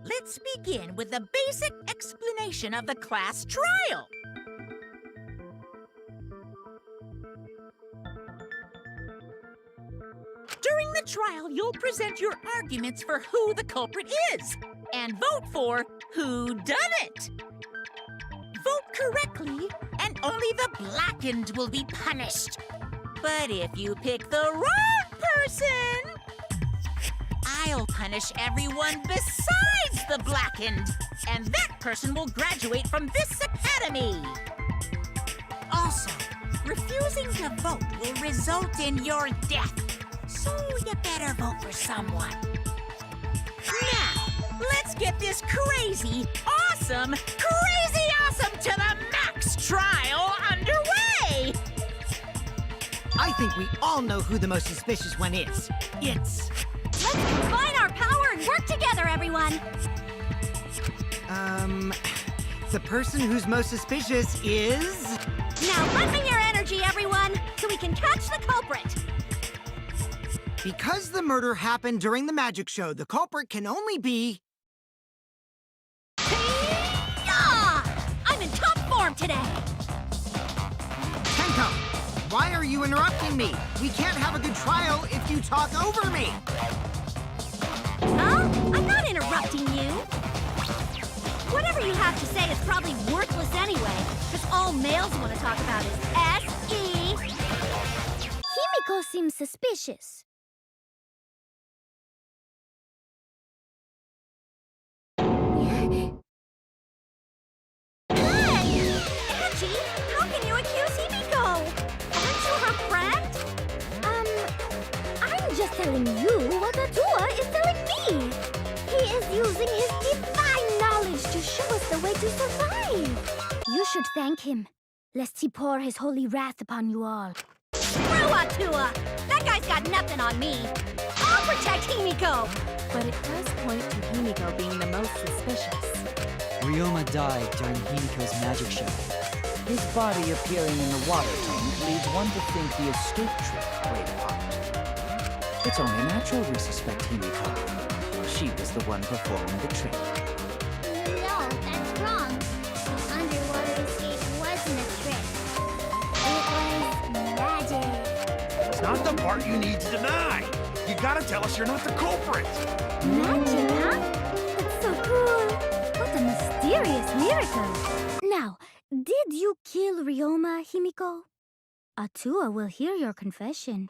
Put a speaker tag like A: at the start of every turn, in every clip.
A: Let's begin with a basic explanation of the class trial. During the trial, you'll present your arguments for who the culprit is and vote for who done it. Vote correctly, and only the blackened will be punished. But if you pick the wrong person, I'll punish everyone besides the blackened, and that person will graduate from this academy. Also, refusing to vote will result in your death, so you better vote for someone. Now, let's get this crazy awesome to the max trial underway!
B: I think we all know who the most suspicious one is. It's...
C: Let's combine our power and work together, everyone!
B: The person who's most suspicious is...
C: Now lend me your energy, everyone, so we can catch the culprit!
B: Because the murder happened during the magic show, the culprit can only be...
C: Yeah! I'm in top form today!
B: Tenko, why are you interrupting me? We can't have a good trial if you talk over me!
C: Huh? I'm not interrupting you! Whatever you have to say is probably worthless anyway, because all males want to talk about is S.E.
D: Himiko seems suspicious.
C: Angie, how can you accuse Himiko? Aren't you her friend?
D: I'm just telling you what Atua is telling me. He is using his divine knowledge to show us the way to survive. You should thank him, lest he pour his holy wrath upon you all.
C: Screw Atua! That guy's got nothing on me. I'll protect Himiko!
E: But it does point to Himiko being the most suspicious.
F: Ryoma died during Himiko's magic show. His body appearing in the water tank leads one to think the escape trick played a part. It's only natural we suspect Himiko. She was the one performing the trick.
D: No, that's wrong. The underwater escape wasn't a trick. It was magic.
G: It's not the part you need to deny. You gotta tell us you're not the culprit.
D: Magic, huh? That's so cool. What a mysterious miracle. Now, did you kill Ryoma, Himiko? Atua will hear your confession.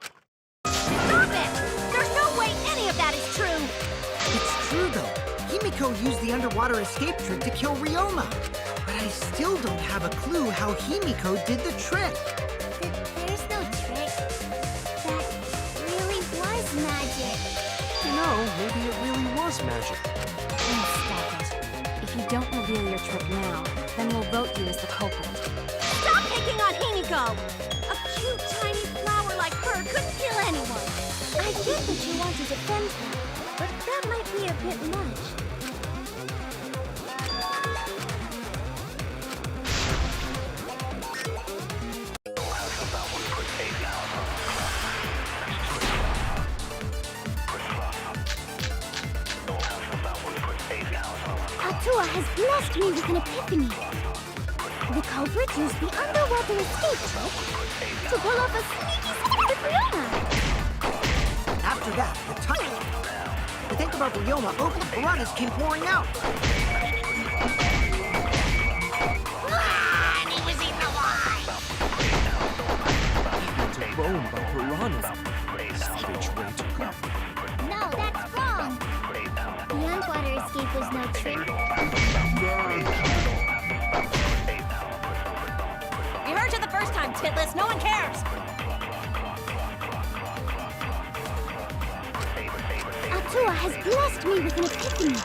C: Stop it! There's no way any of that is true!
B: It's true, though. Himiko used the underwater escape trick to kill Ryoma. But I still don't have a clue how Himiko did the trick.
D: There's no trick. That really was magic.
G: Maybe it really was magic.
E: Please stop it. If you don't reveal your trick now, then we'll vote you as the culprit.
C: Stop picking on Himiko! A cute, tiny flower like her couldn't kill anyone!
D: I get that you want to defend her, but that might be a bit much. Atua has blessed me with an epiphany. The culprit used the underwater escape trick to pull off a sneaky scheme with Ryoma.
B: After that, the time. The thing about Ryoma opened, piranhas came pouring out.
A: And he was eaten alive!
G: To roam by piranhas. Savage way to go.
D: No, that's wrong. The underwater escape was no trick.
C: We heard you the first time, Titless. No one cares!
D: Atua has blessed me with an epiphany.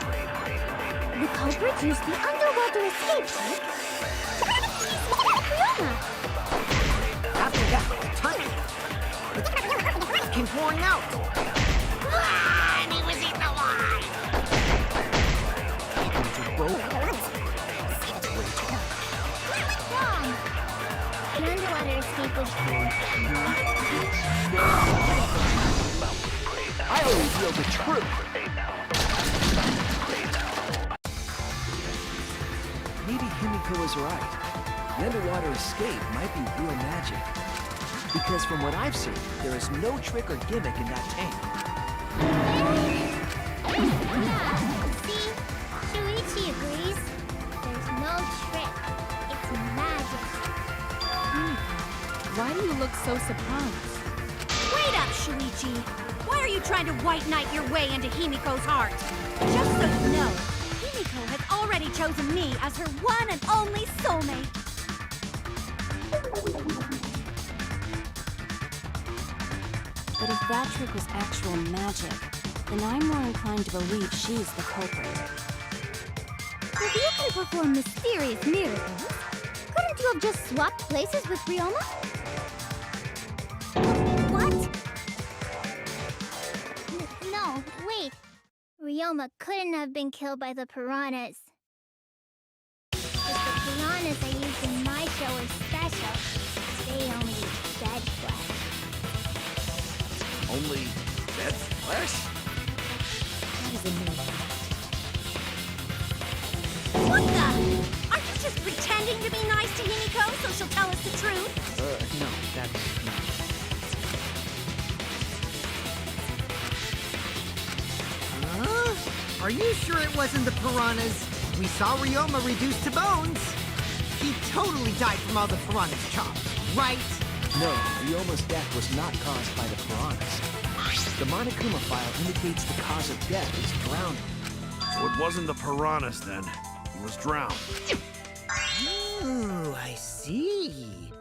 D: The culprit used the underwater escape trick to Ryoma.
B: After that, the time. The piranhas came pouring out.
A: And he was eaten alive!
G: To roam.
D: Wrong. The underwater escape was
G: I always know the truth.
H: Himiko was right. The underwater escape might be real magic. Because from what I've seen, there is no trick or gimmick in that tank.
D: See? Shuichi agrees. There's no trick. It's magic.
E: Why do you look so surprised?
C: Wait up, Shuichi! Why are you trying to white knight your way into Himiko's heart? Just so you know, Himiko has already chosen me as her one and only soulmate.
E: But if that trick was actual magic, then I'm more inclined to believe she's the culprit.
D: If you can perform mysterious miracles, couldn't you have just swapped places with Ryoma? What? No, wait. Ryoma couldn't have been killed by the piranhas. But the piranhas I used in my show are special. They only eat dead flesh.
G: Only dead flesh?
E: That is a new fact.
C: What the? Are you just pretending to be nice to Himiko so she'll tell us the truth?
F: No, that's not.
B: Huh? Are you sure it wasn't the piranhas? We saw Ryoma reduced to bones. He totally died from all the piranhas' chops, right?
H: No, Ryoma's death was not caused by the piranhas. The Monokuma file indicates the cause of death is drowning.
G: So it wasn't the piranhas then. He was drowned.
B: Oh, I see.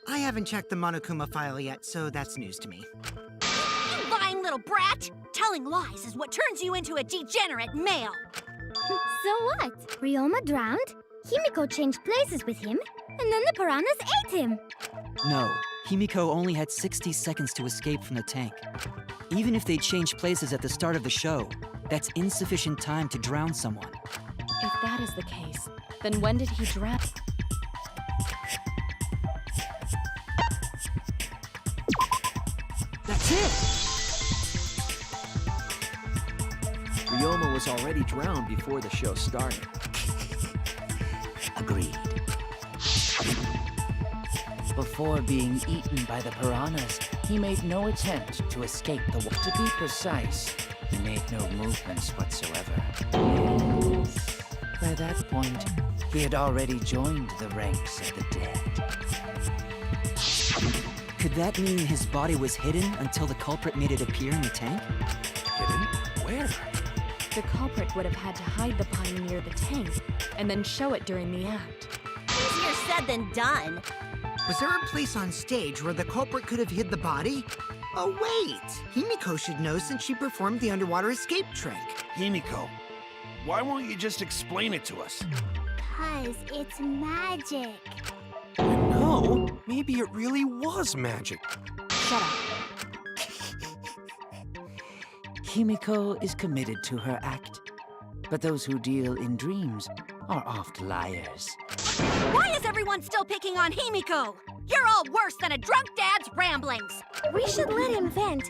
B: I haven't checked the Monokuma file yet, so that's news to me.
C: You lying little brat! Telling lies is what turns you into a degenerate male.
D: So what? Ryoma drowned, Himiko changed places with him, and then the piranhas ate him.
F: No, Himiko only had 60 seconds to escape from the tank. Even if they changed places at the start of the show, that's insufficient time to drown someone.
E: If that is the case, then when did he drown?
H: That's it! Ryoma was already drowned before the show started.
F: Agreed. Before being eaten by the piranhas, he made no attempt to escape the water. To be precise, he made no movements whatsoever. By that point, he had already joined the ranks of the dead. Could that mean his body was hidden until the culprit made it appear in the tank?
H: Hidden? Where?
E: The culprit would have had to hide the body near the tank, and then show it during the act.
C: Easier said than done.
B: Was there a place on stage where the culprit could have hid the body? Oh, wait! Himiko should know since she performed the underwater escape trick.
G: Himiko, why won't you just explain it to us?
D: 'Cause it's magic.
G: No, maybe it really was magic.
E: Shut up.
F: Himiko is committed to her act, but those who deal in dreams are oft liars.
C: Why is everyone still picking on Himiko? You're all worse than a drunk dad's ramblings.
D: We should let him vent.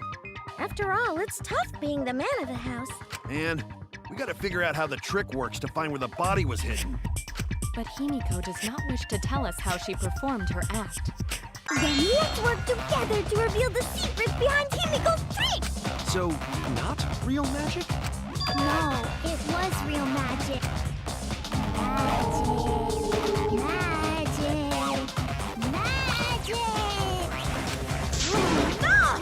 D: After all, it's tough being the man of the house.
G: And we gotta figure out how the trick works to find where the body was hidden.
E: But Himiko does not wish to tell us how she performed her act.
D: Then let's work together to reveal the secret behind Himiko's trick!
G: So, not real magic?
D: No, it was real magic. Magic!
C: No!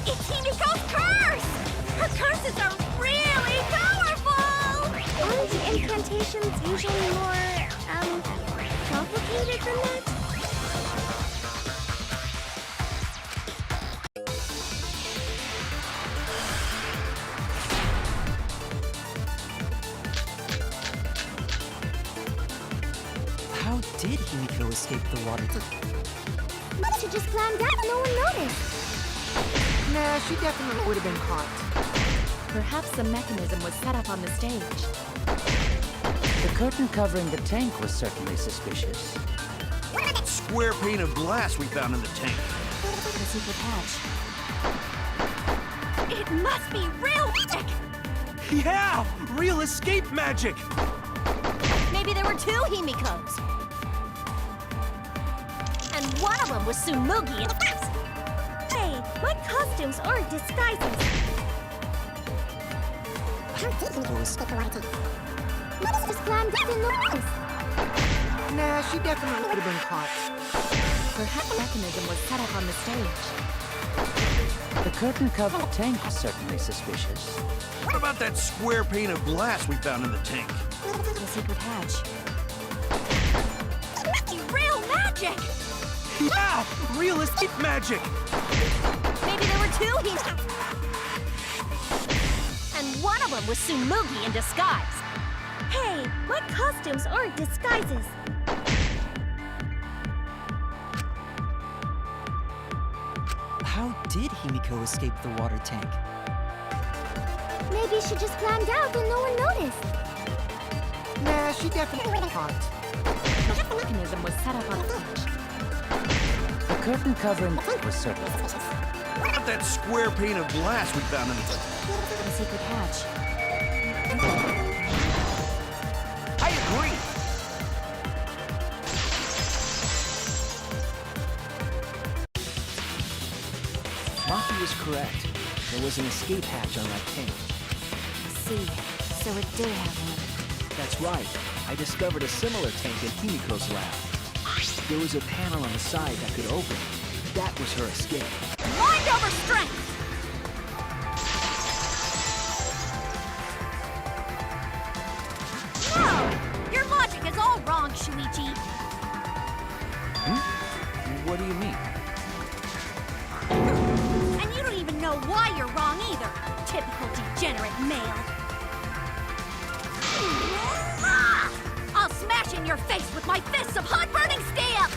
C: It's Himiko's curse! Her curses are really powerful!
D: Aren't incantations usually more, complicated than that?
F: How did Himiko escape the water?
D: She just climbed out, no one noticed.
B: Nah, she definitely would have been caught.
E: Perhaps the mechanism was set up on the stage.
F: The curtain covering the tank was certainly suspicious.
G: Square pane of glass we found in the tank.
E: The secret hatch.
C: It must be real magic!
G: Yeah! Real escape magic!
C: Maybe there were two Himikos. And one of them was Tsumugi in disguise. Hey, my costumes aren't disguises.
D: How did Himiko escape the water tank? Maybe she just climbed up and noticed.
B: Nah, she definitely would have been caught.
E: Perhaps the mechanism was set up on the stage.
F: The curtain-covered tank is certainly suspicious.
G: What about that square pane of glass we found in the tank?
E: The secret hatch.
C: Real magic!
G: Yeah! Realistic magic!
C: Maybe there were two And one of them was Tsumugi in disguise. Hey, my costumes aren't disguises.
F: How did Himiko escape the water tank?
D: Maybe she just climbed out and no one noticed.
B: Nah, she definitely would have caught.
E: The mechanism was set up on the stage.
F: The curtain covering was certainly suspicious.
G: What about that square pane of glass we found in the tank?
E: The secret hatch.
G: I agree!
H: Maki was correct. There was an escape hatch on that tank.
E: See, so it did have one.
H: That's right. I discovered a similar tank in Himiko's lab. There was a panel on the side that could open. That was her escape.
C: Mind over strength! No! Your logic is all wrong, Shuichi.
H: What do you mean?
C: And you don't even know why you're wrong either. Typical degenerate male. I'll smash in your face with my fists of hot burning steel!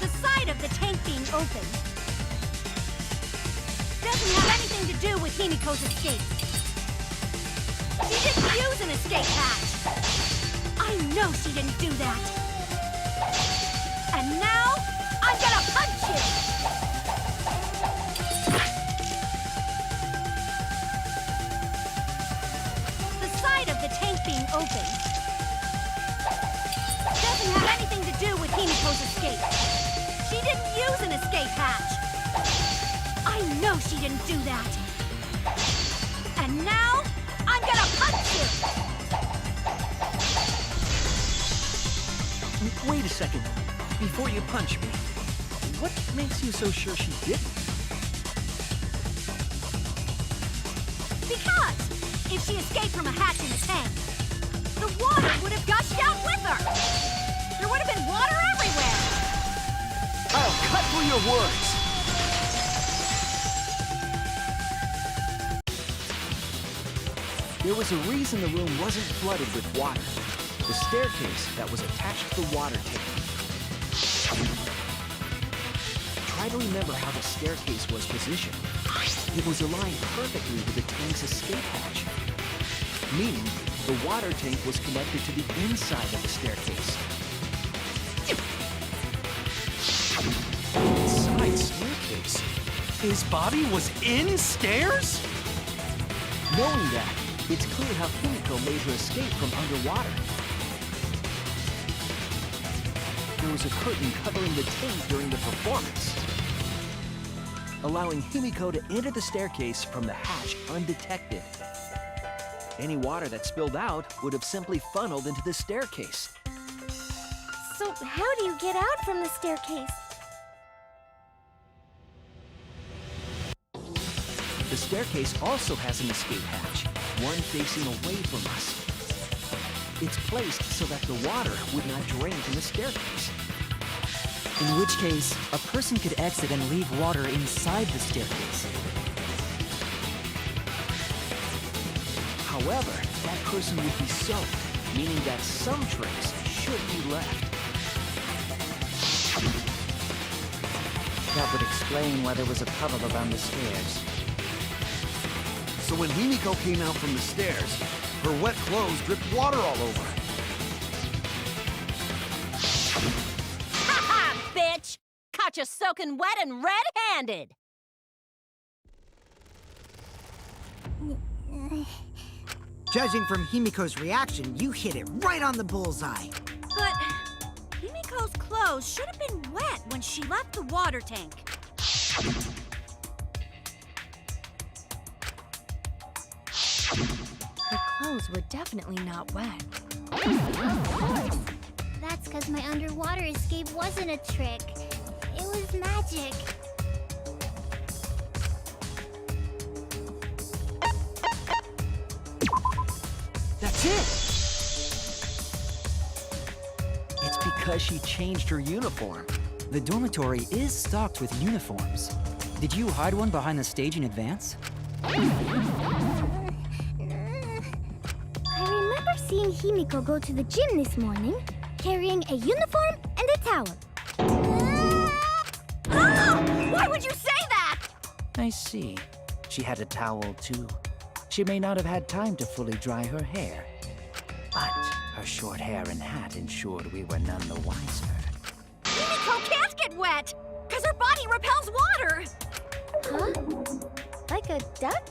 C: The side of the tank being open doesn't have anything to do with Himiko's escape. She didn't use an escape hatch. I know she didn't do that. And now, I'm gonna punch you! The side of the tank being open doesn't have anything to do with Himiko's escape. She didn't use an escape hatch. I know she didn't do that. And now, I'm gonna punch you!
H: Wait a second. Before you punch me, what makes you so sure she didn't?
C: Because if she escaped from a hatch in the tank, the water would have gushed out with her! There would have been water everywhere!
H: I'll cut through your words! There was a reason the room wasn't flooded with water. The staircase that was attached to the water tank. Try to remember how the staircase was positioned. It was aligned perfectly with the tank's escape hatch. Meaning, the water tank was connected to the inside of the staircase.
G: Inside staircase? His body was in stairs?
H: Knowing that, it's clear how Himiko made her escape from underwater. There was a curtain covering the tank during the performance, allowing Himiko to enter the staircase from the hatch undetected. Any water that spilled out would have simply funneled into the staircase.
D: So how do you get out from the staircase?
H: The staircase also has an escape hatch, one facing away from us. It's placed so that the water would not drain from the staircase.
F: In which case, a person could exit and leave water inside the staircase.
H: However, that person would be soaked, meaning that some trace should be left.
F: That would explain why there was a puddle around the stairs.
G: So when Himiko came out from the stairs, her wet clothes dripped water all over.
C: Ha ha, bitch! Caught you soaking wet and red-handed!
B: Judging from Himiko's reaction, you hit it right on the bullseye.
C: But Himiko's clothes should have been wet when she left the water tank.
E: Her clothes were definitely not wet.
D: Of course. That's because my underwater escape wasn't a trick. It was magic.
H: That's it! It's because she changed her uniform.
F: The dormitory is stocked with uniforms. Did you hide one behind the stage in advance?
D: I remember seeing Himiko go to the gym this morning, carrying a uniform and a towel.
C: Why would you say that?
F: I see. She had a towel, too. She may not have had time to fully dry her hair. But her short hair and hat ensured we were none the wiser.
C: Himiko can't get wet, because her body repels water.
D: Huh? Like a duck?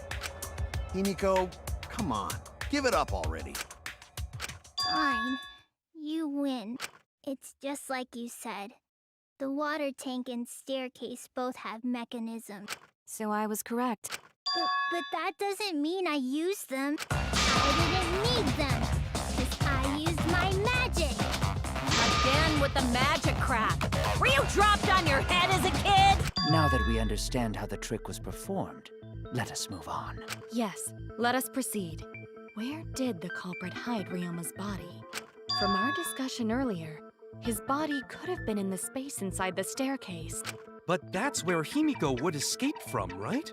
G: Himiko, come on. Give it up already.
D: Fine. You win. It's just like you said. The water tank and staircase both have mechanisms.
E: So I was correct.
D: But that doesn't mean I used them. I didn't need them. Because I used my magic.
C: Again with the magic crap. Were you dropped on your head as a kid?
F: Now that we understand how the trick was performed, let us move on.
E: Yes, let us proceed. Where did the culprit hide Ryoma's body? From our discussion earlier, his body could have been in the space inside the staircase.
I: But that's where Himiko would escape from, right?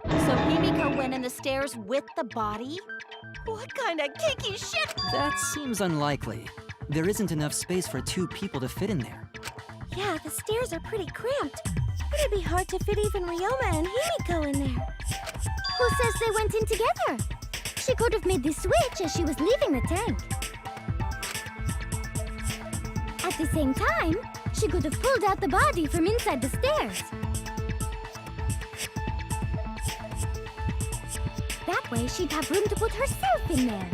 C: So Himiko went in the stairs with the body? What kind of kinky shit?
F: That seems unlikely. There isn't enough space for 2 people to fit in there.
D: Yeah, the stairs are pretty cramped. It'd be hard to fit even Ryoma and Himiko in there. Who says they went in together? She could have made the switch as she was leaving the tank. At the same time, she could have pulled out the body from inside the stairs. That way, she'd have room to put herself in there.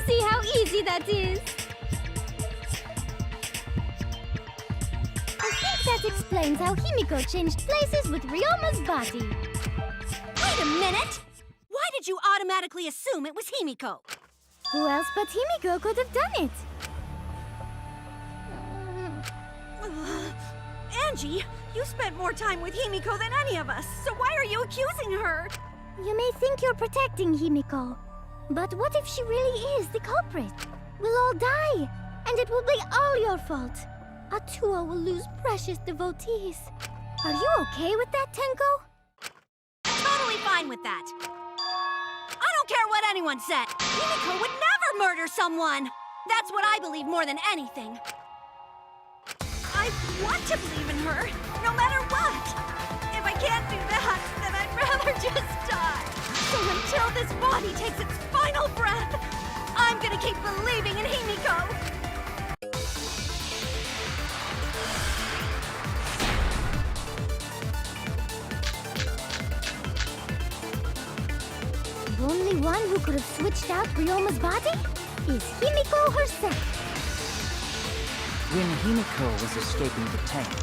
D: See how easy that is? I think that explains how Himiko changed places with Ryoma's body.
C: Wait a minute! Why did you automatically assume it was Himiko?
D: Who else but Himiko could have done it?
C: Angie, you spent more time with Himiko than any of us, so why are you accusing her?
D: You may think you're protecting Himiko, but what if she really is the culprit? We'll all die, and it will be all your fault. Atua will lose precious devotees. Are you okay with that, Tenko?
C: Totally fine with that. I don't care what anyone said. Himiko would never murder someone. That's what I believe more than anything. I want to believe in her, no matter what. If I can't do that, then I'd rather just die. So until this body takes its final breath, I'm gonna keep believing in Himiko.
D: The only one who could have switched out Ryoma's body is Himiko herself.
F: When Himiko was escaping the tank,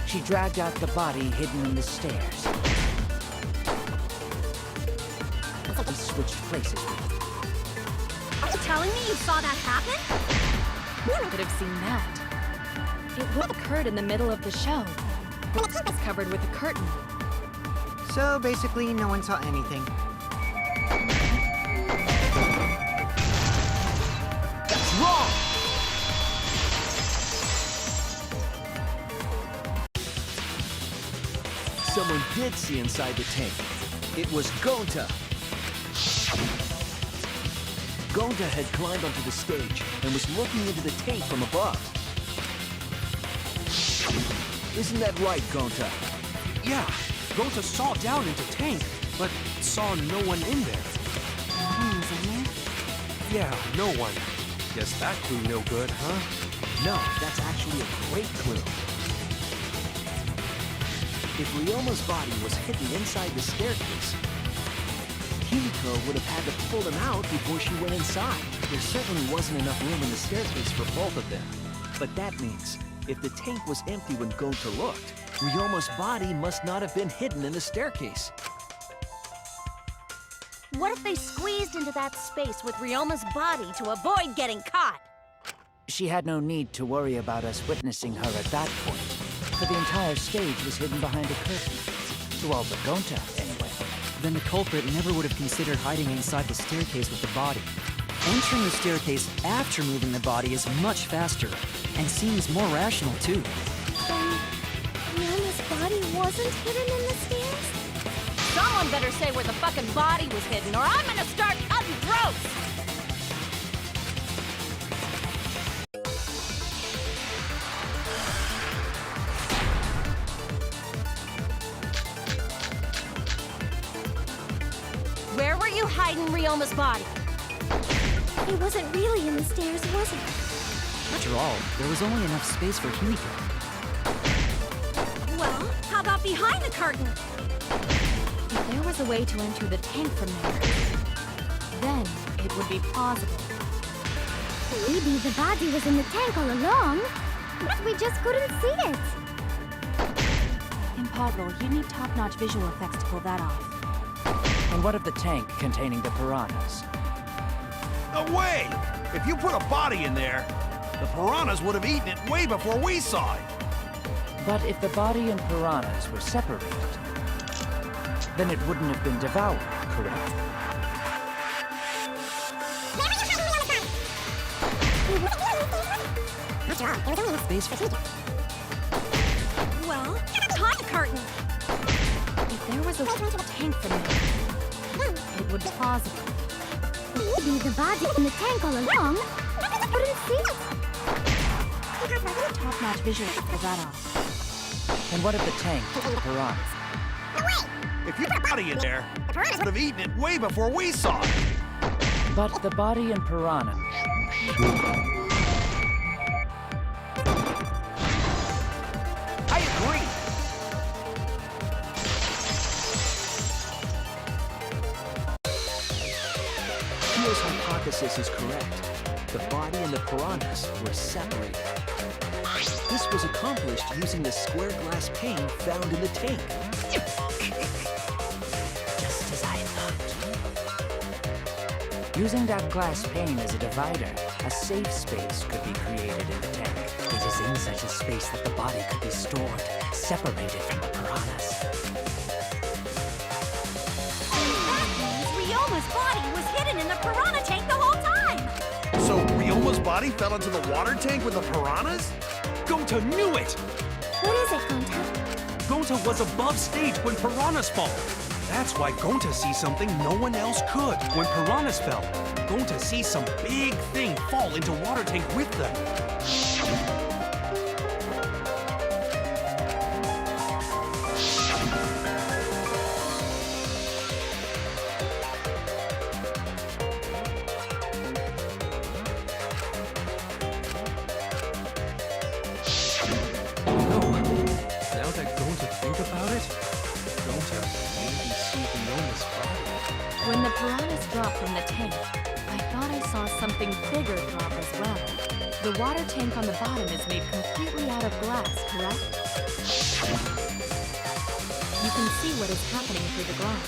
F: she dragged out the body hidden in the stairs. We switched places with her.
C: Are you telling me you saw that happen?
E: Who could have seen that? It would have occurred in the middle of the show. It was covered with a curtain.
B: So basically, no one saw anything.
H: That's wrong! Someone did see inside the tank. It was Gonta. Gonta had climbed onto the stage and was looking into the tank from above. Isn't that right, Gonta?
I: Yeah, Gonta saw down into tank, but saw no one in there. Yeah, no one. Guess that clue no good, huh?
H: No, that's actually a great clue. If Ryoma's body was hidden inside the staircase, Himiko would have had to pull them out before she went inside. There certainly wasn't enough room in the staircase for both of them. But that means, if the tank was empty when Gonta looked, Ryoma's body must not have been hidden in the staircase.
C: What if they squeezed into that space with Ryoma's body to avoid getting caught?
F: She had no need to worry about us witnessing her at that point, for the entire stage was hidden behind a curtain. To all but Gonta, anyway.
I: Then the culprit never would have considered hiding inside the staircase with the body. Entering the staircase after moving the body is much faster, and seems more rational too.
D: Then Ryoma's body wasn't hidden in the stairs?
C: Someone better say where the fucking body was hidden, or I'm gonna start cutting throats! Where were you hiding Ryoma's body?
D: It wasn't really in the stairs, was it?
I: After all, there was only enough space for Himiko.
C: Well, how about behind the curtain?
E: If there was a way to enter the tank from there, then it would be plausible.
D: Maybe the body was in the tank all along, but we just couldn't see it.
E: Impossible. You need top-notch visual effects to pull that off.
F: And what of the tank containing the piranhas?
G: No way! If you put a body in there, the piranhas would have eaten it way before we saw it.
F: But if the body and piranhas were separated, then it wouldn't have been devoured, correct?
E: Space for
C: Well, behind the curtain!
E: If there was a tank from there, it would be plausible.
D: Maybe the body in the tank all along, but we couldn't see it.
E: Top-notch visual to pull that off.
F: And what of the tank and the piranhas?
G: If you put a body in there, the piranhas would have eaten it way before we saw it.
F: But the body and piranha...
H: I agree! Kyo's hypothesis is correct. The body and the piranhas were separated. This was accomplished using the square glass pane found in the tank.
F: Just as I thought. Using that glass pane as a divider, a safe space could be created in the tank. It is in such a space that the body could be stored, separated from the piranhas.
C: That means Ryoma's body was hidden in the piranha tank the whole time!
G: So Ryoma's body fell into the water tank with the piranhas?
I: Gonta knew it!
D: What is it, Gonta?
I: Gonta was above stage when piranhas fall. That's why Gonta sees something no one else could. When piranhas fell, Gonta sees some big thing fall into water tank with them. Now that Gonta think about it, Gonta maybe see Ryoma's body.
E: When the piranhas dropped from the tank, I thought I saw something bigger drop as well. The water tank on the bottom is made completely out of glass, correct? You can see what is happening through the glass.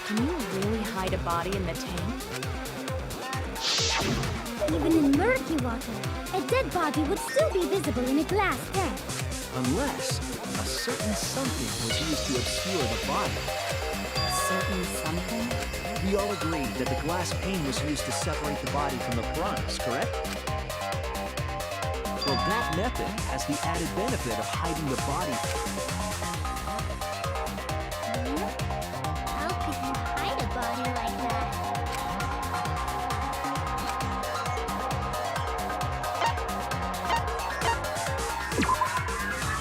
E: Can you really hide a body in the tank?
D: Even in murky water, a dead body would still be visible in a glass tank.
H: Unless a certain something was used to obscure the body.
E: A certain something?
H: We all agreed that the glass pane was used to separate the body from the piranhas, correct? Well, that method has the added benefit of hiding the body.
D: How could you hide a body like that?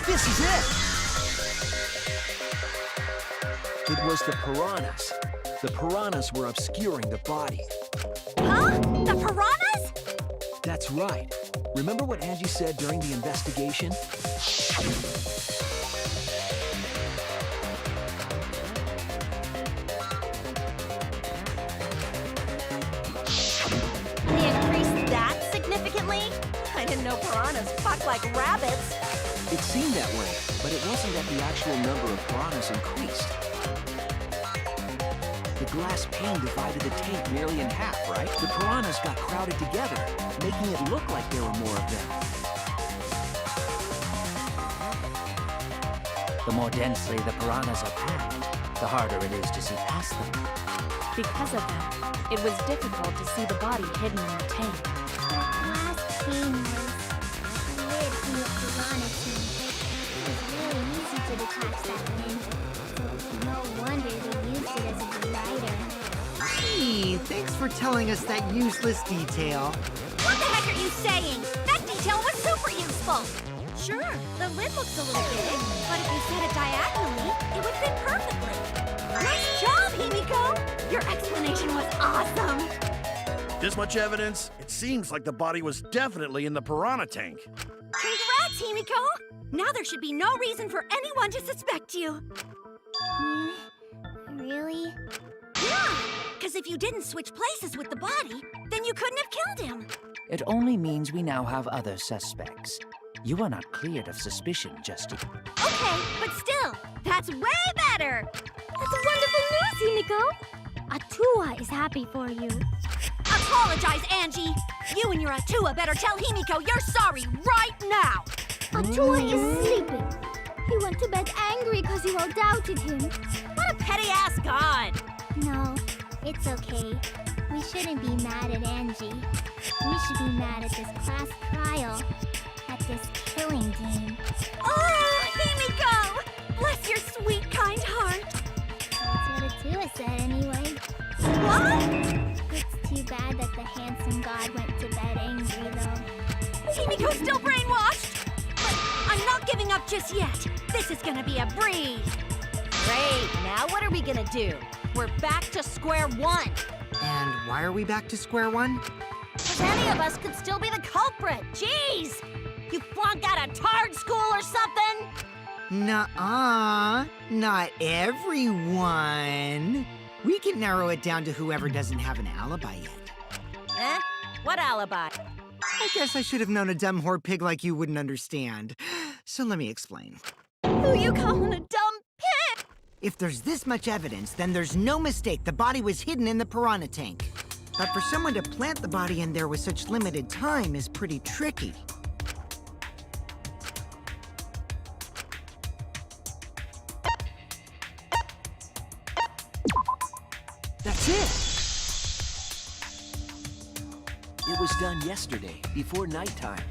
H: This is it! It was the piranhas. The piranhas were obscuring the body.
C: Huh? The piranhas?
H: That's right. Remember what Angie said during the investigation?
C: Recently? I didn't know piranhas fuck like rabbits.
H: It seemed that way, but it wasn't that the actual number of piranhas increased. The glass pane divided the tank nearly in half, right? The piranhas got crowded together, making it look like there were more of them.
F: The more densely the piranhas are packed, the harder it is to see past them.
E: Because of that, it was difficult to see the body hidden in the tank.
D: Last game was lid from the piranha team. It was really easy to detach that lid, so no wonder they used it as a divider.
B: Gee, thanks for telling us that useless detail.
C: What the heck are you saying? That detail was super useful. Sure, the lid looks a little big, but if you set it diagonally, it would fit perfectly. Nice job, Himiko! Your explanation was awesome!
G: This much evidence? It seems like the body was definitely in the piranha tank.
C: Congrats, Himiko! Now there should be no reason for anyone to suspect you.
D: Really?
C: Yeah, because if you didn't switch places with the body, then you couldn't have killed him.
F: It only means we now have other suspects. You are not cleared of suspicion just yet.
C: Okay, but still, that's way better!
D: That's wonderful news, Himiko! Atua is happy for you.
C: Apologize, Angie! You and your Atua better tell Himiko you're sorry right now!
D: Atua is sleeping. He went to bed angry because you all doubted him.
C: What a petty-ass god!
D: No, it's okay. We shouldn't be mad at Angie. We should be mad at this class trial. At this killing game.
C: Oh, Himiko! Bless your sweet, kind heart!
D: That's what Atua said anyway.
C: What?
D: It's too bad that the handsome god went to bed angry, though.
C: Himiko's still brainwashed! But I'm not giving up just yet. This is gonna be a breeze. Great, now what are we gonna do? We're back to square one.
B: And why are we back to square one?
C: Because any of us could still be the culprit. Jeez! You flunked out of Tard school or something?
B: Nuh-uh. Not everyone. We can narrow it down to whoever doesn't have an alibi yet.
C: Eh? What alibi?
B: I guess I should have known a dumb whore pig like you wouldn't understand. So let me explain.
C: Who you calling a dumb pig?
B: If there's this much evidence, then there's no mistake the body was hidden in the piranha tank. But for someone to plant the body in there with such limited time is pretty tricky.
H: That's it! It was done yesterday, before nighttime.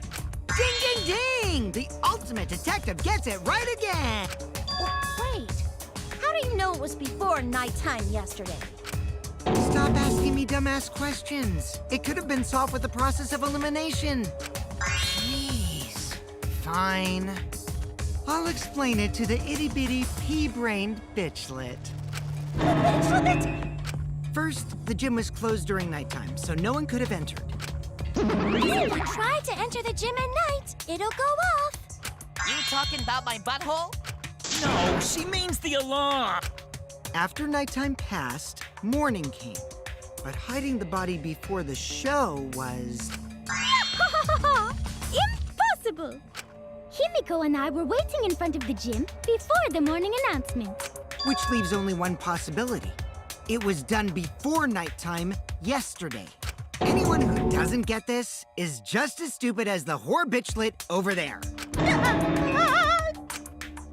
B: Ding, ding, ding! The ultimate detective gets it right again!
C: Wait, how do you know it was before nighttime yesterday?
B: Stop asking me dumbass questions. It could have been solved with the process of elimination. Jeez. Fine. I'll explain it to the itty-bitty pea-brained bitchlet.
C: Bitchlet?
B: First, the gym was closed during nighttime, so no one could have entered.
D: If you try to enter the gym at night, it'll go off.
A: You talking about my butthole? No, she means the alarm.
B: After nighttime passed, morning came. But hiding the body before the show was...
D: Impossible! Himiko and I were waiting in front of the gym before the morning announcement.
B: Which leaves only one possibility. It was done before nighttime yesterday. Anyone who doesn't get this is just as stupid as the whore bitchlet over there.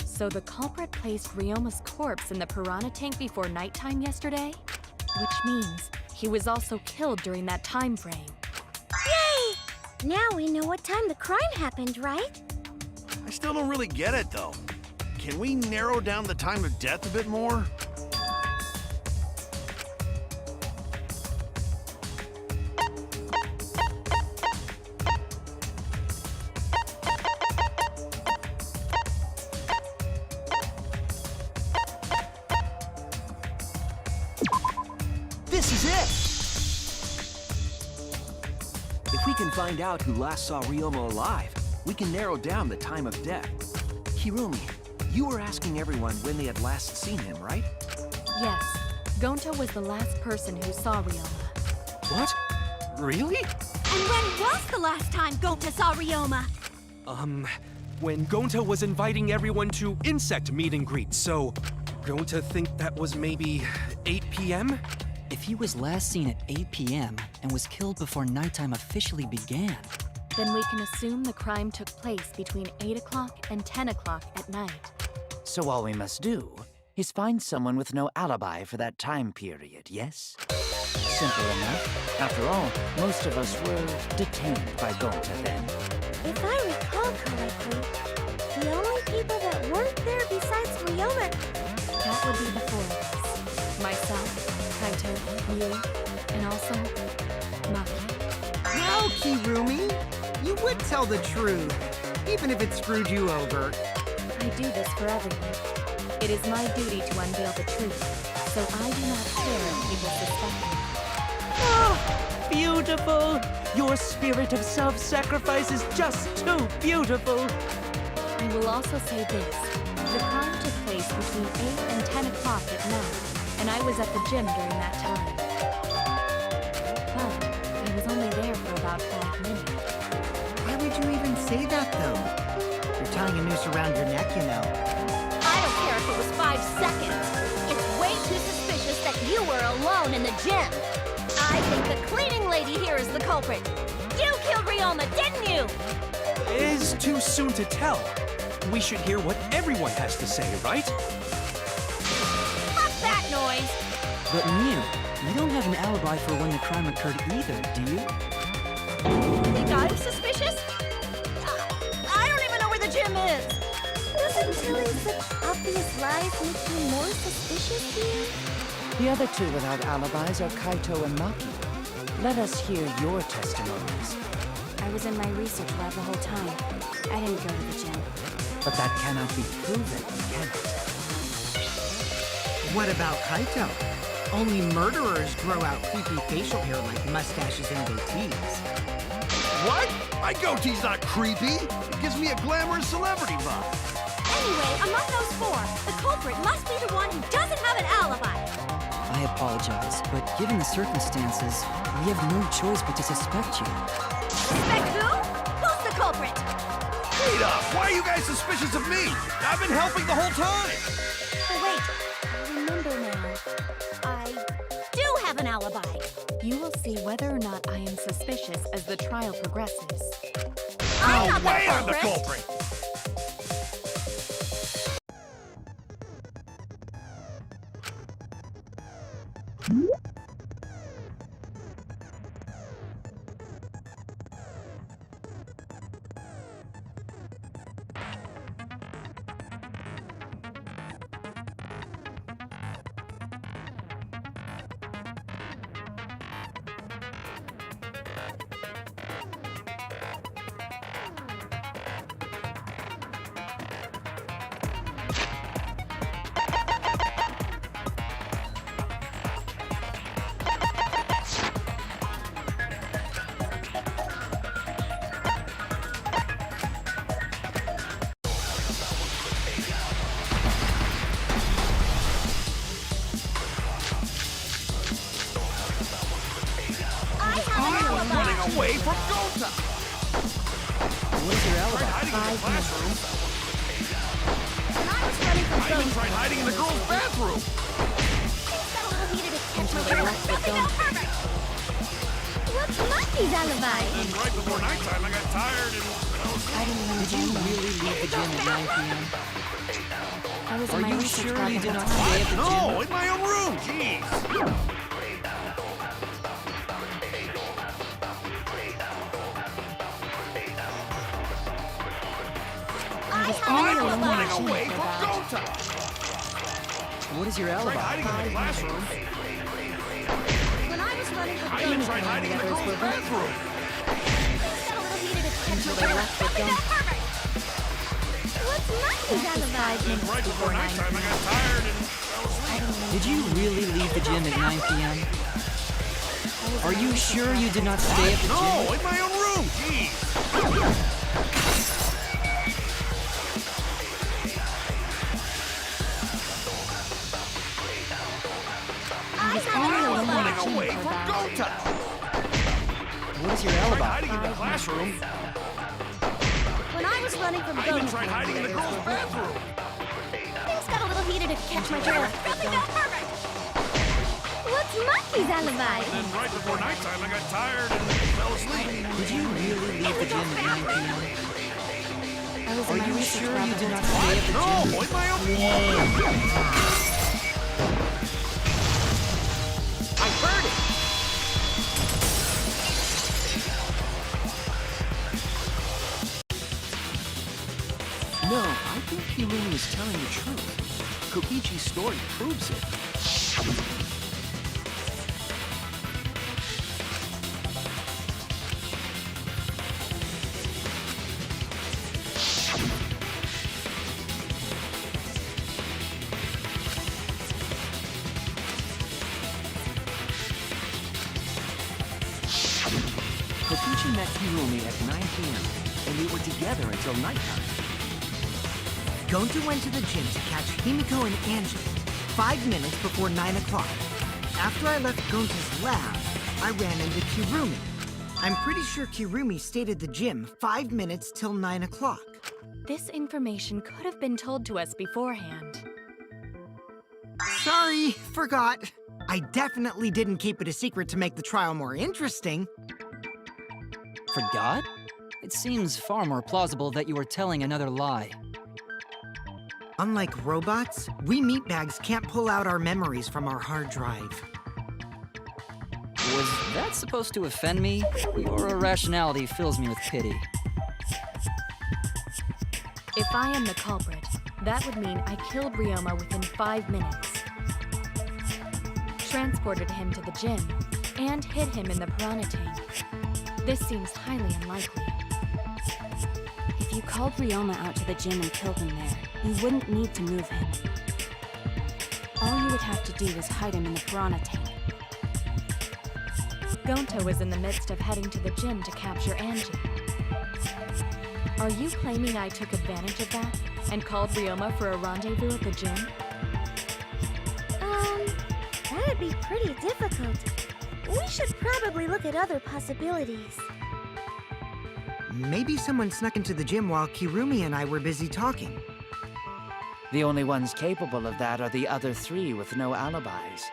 E: So the culprit placed Ryoma's corpse in the piranha tank before nighttime yesterday? Which means he was also killed during that time frame.
D: Yay! Now we know what time the crime happened, right?
G: I still don't really get it, though. Can we narrow down the time of death a bit more?
H: This is it! If we can find out who last saw Ryoma alive, we can narrow down the time of death. Hirumi, you were asking everyone when they had last seen him, right?
E: Yes, Gonta was the last person who saw Ryoma.
I: What? Really?
C: And when was the last time Gonta saw Ryoma?
I: When Gonta was inviting everyone to insect meet and greet, so Gonta think that was maybe 8 p.m.?
F: If he was last seen at 8 p.m. and was killed before nighttime officially began,
E: Then we can assume the crime took place between 8 o'clock and 10 o'clock at night.
F: so all we must do is find someone with no alibi for that time period, yes? Simple enough. After all, most of us were detained by Gonta then.
D: If I recall correctly, the only people that weren't there besides Ryoma.
E: That would be the four of us. Myself, Kaito, you, and also Maki.
B: Now, Kirumi, you would tell the truth, even if it screwed you over.
E: I do this for everyone. It is my duty to unveil the truth, so I do not care if people suspect me.
F: Ah, beautiful! Your spirit of self-sacrifice is just too beautiful!
E: I will also say this. The crime took place between 8 and 10 o'clock at night, and I was at the gym during that time. But I was only there for about 5 minutes.
B: Why would you even say that, though? You're tying a noose around your neck, you know.
C: I don't care if it was 5 seconds. It's way too suspicious that you were alone in the gym. I think the cleaning lady here is the culprit. You killed Ryoma, didn't you?
I: It is too soon to tell. We should hear what everyone has to say, right?
C: Fuck that noise.
F: But Miu, you don't have an alibi for when the crime occurred either, do you?
C: Think I'm suspicious? I don't even know where the gym is.
D: Doesn't telling such obvious lies make you more suspicious here?
F: The other two without alibis are Kaito and Maki. Let us hear your testimonies.
E: I was in my research lab the whole time. I didn't go to the gym.
F: But that cannot be proven, can it?
B: What about Kaito? Only murderers grow out creepy facial hair like mustaches and goatees.
G: What? My goatee's not creepy. It gives me a glamorous celebrity vibe.
C: Anyway, among those four, the culprit must be the one who doesn't have an alibi.
F: I apologize, but given the circumstances, we have no choice but to suspect you.
C: Suspect who? Who's the culprit?
G: Wait up! Why are you guys suspicious of me? I've been helping the whole time!
C: Oh, wait. I remember now. I do have an alibi.
E: You will see whether or not I am suspicious as the trial progresses.
C: I'm
G: No
C: not
G: way
C: the
G: I'm the
C: culprit.
G: culprit! I'm running away from Gonta!
F: Where's your alibi?
G: Hiding in the classroom.
C: When I was running from
G: I even
C: Gonta,
G: tried hiding in the girls' bathroom.
C: got a little heated attention. Nothing else perfect.
D: What's Maki's alibi?
G: And right before nighttime, I got tired and
E: I didn't even
F: Did you really leave the gym at 9 p.m.?
E: I was
F: Are
E: in my
F: you
E: research
F: sure
E: lab
F: you
E: the
F: did
E: whole
F: not
E: time.
F: stay at the gym?
G: No, in my own room. Jeez. I'm running away from Gonta.
F: What is your
G: Tried
F: alibi?
G: hiding in the classroom.
C: When I was running from
G: I even
C: Gonta,
G: tried hiding in the girls' bathroom.
C: got a little heated attention.
E: they left with
C: Nothing else perfect.
D: What's Maki's alibi?
G: And right before nighttime, I got tired and fell asleep.
F: Did you really leave the gym at 9 p.m.? Are you sure you did not stay at the gym?
G: No, in my own room. Jeez.
C: I have an
G: I'm
C: alibi.
G: running away from Gonta.
F: What is your
I: Tried
F: alibi?
I: hiding in the classroom.
C: When I was running from
I: I even
C: Ghost,
I: tried hiding in the girls' bathroom.
C: things got a little heated to catch my drift.
D: What's Monkey's alibi?
I: Then right before nighttime, I got tired and fell asleep.
F: Did you really leave the gym at 9 p.m.?
E: I was
F: Are
E: in my
F: you
E: research
F: sure
E: lab
F: you
E: at
F: did
E: the
F: not
E: time.
F: stay at the
I: No,
F: gym?
I: in my own.
H: I heard it! No, I think Hirumi is telling the truth. Kokichi's story proves it. Kokichi met Hirumi at 9 p.m., and they were together until nighttime.
B: Gonta went to the gym to catch Himiko and Angie 5 minutes before 9 o'clock. After I left Gonta's lab, I ran into Kirumi. I'm pretty sure Kirumi stayed at the gym 5 minutes till 9 o'clock.
E: This information could have been told to us beforehand.
B: Sorry, forgot. I definitely didn't keep it a secret to make the trial more interesting.
F: Forgot? It seems far more plausible that you were telling another lie.
B: Unlike robots, we meatbags can't pull out our memories from our hard drive.
F: Was that supposed to offend me? Your irrationality fills me with pity.
E: If I am the culprit, that would mean I killed Ryoma within 5 minutes, transported him to the gym, and hid him in the piranha tank. This seems highly unlikely.
C: If you called Ryoma out to the gym and killed him there, you wouldn't need to move him. All you would have to do is hide him in the piranha tank.
E: Gonta was in the midst of heading to the gym to capture Angie. Are you claiming I took advantage of that and called Ryoma for a rendezvous at the gym?
D: That'd be pretty difficult. We should probably look at other possibilities.
B: Maybe someone snuck into the gym while Kirumi and I were busy talking.
F: The only ones capable of that are the other 3 with no alibis.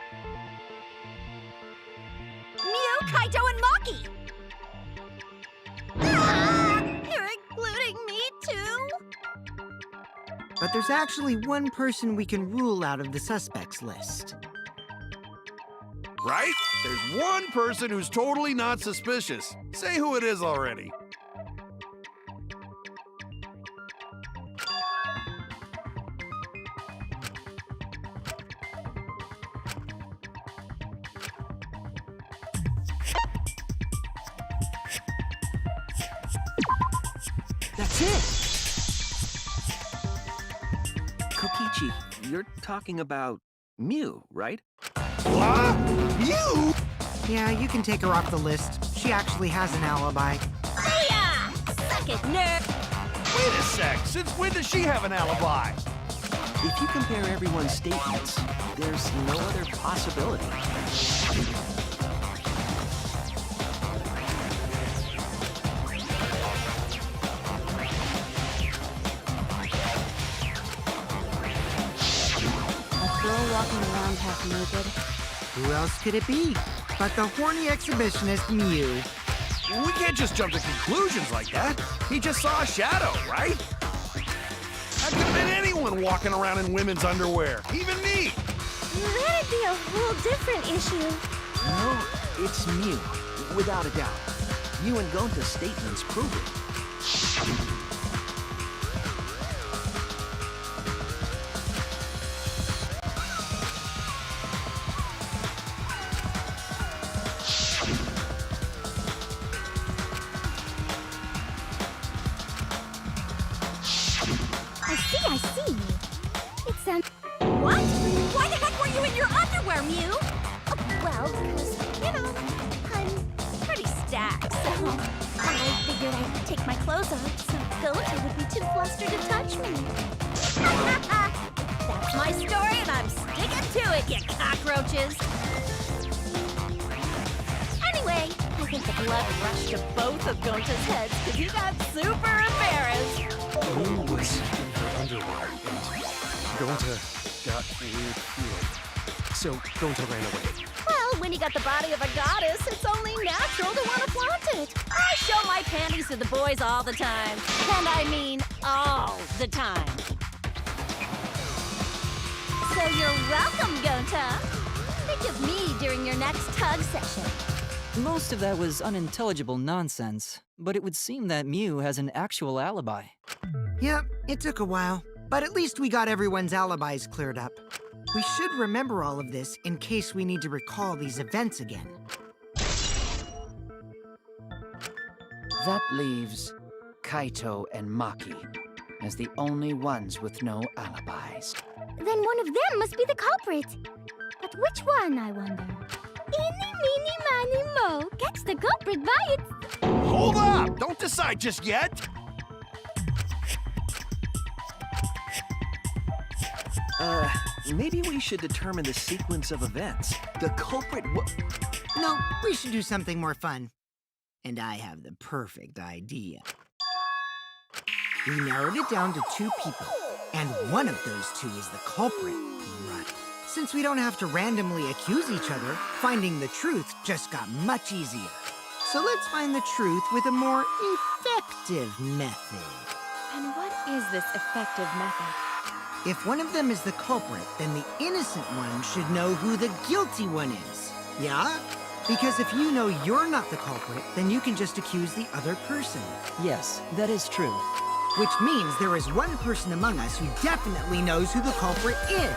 C: Mew, Kaito, and Maki! Ah, you're including me too?
B: But there's actually one person we can rule out of the suspects list.
G: Right? There's one person who's totally not suspicious. Say who it is already.
H: That's it! Kokichi, you're talking about Mew, right?
G: What? You?
B: Yeah, you can take her off the list. She actually has an alibi.
C: Yeah! Suck it, nerd!
G: Wait a sec. Since when does she have an alibi?
H: If you compare everyone's statements, there's no other possibility.
C: A girl walking around half naked.
B: Who else could it be but the horny exhibitionist Mew?
G: We can't just jump to conclusions like that. He just saw a shadow, right? That could have been anyone walking around in women's underwear. Even me.
D: That'd be a whole different issue.
H: No, it's Mew, without a doubt. You and Gonta's statements prove it.
D: I see. It sounds...
C: What? Why the heck were you in your underwear, Mew?
D: Well, because, I'm
C: Pretty stacked, so I figured I'd take my clothes off so Gonta would be too flustered to touch me. That's my story, and I'm sticking to it, you cockroaches. Anyway, I think the blood rushed to both of Gonta's heads because he got super embarrassed.
I: Moon was in her underwear, and Gonta got a weird feeling. So Gonta ran away.
C: Well, when you got the body of a goddess, it's only natural to want to flaunt it. I show my panties to the boys all the time. And I mean all the time. So you're welcome, Gonta. Think of me during your next tug session.
F: Most of that was unintelligible nonsense, but it would seem that Mew has an actual alibi.
B: Yep, it took a while, but at least we got everyone's alibis cleared up. We should remember all of this in case we need to recall these events again.
F: That leaves Kaito and Maki as the only ones with no alibis.
D: Then one of them must be the culprit. But which one, I wonder? Eeny, meeny, miny, mo. Catch the culprit by its...
G: Hold up! Don't decide just yet!
H: Maybe we should determine the sequence of events. The culprit
B: No, we should do something more fun. And I have the perfect idea. We narrowed it down to 2 people, and one of those 2 is the culprit. Right. Since we don't have to randomly accuse each other, finding the truth just got much easier. So let's find the truth with a more effective method.
E: And what is this effective method?
B: If one of them is the culprit, then the innocent one should know who the guilty one is. Yeah? Because if you know you're not the culprit, then you can just accuse the other person.
F: Yes, that is true.
B: Which means there is one person among us who definitely knows who the culprit is.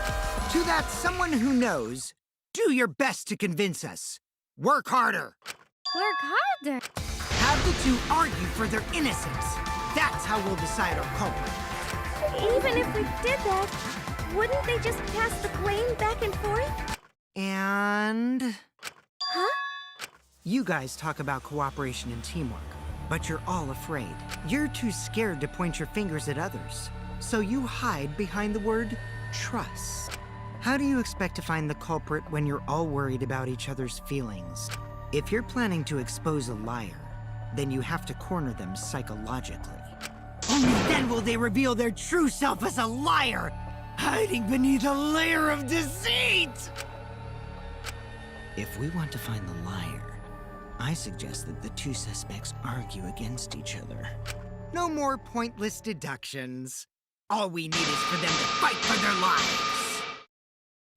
B: To that someone who knows, do your best to convince us. Work harder.
D: Work harder.
B: Have the 2 argue for their innocence. That's how we'll decide our culprit.
D: Even if we did that, wouldn't they just pass the blame back and forth?
B: And...
D: Huh?
B: You guys talk about cooperation and teamwork, but you're all afraid. You're too scared to point your fingers at others. So you hide behind the word trust. How do you expect to find the culprit when you're all worried about each other's feelings? If you're planning to expose a liar, then you have to corner them psychologically. Only then will they reveal their true self as a liar, hiding beneath a layer of deceit! If we want to find the liar, I suggest that the 2 suspects argue against each other. No more pointless deductions. All we need is for them to fight for their lives.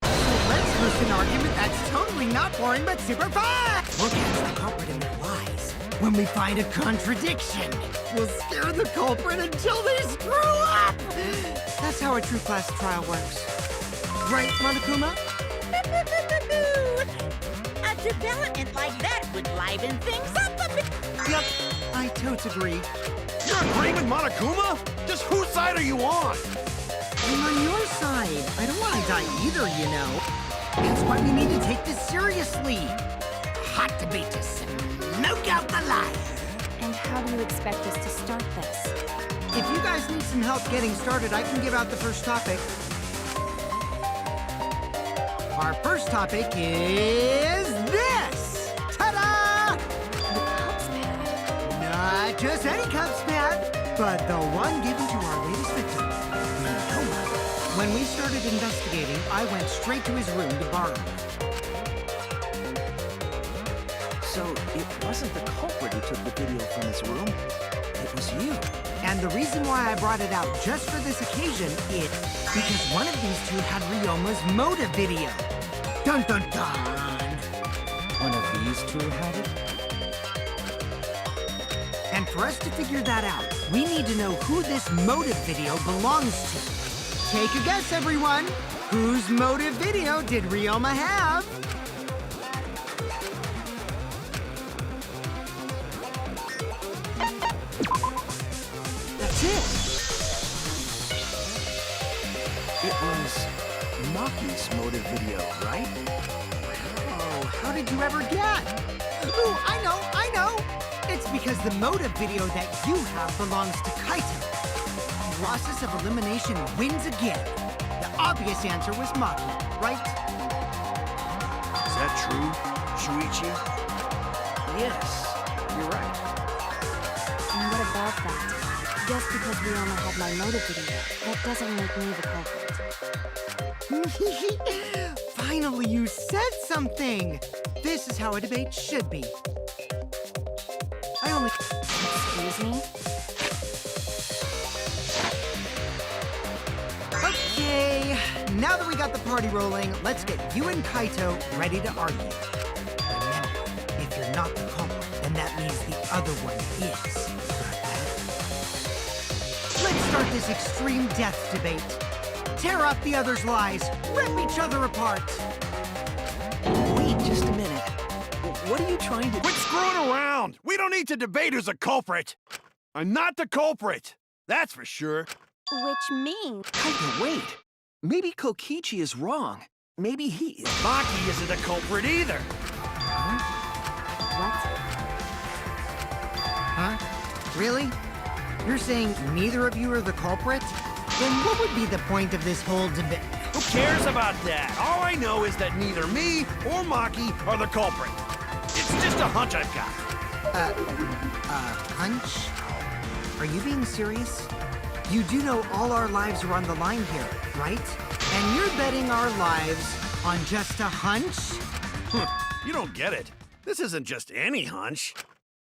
B: So let's host an argument that's totally not boring but super fun! We'll catch the culprit in their lies. When we find a contradiction, we'll scare the culprit until they screw up! That's how a true class trial works. Right, Monokuma?
A: A development like that would liven things up a bit.
B: Yep, I totes agree.
G: You're agreeing with Monokuma? Just whose side are you on?
B: I'm on your side. I don't want to die either, you know. That's why we need to take this seriously. Hot debate to smoke out the liar.
E: And how do you expect us to start this?
B: If you guys need some help getting started, I can give out the first topic. Our first topic is this! Ta-da!
E: The cups pad.
B: Not just any cups pad, but the one given to our latest victim, Ryoma. When we started investigating, I went straight to his room to borrow it.
H: So it wasn't the culprit who took the video from his room. It was you.
B: And the reason why I brought it out just for this occasion is because one of these 2 had Ryoma's motive video. Dun dun dun!
F: One of these 2 had it?
B: And for us to figure that out, we need to know who this motive video belongs to. Take a guess, everyone! Whose motive video did Ryoma have?
H: That's it. It was Maki's motive video, right?
B: Oh, how did you ever get? Ooh, I know! It's because the motive video that you have belongs to Kaito. Process of elimination wins again. The obvious answer was Maki, right?
G: Is that true, Shuichi?
H: Yes. you're right.
E: And what about that? Just because we only had my motive video, that doesn't make me the culprit.
B: Finally, you said something! This is how a debate should be. I only...
E: Excuse me?
B: Okay, now that we got the party rolling, let's get you and Kaito ready to argue. Remember, if you're not the culprit, then that means the other one is. Let's start this extreme death debate. Tear up the other's lies, rip each other apart.
H: Wait just a minute. What are you trying to...
G: Quit screwing around! We don't need to debate who's a culprit! I'm not the culprit! That's for sure.
C: Which means...
H: Kaito, wait. Maybe Kokichi is wrong. Maybe he is...
G: Maki isn't a culprit either.
E: What?
B: Huh? Really? You're saying neither of you are the culprit? Then what would be the point of this whole debate?
G: Who cares about that? All I know is that neither me or Maki are the culprit. It's just a hunch I've got.
B: Hunch? Are you being serious? You do know all our lives are on the line here, right? And you're betting our lives on just a hunch?
G: You don't get it. This isn't just any hunch.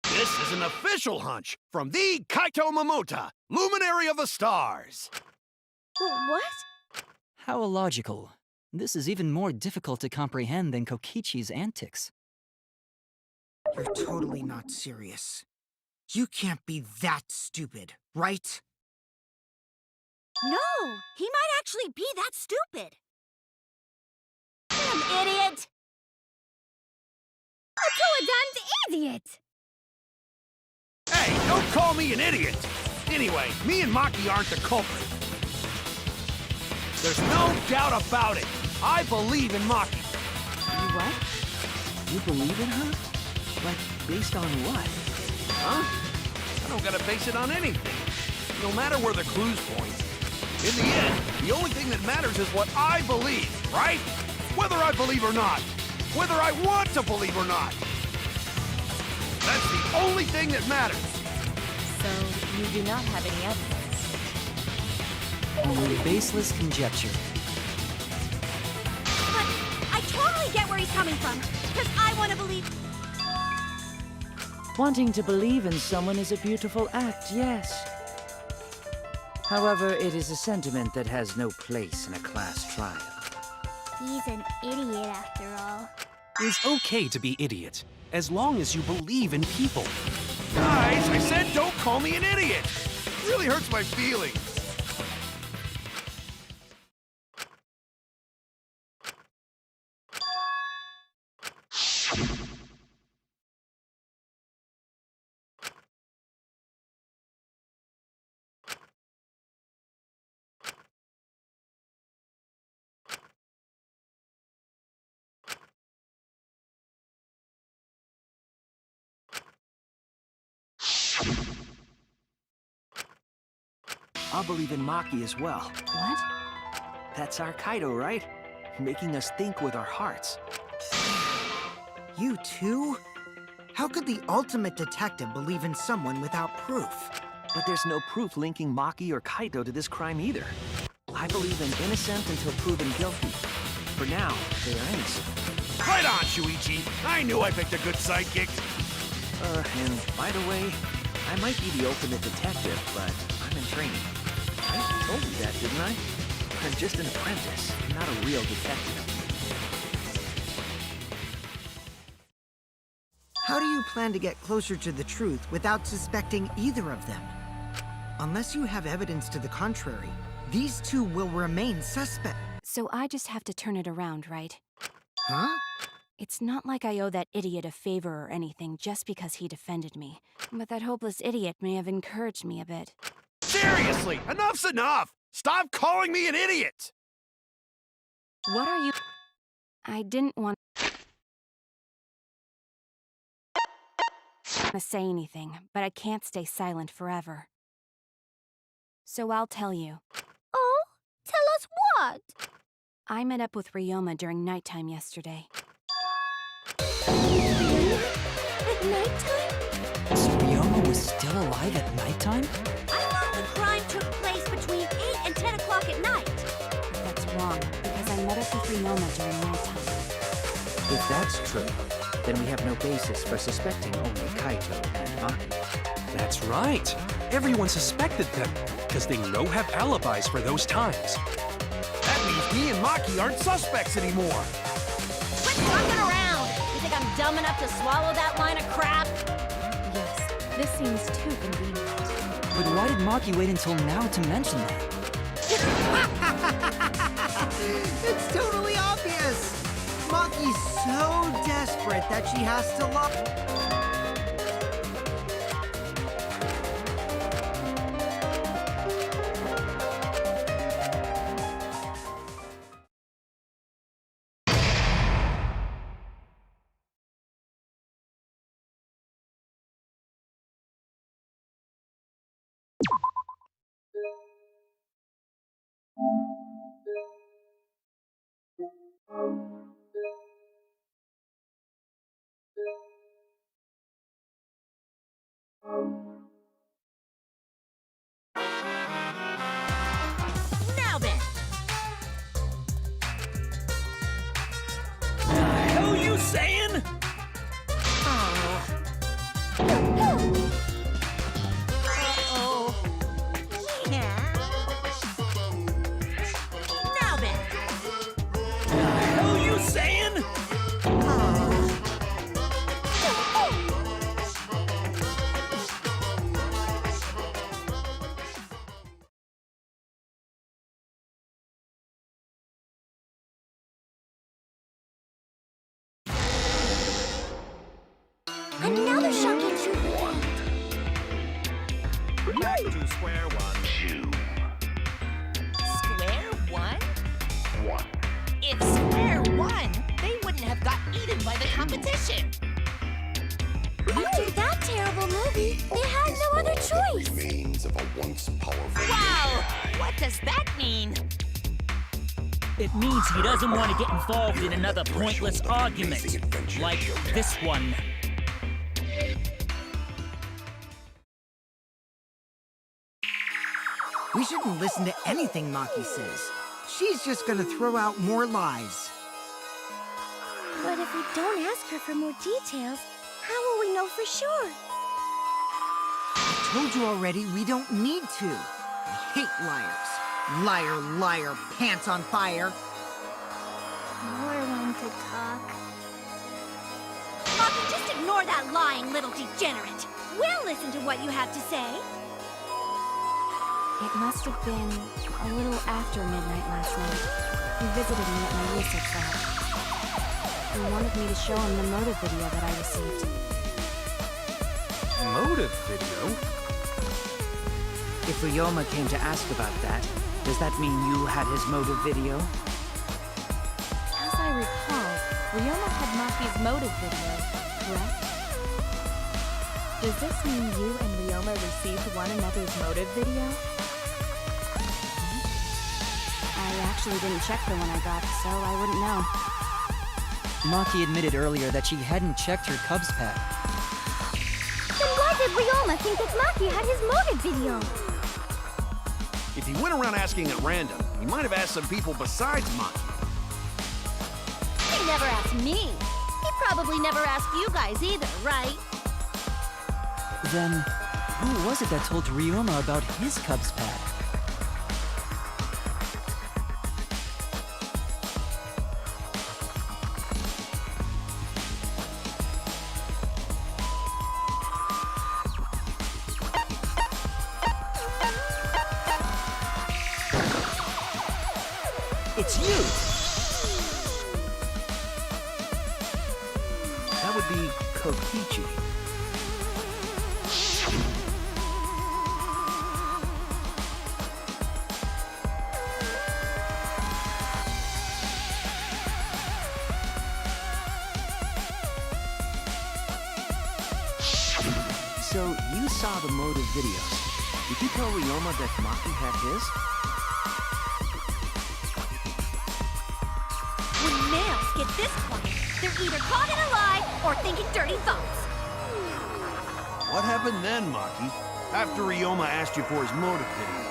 G: This is an official hunch from the Kaito Momota, Luminary of the Stars.
C: What?
F: How illogical. This is even more difficult to comprehend than Kokichi's antics.
B: You're totally not serious. You can't be that stupid, right?
C: No, he might actually be that stupid. Damn idiot!
D: A damned idiot!
G: Hey, don't call me an idiot! Anyway, me and Maki aren't the culprit. There's no doubt about it. I believe in Maki.
H: What? You believe in her? But based on what?
G: Huh? I don't gotta base it on anything. No matter where the clues point. In the end, the only thing that matters is what I believe, right? Whether I believe or not. Whether I want to believe or not. That's the only thing that matters.
E: So, you do not have any evidence?
F: Only baseless conjecture.
C: But I totally get where he's coming from, because I want to believe...
F: Wanting to believe in someone is a beautiful act, yes. However, it is a sentiment that has no place in a class trial.
D: He's an idiot after all.
I: It's okay to be idiot, as long as you believe in people.
G: Guys, I said don't call me an idiot. It really hurts my feelings.
H: I'll believe in Maki as well.
E: What?
H: That's our Kaito, right? Making us think with our hearts.
B: You too? How could the ultimate detective believe in someone without proof?
H: But there's no proof linking Maki or Kaito to this crime either. I believe them innocent until proven guilty. For now, they are innocent.
G: Right on, Shuichi. I knew I picked a good sidekick.
H: And by the way, I might be the ultimate detective, but I'm in training. I told you that, didn't I? I'm just an apprentice, not a real detective.
B: How do you plan to get closer to the truth without suspecting either of them? Unless you have evidence to the contrary, these two will remain suspect.
E: So I just have to turn it around, right?
B: Huh?
E: It's not like I owe that idiot a favor or anything just because he defended me. But that hopeless idiot may have encouraged me a bit.
G: Seriously, enough's enough! Stop calling me an idiot!
E: What are you... I didn't want to say anything, but I can't stay silent forever. So I'll tell you.
D: Oh? Tell us what?
E: I met up with Ryoma during nighttime yesterday.
D: At nighttime?
F: was still alive at nighttime?
C: I thought the crime took place between 8 and 10 o'clock at night.
E: That's wrong, because I met up with Ryoma during nighttime.
F: If that's true, then we have no basis for suspecting only Kaito and Maki.
I: That's right. Everyone suspected them, because they no have alibis for those times.
G: That means me and Maki aren't suspects anymore.
C: Quit fucking around! You think I'm dumb enough to swallow that line of crap?
E: Yes, this seems too convenient.
F: But why did Maki wait until now to mention that?
B: It's totally obvious! Maki's so desperate that she has to lie.
A: Now then,
I: Hell you saying?
A: uh-oh. Yeah. Now then,
I: Hell you saying?
D: Another shocking truth.
G: Back to square one.
A: square one? If square one, they wouldn't have got eaten by the competition.
D: After that terrible movie, they had no other choice.
J: Remains of a once powerful
A: Wow! What does that mean?
K: It means he doesn't want to get involved in another pointless argument, like this one.
B: We shouldn't listen to anything Maki says. She's just gonna throw out more lies.
D: But if we don't ask her for more details, how will we know for sure?
B: I told you already, we don't need to. I hate liars. Liar, liar, pants on fire.
D: More one to talk.
C: Maki, just ignore that lying little degenerate. We'll listen to what you have to say.
E: It must have been a little after midnight last night. He visited me at my research lab. He wanted me to show him the motive video that I received.
I: Motive video?
F: If Ryoma came to ask about that, does that mean you had his motive video?
E: As I recall, Ryoma had Maki's motive video, correct? Does this mean you and Ryoma received one another's motive video? I actually didn't check the one I got, so I wouldn't know.
F: Maki admitted earlier that she hadn't checked her Cubs pad.
D: Then why did Ryoma think that Maki had his motive video?
G: If he went around asking at random, he might have asked some people besides Maki.
C: He never asked me. He probably never asked you guys either, right?
F: Then, who was it that told Ryoma about his Cubs pad?
H: It's you! That would be Kokichi. So, you saw the motive videos. Did you tell Ryoma that Maki had his?
C: When males get this quiet, they're either caught in a lie or thinking dirty thoughts.
G: What happened then, Maki? After Ryoma asked you for his motive video?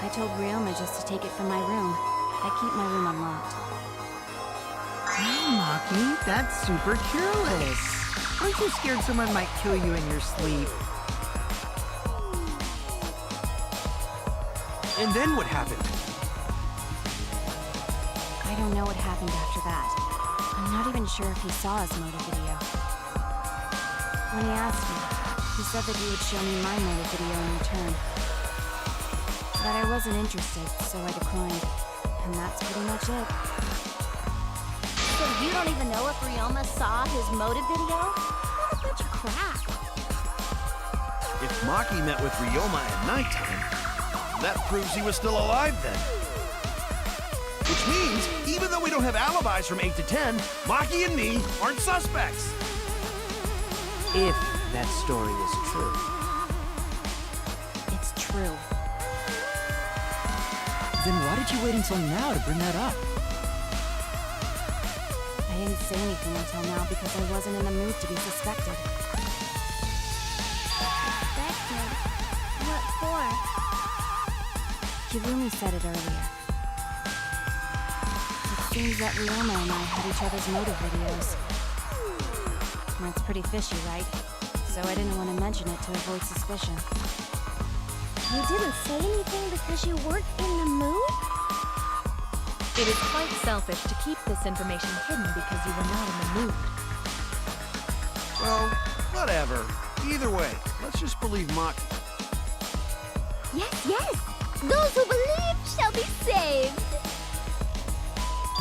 E: I told Ryoma just to take it from my room. I keep my room unlocked.
B: Oh, Maki, that's super careless. Aren't you scared someone might kill you in your sleep?
I: And then what happened?
E: I don't know what happened after that. I'm not even sure if he saw his motive video. When he asked me, he said that he would show me my motive video in return. But I wasn't interested, so I declined. And that's pretty much it.
C: So you don't even know if Ryoma saw his motive video? What a bunch of crap.
G: If Maki met with Ryoma at nighttime, that proves he was still alive then. Which means, even though we don't have alibis from 8 to 10, Maki and me aren't suspects.
F: If that story is true.
E: It's true.
F: Then why did you wait until now to bring that up?
E: I didn't say anything until now because I wasn't in the mood to be suspected.
D: Suspected? What for?
E: Kirumi said it earlier. It seems that Ryoma and I had each other's motive videos. That's pretty fishy, right? So I didn't want to mention it to avoid suspicion.
D: You didn't say anything because you weren't in the mood?
E: It is quite selfish to keep this information hidden because you were not in the mood.
G: Well, whatever. Either way, let's just believe Maki.
D: Yes, yes! Those who believe shall be saved!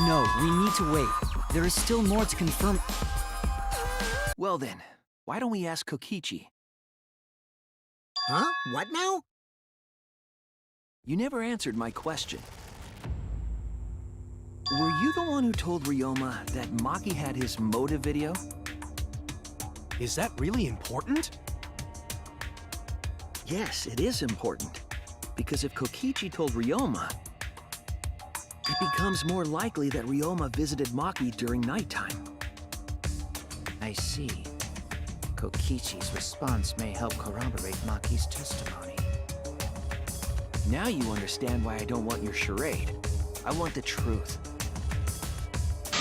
F: No, we need to wait. There is still more to confirm.
H: Well then, why don't we ask Kokichi?
B: Huh? What now?
H: You never answered my question. Were you the one who told Ryoma that Maki had his motive video?
I: Is that really important?
H: Yes, it is important. Because if Kokichi told Ryoma, it becomes more likely that Ryoma visited Maki during nighttime.
F: I see. Kokichi's response may help corroborate Maki's testimony.
H: Now you understand why I don't want your charade. I want the truth.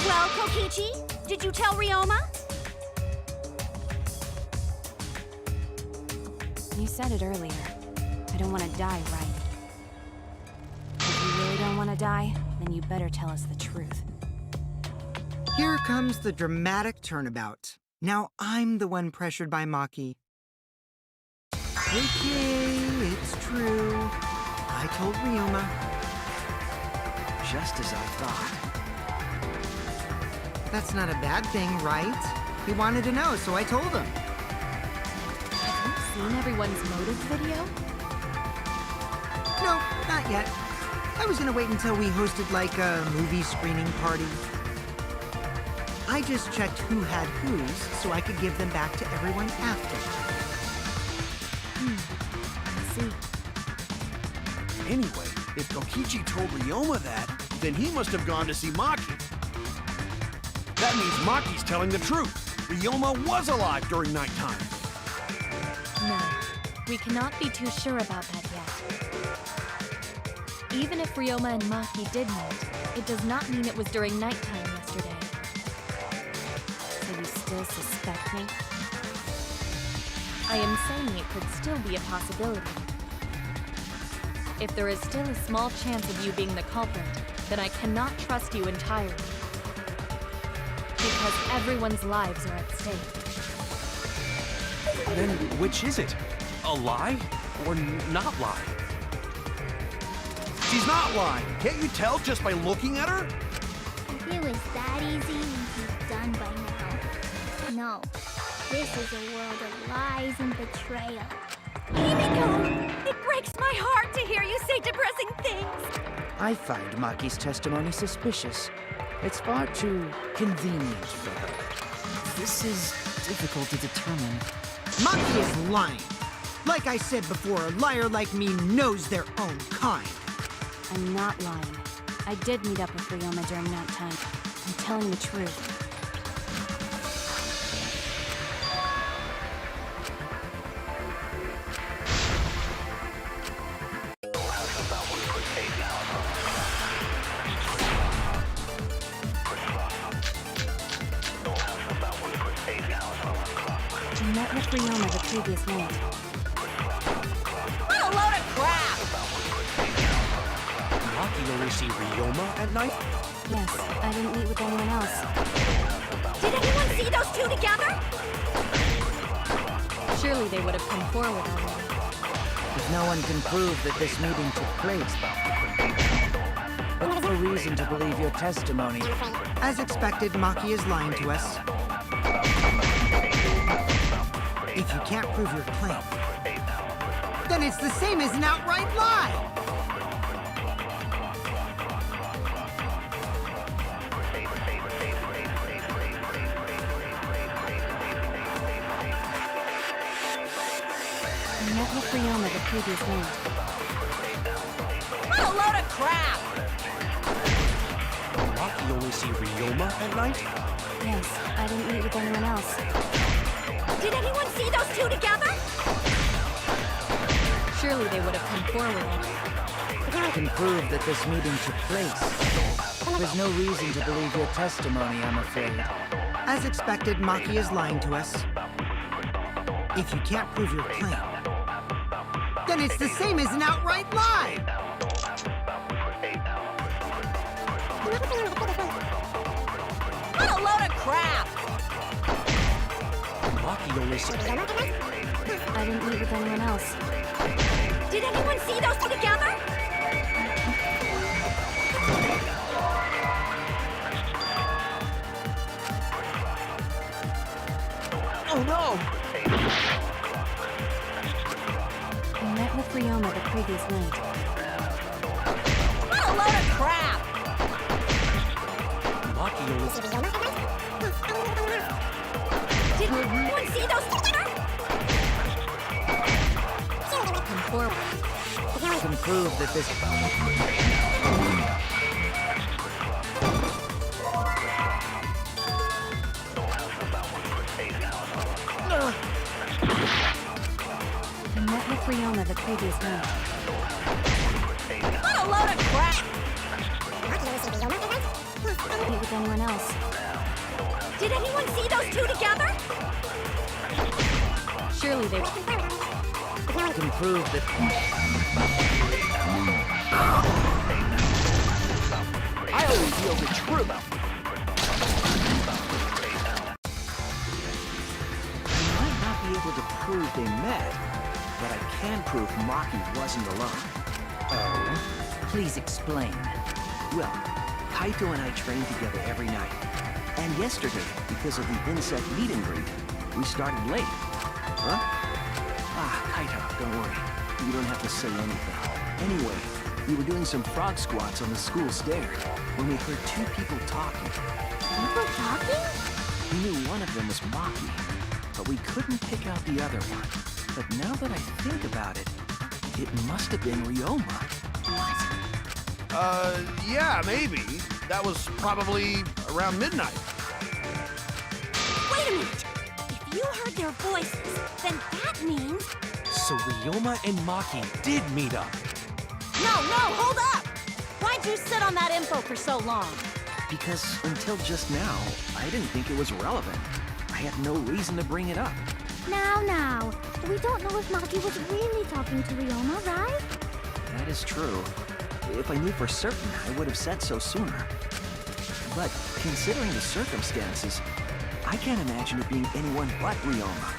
C: Well, Kokichi, did you tell Ryoma?
E: You said it earlier. I don't want to die, right? If you really don't want to die, then you better tell us the truth.
B: Here comes the dramatic turnabout. Now I'm the one pressured by Maki. Okay, it's true. I told Ryoma.
H: Just as I thought.
B: That's not a bad thing, right? He wanted to know, so I told him.
E: Have you seen everyone's motive video?
B: No, not yet. I was gonna wait until we hosted like a movie screening party. I just checked who had whose so I could give them back to everyone after.
E: I see.
G: Anyway, if Kokichi told Ryoma that, then he must have gone to see Maki. That means Maki's telling the truth. Ryoma was alive during nighttime.
E: No, we cannot be too sure about that yet. Even if Ryoma and Maki did meet, it does not mean it was during nighttime yesterday. So you still suspect me? I am saying it could still be a possibility. If there is still a small chance of you being the culprit, then I cannot trust you entirely. Because everyone's lives are at stake.
I: Then which is it? A lie or not lie?
G: She's not lying. Can't you tell just by looking at her?
D: If it was that easy, we'd be done by now. No, this is a world of lies and betrayal.
C: Himiko! It breaks my heart to hear you say depressing things!
F: I find Maki's testimony suspicious. It's far too convenient for her. This is difficult to determine.
B: Maki is lying. Like I said before, a liar like me knows their own kind.
E: I'm not lying. I did meet up with Ryoma during that time. I'm telling the truth. met with Ryoma the previous night.
A: What a load of crap!
I: Maki only see Ryoma at night?
E: Yes, I didn't meet with anyone else.
C: Did anyone see those two together?
E: Surely they would have come forward already.
F: If no one can prove that this meeting took place, what's the reason to believe your testimony?
B: As expected, Maki is lying to us. If you can't prove your claim, then it's the same as an outright lie!
E: I met with Ryoma the previous night.
A: What a load of crap!
I: Maki only see Ryoma at night?
E: Yes, I didn't meet with anyone else.
C: Did anyone see those two together?
E: Surely they would have come forward already.
F: Can prove that this meeting took place. There's no reason to believe your testimony, I'm afraid.
B: As expected, Maki is lying to us. If you can't prove your claim, then it's the same as an outright lie!
A: What a load of crap!
I: Maki only see...
E: I didn't meet with anyone else.
C: Did anyone see those two together?
I: Oh no!
E: I met with Ryoma the previous night.
A: What a load of crap!
I: Maki only see...
C: Did anyone see those two together?
E: Come forward.
F: Can prove that this...
E: I met with Ryoma the previous night.
A: What a load of crap!
E: Meet with anyone else.
C: Did anyone see those two together?
E: Surely they...
F: Can prove that...
H: I only feel the truth. I might not be able to prove they met, but I can prove Maki wasn't alone.
F: Oh? Please explain.
H: Well, Kaito and I train together every night. And yesterday, because of the insect meet and greet, we started late. Huh? Ah, Kaito, don't worry. You don't have to say anything. Anyway, we were doing some frog squats on the school stairs when we heard two people talking.
D: People talking?
H: We knew one of them was Maki, but we couldn't pick out the other one. But now that I think about it, it must have been Ryoma.
G: Yeah, maybe. That was probably around midnight.
C: Wait a minute. If you heard their voices, then that means...
I: So Ryoma and Maki did meet up.
C: No, hold up! Why'd you sit on that info for so long?
H: Because until just now, I didn't think it was relevant. I had no reason to bring it up.
D: Now. We don't know if Maki was really talking to Ryoma, right?
H: That is true. If I knew for certain, I would have said so sooner. But considering the circumstances, I can't imagine it being anyone but Ryoma.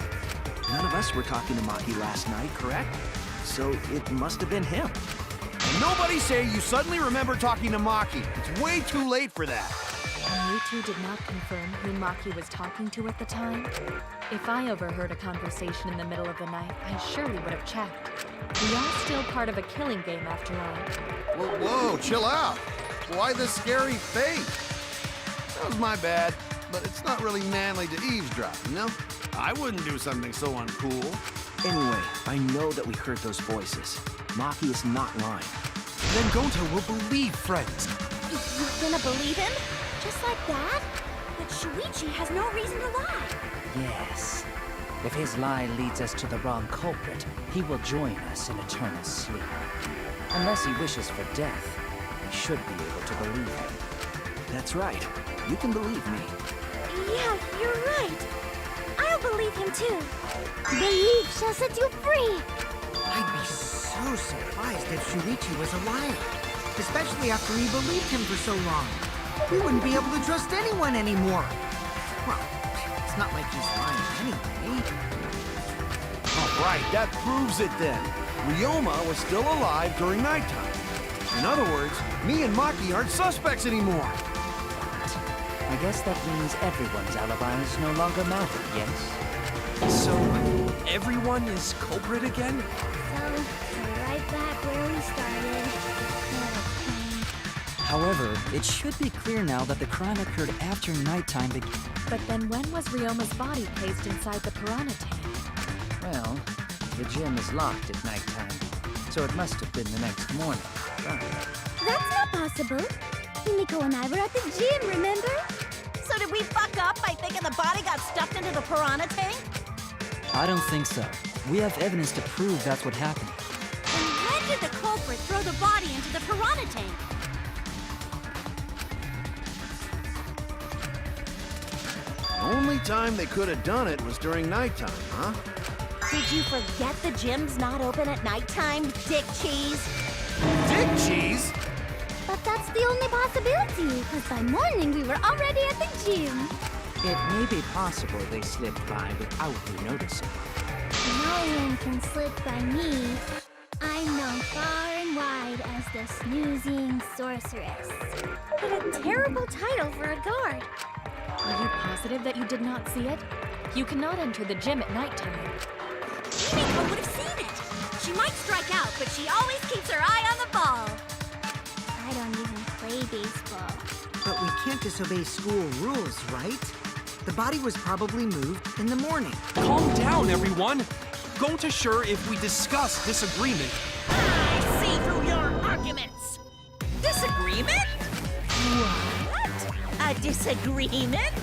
H: None of us were talking to Maki last night, correct? So it must have been him.
G: And nobody say you suddenly remember talking to Maki. It's way too late for that.
E: And you two did not confirm who Maki was talking to at the time? If I overheard a conversation in the middle of the night, I surely would have checked. We are still part of a killing game after all.
G: Whoa, chill out. Why this scary face? That was my bad, but it's not really manly to eavesdrop, you know? I wouldn't do something so uncool.
H: Anyway, I know that we heard those voices. Maki is not lying.
I: Then Gonta will believe friends.
C: You're gonna believe him? Just like that? But Shuichi has no reason to lie.
F: Yes. If his lie leads us to the wrong culprit, he will join us in eternal sleep. Unless he wishes for death, we should be able to believe him.
H: That's right. You can believe me.
C: Yeah, you're right. I'll
D: believe him too. Belief shall set you free.
B: I'd be so surprised if Shuichi was a liar. Especially after he believed him for so long. We wouldn't be able to trust anyone anymore. Well, it's not like he's lying anyway.
G: All right, that proves it then. Ryoma was still alive during nighttime. In other words, me and Maki aren't suspects anymore.
F: I guess that means everyone's alibis no longer matter, yes?
I: So, everyone is culprit again?
D: So, we're right back where we started. What a pain.
F: However, it should be clear now that the crime occurred after nighttime
E: But then when was Ryoma's body placed inside the piranha tank?
F: Well, the gym is locked at nighttime, so it must have been the next morning.
D: That's not possible. Himiko and I were at the gym, remember?
C: So did we fuck up by thinking the body got stuffed into the piranha tank?
F: I don't think so. We have evidence to prove that's what happened.
C: Then when did the culprit throw the body into the piranha tank?
G: The only time they could have done it was during nighttime, huh?
C: Did you forget the gym's not open at nighttime, Dick Cheese?
G: Dick cheese?
D: But that's the only possibility, because by morning we were already at the gym.
F: It may be possible they slipped by without you noticing.
D: No one can slip by me. I'm known far and wide as the snoozing sorceress. What a terrible title for a guard.
E: Are you positive that you did not see it? You cannot enter the gym at nighttime.
C: Himiko would have seen it. She might strike out, but she always keeps her eye on the ball.
D: I don't even play baseball.
B: But we can't disobey school rules, right? The body was probably moved in the morning.
I: Calm down, everyone! Gonta sure if we discuss disagreement.
A: I see through your arguments. Disagreement? What? A disagreement?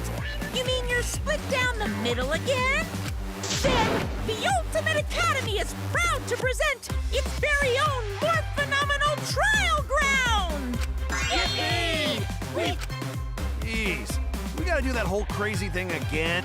A: You mean you're split down the middle again? Then the Ultimate Academy is proud to present its very own more phenomenal trial ground! Yippee!
G: Jeez, we gotta do that whole crazy thing again.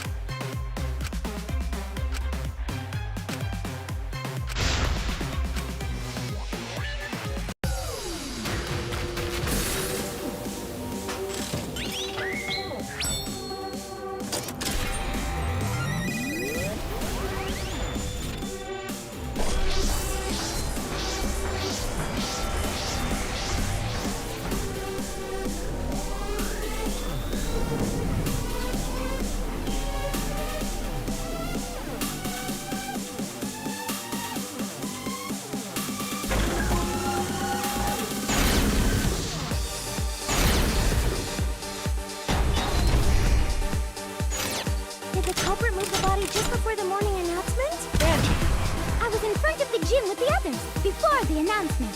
D: Did the culprit move the body just before the morning announcement? I was in front of the gym with the others, before the announcement.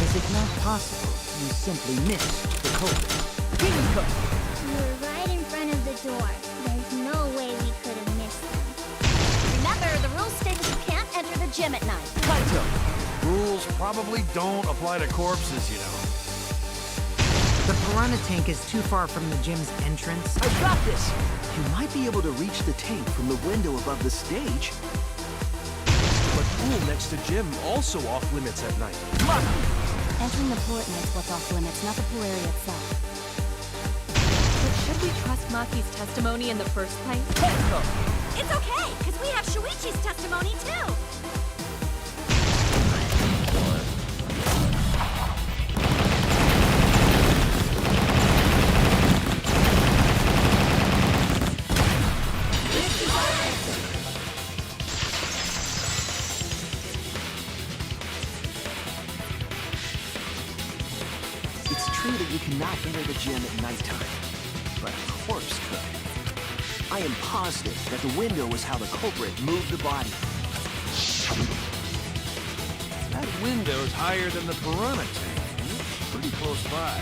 F: Is it not possible you simply missed the culprit? Himiko!
D: We were right in front of the door. There's no way we could have missed them.
C: Remember, the rules state that you can't enter the gym at night.
F: Kaito!
G: Rules probably don't apply to corpses, you know.
B: The piranha tank is too far from the gym's entrance.
H: I've got this! You might be able to reach the tank from the window above the stage.
I: But pool next to gym also off limits at night.
E: Entering the pool at night's what's off limits, not the pool area itself. But should we trust Maki's testimony in the first place?
C: It's okay, because we have Shuichi's testimony too.
H: It's true that you cannot enter the gym at nighttime, but a corpse could. I am positive that the window was how the culprit moved the body.
G: That window's higher than the piranha tank. and it's pretty close by.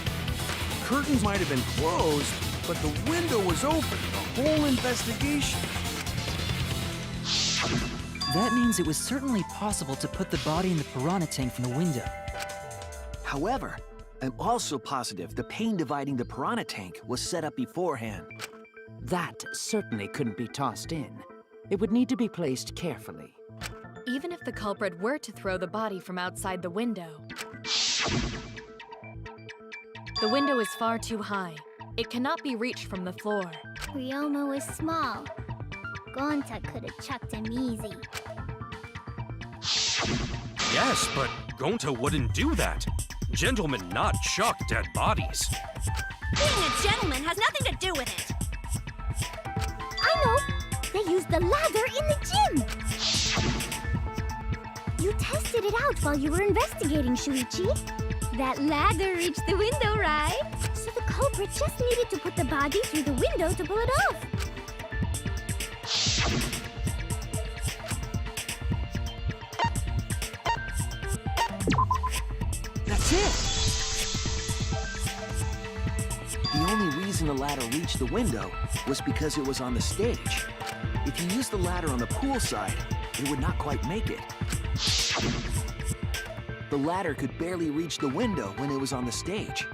G: Curtains might have been closed, but the window was open the whole investigation.
F: That means it was certainly possible to put the body in the piranha tank from the window.
H: However, I'm also positive the pane dividing the piranha tank was set up beforehand.
F: That certainly couldn't be tossed in. It would need to be placed carefully.
E: Even if the culprit were to throw the body from outside the window, the window is far too high. It cannot be reached from the floor.
D: Ryomo is small. Gonta could have chucked him easy.
I: Yes, but Gonta wouldn't do that. Gentlemen not chuck dead bodies.
C: Being a gentleman has nothing to do with it.
D: I know! They used the ladder in the gym! You tested it out while you were investigating, Shuichi. That ladder reached the window, right? So the culprit just needed to put the body through the window to pull it off.
H: That's it! The only reason the ladder reached the window was because it was on the stage. If you used the ladder on the pool side, it would not quite make it. The ladder could barely reach the window when it was on the stage.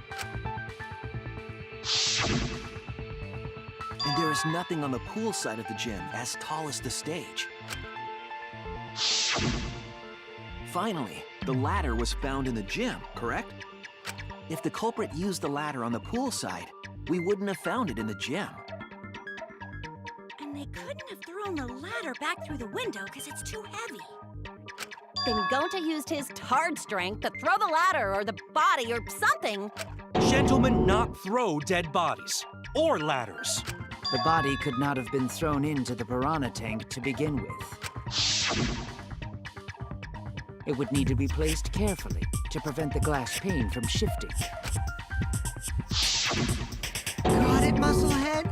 H: And there is nothing on the pool side of the gym as tall as the stage. Finally, the ladder was found in the gym, correct? If the culprit used the ladder on the pool side, we wouldn't have found it in the gym.
C: And they couldn't have thrown the ladder back through the window because it's too heavy.
L: Then Gonta used his hard strength to throw the ladder or the body or something.
I: Gentlemen not throw dead bodies. Or ladders.
F: The body could not have been thrown into the piranha tank to begin with. It would need to be placed carefully to prevent the glass pane from shifting.
B: Got it, Musclehead?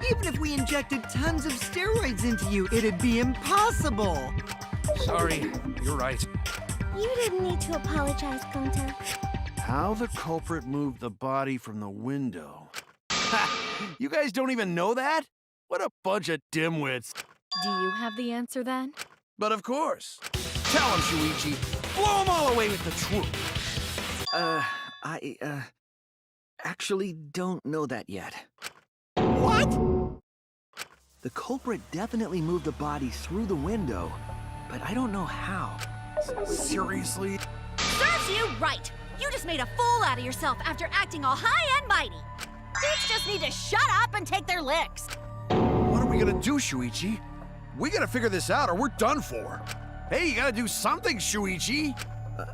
B: Even if we injected tons of steroids into you, it'd be impossible!
G: Sorry, you're right.
D: You didn't need to apologize, Gonta.
G: How the culprit moved the body from the window. Ha! You guys don't even know that? What a bunch of dimwits.
E: Do you have the answer then?
G: But of course. Tell him, Shuichi. Blow them all away with the truth.
H: I actually don't know that yet.
D: What?
H: The culprit definitely moved the body through the window, but I don't know how.
G: Seriously?
C: Serves you right. You just made a fool out of yourself after acting all high and mighty.
L: Dudes just need to shut up and take their licks.
G: What are we gonna do, Shuichi? We gotta figure this out or we're done for. Hey, you gotta do something, Shuichi.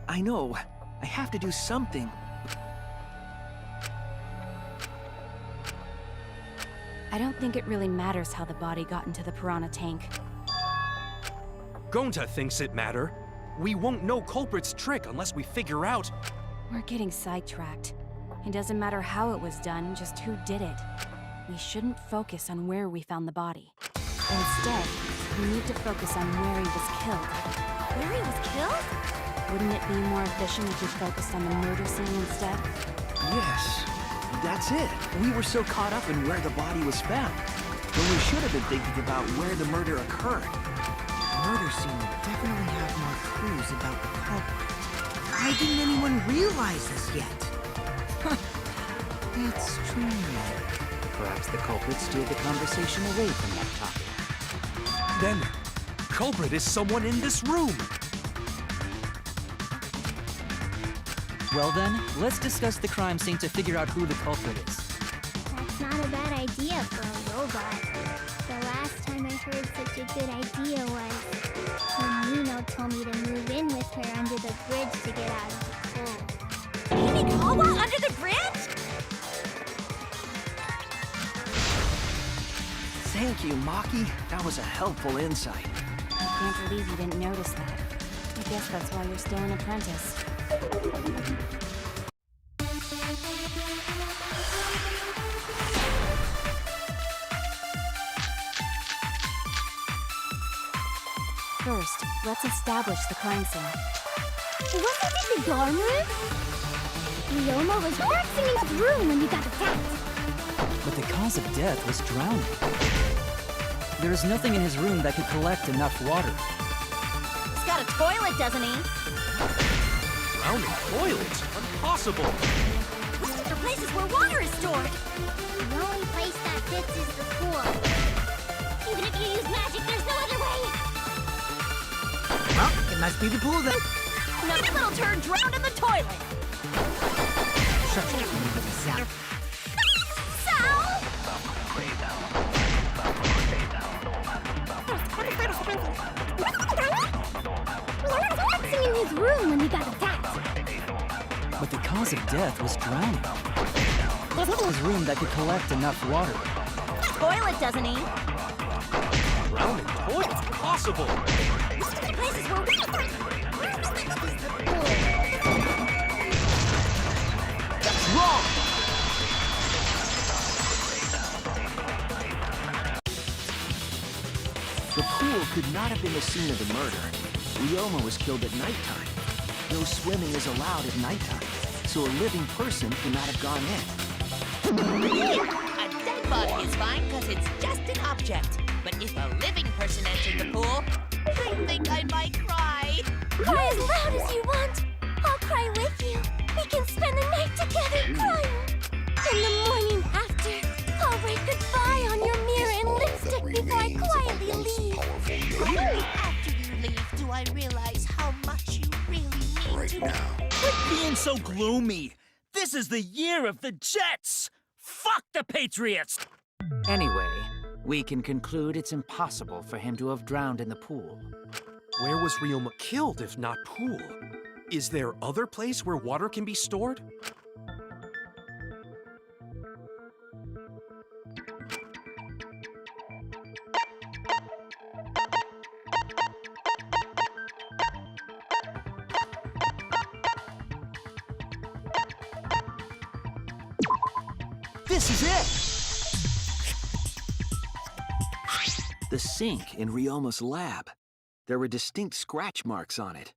H: I know. I have to do something.
E: I don't think it really matters how the body got into the piranha tank.
I: Gonta thinks it matter. We won't know culprit's trick unless we figure out.
E: We're getting sidetracked. It doesn't matter how it was done, just who did it. We shouldn't focus on where we found the body. Instead, we need to focus on where he was killed.
C: Where he was killed?
E: Wouldn't it be more efficient if we focused on the murder scene instead?
H: Yes, that's it. We were so caught up in where the body was found, when we should have been thinking about where the murder occurred.
B: Murder scene would definitely have more clues about the culprit. Why didn't anyone realize this yet? Huh. That's strange.
F: Perhaps the culprit steered the conversation away from that topic.
I: Then, culprit is someone in this room.
K: Well then, let's discuss the crime scene to figure out who the culprit is.
D: That's not a bad idea for a robot. The last time I heard such a good idea was when Nino told me to move in with her under the bridge to get out of the cold.
C: Hinikawa under the bridge?
H: Thank you, Maki. That was a helpful insight.
E: I can't believe you didn't notice that. I guess that's why you're still an apprentice. First, let's establish the crime scene.
D: Wasn't it the dorm room? Ryoma was waxing in his room when you got attacked.
K: But the cause of death was drowning. There is nothing in his room that could collect enough water.
L: He's got a toilet, doesn't he?
I: Drowning toilet? Impossible.
C: They're places where water is stored.
D: The only place that fits is the pool. Even if you use magic, there's no other way.
B: Well, it must be the pool then.
C: Now that little turd drowned in the toilet.
B: Shut your mouth.
C: Sal!
D: Dancing in his room when he got attacked.
F: But the cause of death was drowning. His room that could collect enough water.
C: Toilet, doesn't he?
I: Drowning toilet? Possible.
C: Places where
I: That's wrong!
H: The pool could not have been the scene of the murder. Ryoma was killed at nighttime. No swimming is allowed at nighttime, so a living person could not have gone in.
A: A dead body is fine because it's just an object. But if a living person entered the pool, I think I might cry.
D: Cry as loud as you want. I'll cry with you. We can spend the night together crying. In the morning after, I'll write goodbye on your mirror in lipstick before I quietly leave.
A: Only after you leave do I realize how much you really mean to me.
K: Quit being so gloomy. This is the year of the Jets. Fuck the Patriots.
F: Anyway, we can conclude it's impossible for him to have drowned in the pool.
I: Where was Ryoma killed if not pool? Is there other place where water can be stored?
H: This is it! The sink in Ryoma's lab. There were distinct scratch marks on it.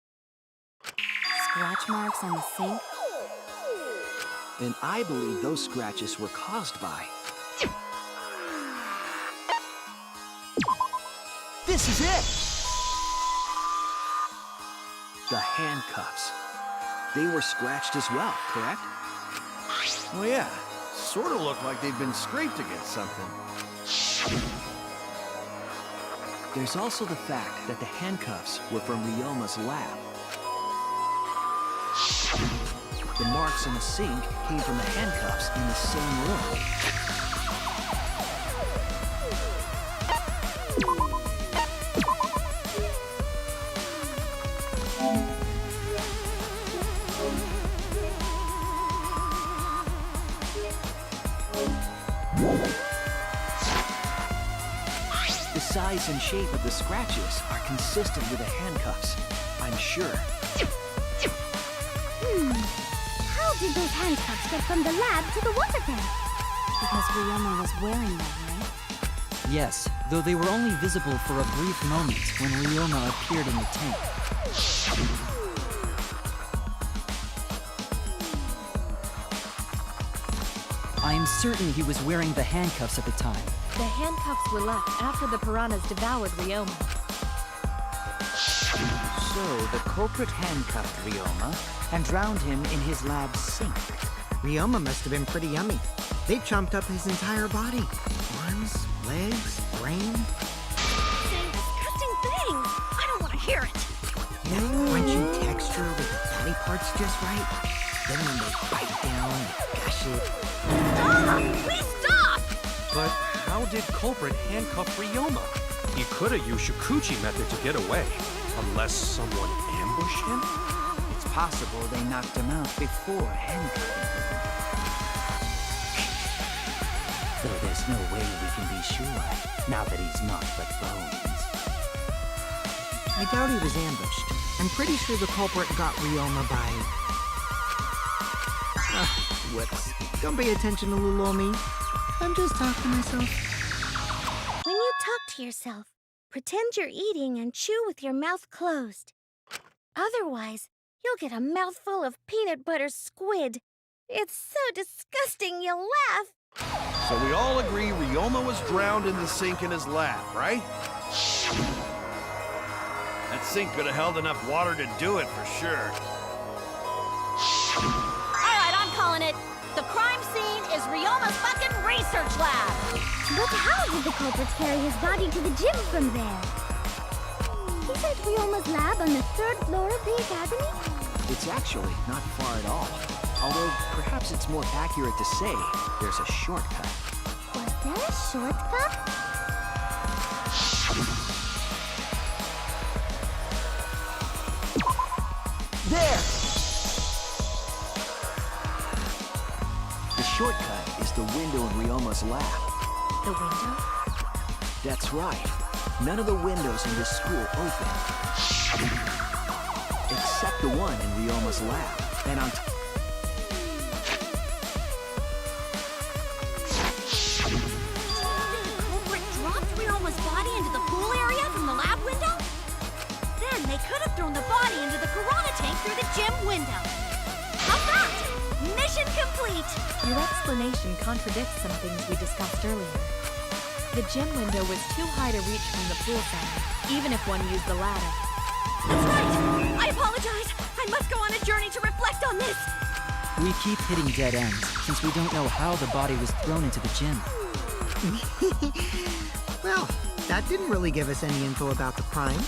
E: Scratch marks on the sink?
H: And I believe those scratches were caused by... This is it! The handcuffs. They were scratched as well, correct?
G: Oh yeah, sort of looked like they'd been scraped against something.
H: There's also the fact that the handcuffs were from Ryoma's lab. The marks on the sink came from the handcuffs in the same room. The size and shape of the scratches are consistent with the handcuffs, I'm sure.
D: How did those handcuffs get from the lab to the water tank?
E: Because Ryoma was wearing them, right?
F: Yes, though they were only visible for a brief moment when Ryoma appeared in the tank. I am certain he was wearing the handcuffs at the time.
E: The handcuffs were left after the piranhas devoured Ryoma.
F: So the culprit handcuffed Ryoma and drowned him in his lab sink.
B: Ryoma must have been pretty yummy. They chomped up his entire body. Arms, legs, brain.
C: saying disgusting things. I don't want to hear it.
B: That crunchy texture with the belly parts just right. Then when they bite down, they gush it.
C: Stop! Please stop!
I: But how did culprit handcuff Ryoma? He could have used Shikuchi method to get away, unless someone ambushed him?
F: It's possible they knocked him out before handcuffing him. Though there's no way we can be sure, now that he's not but bones.
B: I doubt he was ambushed. I'm pretty sure the culprit got Ryoma by... whoops. Don't pay attention to little old me. I'm just talking to myself.
D: When you talk to yourself, pretend you're eating and chew with your mouth closed. Otherwise, you'll get a mouthful of peanut butter squid. It's so disgusting you'll laugh.
G: So we all agree Ryoma was drowned in the sink in his lab, right? That sink could have held enough water to do it for sure.
C: All right, I'm calling it.
L: The crime scene is Ryoma's fucking research lab!
D: But how did the culprit carry his body to the gym from there? Isn't Ryoma's lab on the 3rd floor of the academy?
H: It's actually not far at all. Although, perhaps it's more accurate to say there's a shortcut.
D: Was there a shortcut?
H: There! The shortcut is the window in Ryoma's lab.
E: The window?
H: That's right. None of the windows in this school open. Except the one in Ryoma's lab. And on
C: Culprit dropped Ryoma's body into the pool area from the lab window? Then they could have thrown the body into the piranha tank through the gym window. How's that? Mission complete!
E: Your explanation contradicts some things we discussed earlier. The gym window was too high to reach from the pool side, even if one used the ladder.
C: That's right! I apologize! I must go on a journey to reflect on this!
F: We keep hitting dead ends, since we don't know how the body was thrown into the gym.
B: Well, that didn't really give us any info about the crime.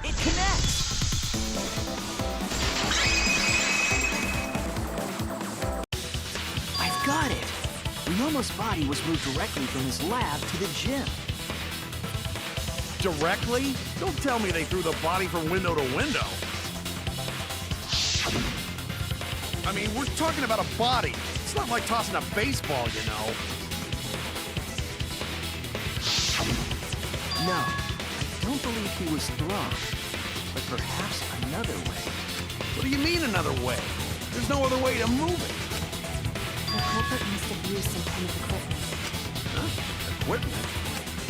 H: It connects! I've got it! Ryoma's body was moved directly from his lab to the gym.
G: Directly? Don't tell me they threw the body from window to window. I mean, we're talking about a body. It's not like tossing a baseball, you know.
H: No, I don't believe he was thrown. But perhaps another way.
G: What do you mean another way? There's no other way to move it.
E: The culprit must have used some kind of equipment.
G: Huh? Equipment?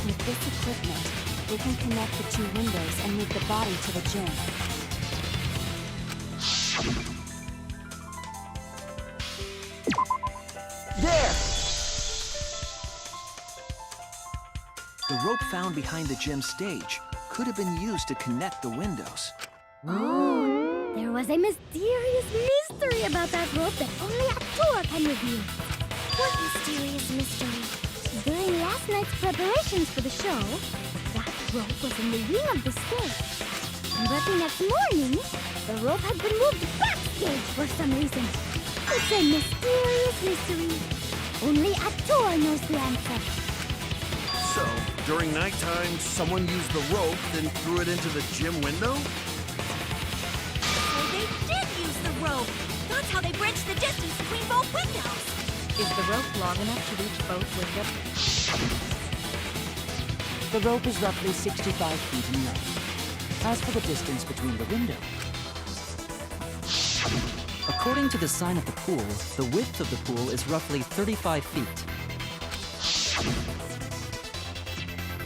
E: With this equipment, they can connect the two windows and move the body to the gym.
H: There! The rope found behind the gym stage could have been used to connect the windows.
D: Oh, there was a mysterious mystery about that rope that only a tour can reveal. What mysterious mystery? During last night's preparations for the show, that rope was in the wing of the stage. But the next morning, the rope had been moved backstage for some reason. It's a mysterious mystery. Only a tour knows the answer.
G: So, during nighttime, someone used the rope, then threw it into the gym window?
C: So they did use the rope. That's how they bridged the distance between both windows.
E: Is the rope long enough to reach both windows?
F: The rope is roughly 65 feet in length. As for the distance between the windows, according to the sign of the pool, the width of the pool is roughly 35 feet.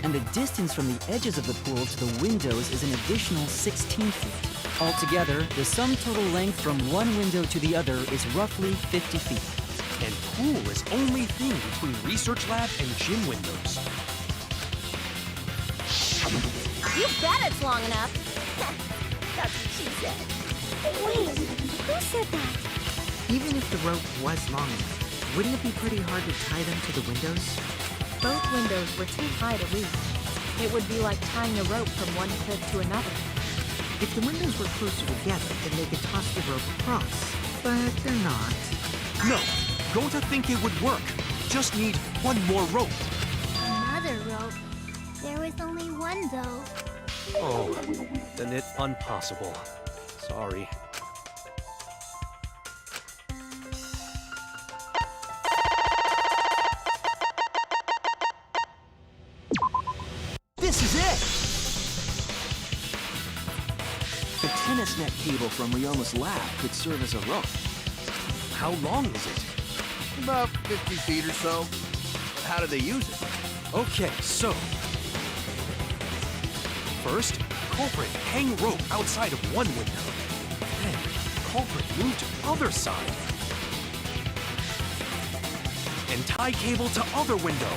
F: And the distance from the edges of the pool to the windows is an additional 16 feet. Altogether, the sum total length from one window to the other is roughly 50 feet.
I: And pool is only thing between research lab and gym windows.
L: You bet it's long enough. That's what she said.
D: Wait, who said that?
B: Even if the rope was long enough, wouldn't it be pretty hard to tie them to the windows?
E: Both windows were too high to reach. It would be like tying a rope from one cliff to another.
B: If the windows were closer together, then they could toss the rope across. But they're not.
I: No, don't think it would work. Just need one more rope.
D: Another rope. There was only one, though.
I: Oh, then it's impossible. Sorry.
H: This is it! The tennis net cable from Ryoma's lab could serve as a rope.
I: How long is it?
G: About 50 feet or so. But how do they use it?
I: Okay, so... First, culprit hang rope outside of one window. Then, culprit move to other side. And tie cable to other window.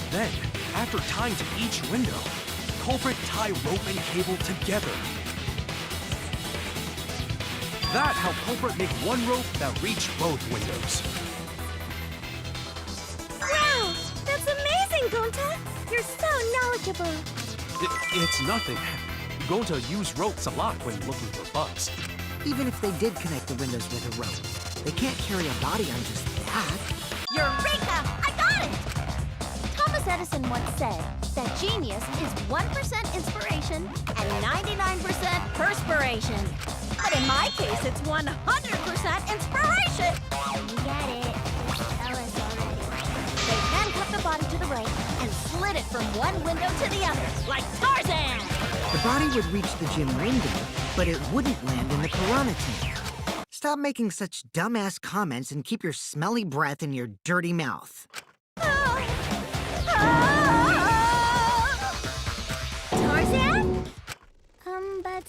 I: Then, after tying to each window, culprit tie rope and cable together. That how culprit make one rope that reach both windows.
D: Wow! That's amazing, Gonta! You're so knowledgeable.
I: It's nothing. Gonta use ropes a lot when looking for bugs.
B: Even if they did connect the windows with a rope, they can't carry a body on just that.
L: Eureka! I got it! Thomas Edison once said that genius is 1% inspiration and 99% perspiration. But in my case, it's 100% inspiration.
D: You get it. Tell us already.
L: They handcuffed the body to the rope and slid it from one window to the other, like Tarzan.
B: The body would reach the gym window, but it wouldn't land in the piranha tank. stop making such dumbass comments and keep your smelly breath in your dirty mouth.
D: Tarzan? But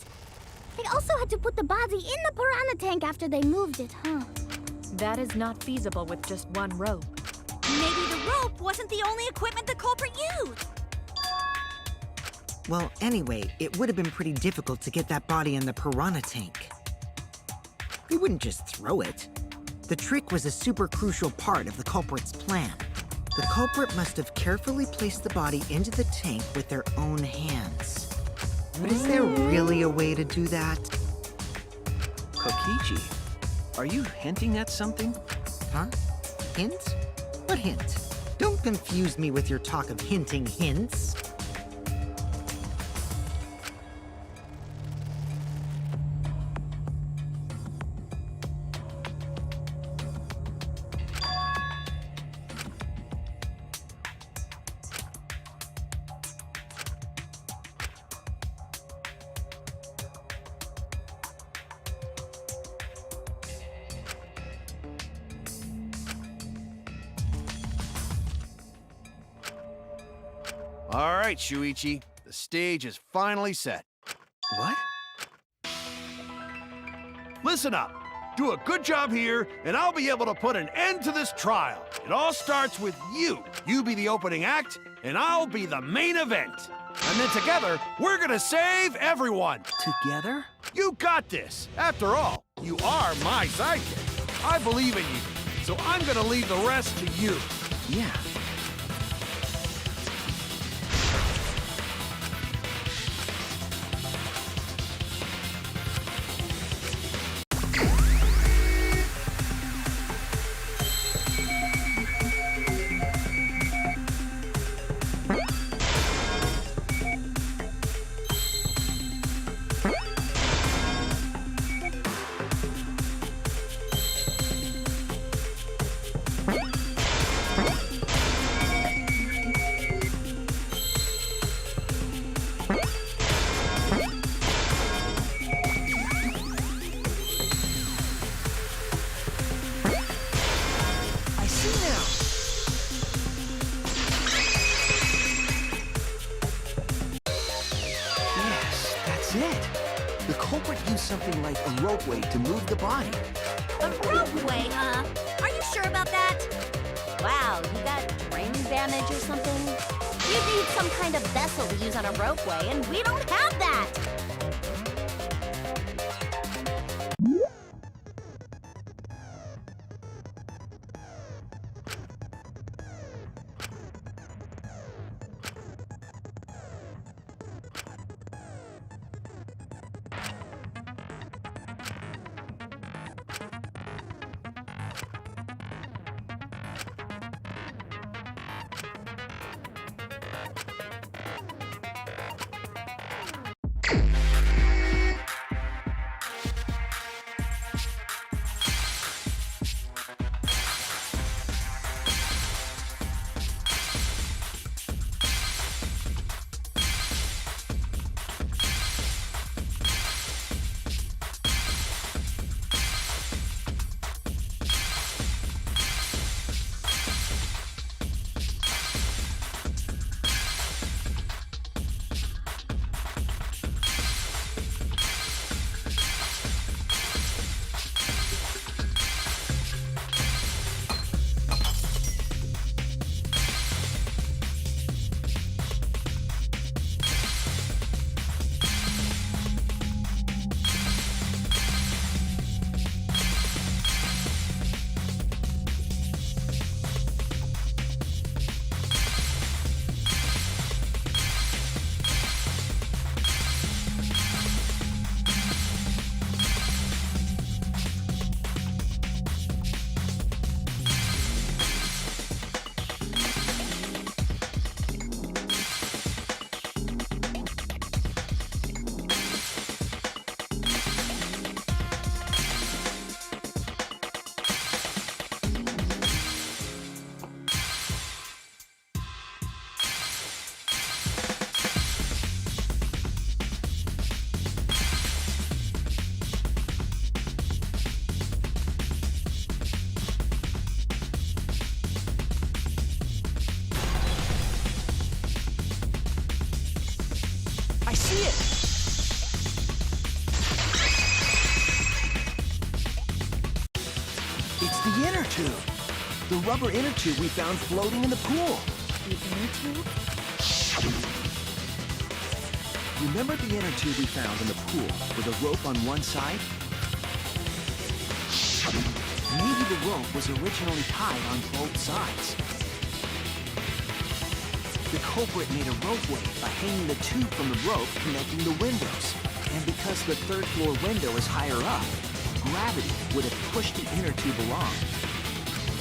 D: they also had to put the body in the piranha tank after they moved it, huh?
E: That is not feasible with just one rope.
C: Maybe the rope wasn't the only equipment the culprit used.
B: Well, anyway, it would have been pretty difficult to get that body in the piranha tank. They wouldn't just throw it. The trick was a super crucial part of the culprit's plan. The culprit must have carefully placed the body into the tank with their own hands. But is there really a way to do that?
H: Kokichi, are you hinting at something?
B: Huh? Hint? What hint? Don't confuse me with your talk of hinting hints.
G: All right, Shuichi. The stage is finally set.
H: What?
G: Listen up. Do a good job here, and I'll be able to put an end to this trial. It all starts with you. You be the opening act, and I'll be the main event. And then together, we're gonna save everyone.
H: Together?
G: You got this. After all, you are my sidekick. I believe in you, so I'm gonna leave the rest to you.
H: Yeah. The culprit used something like a ropeway to move the body.
C: A ropeway, huh? Are you sure about that?
L: Wow, you got brain damage or something? You need some kind of vessel to use on a ropeway, and we don't have that!
K: see it.
H: It's the inner tube. The rubber inner tube we found floating in the pool.
E: The inner tube?
H: Remember the inner tube we found in the pool with a rope on one side? Maybe the rope was originally tied on both sides. The culprit made a ropeway by hanging the tube from the rope connecting the windows. And because the third floor window is higher up, gravity would have pushed the inner tube along.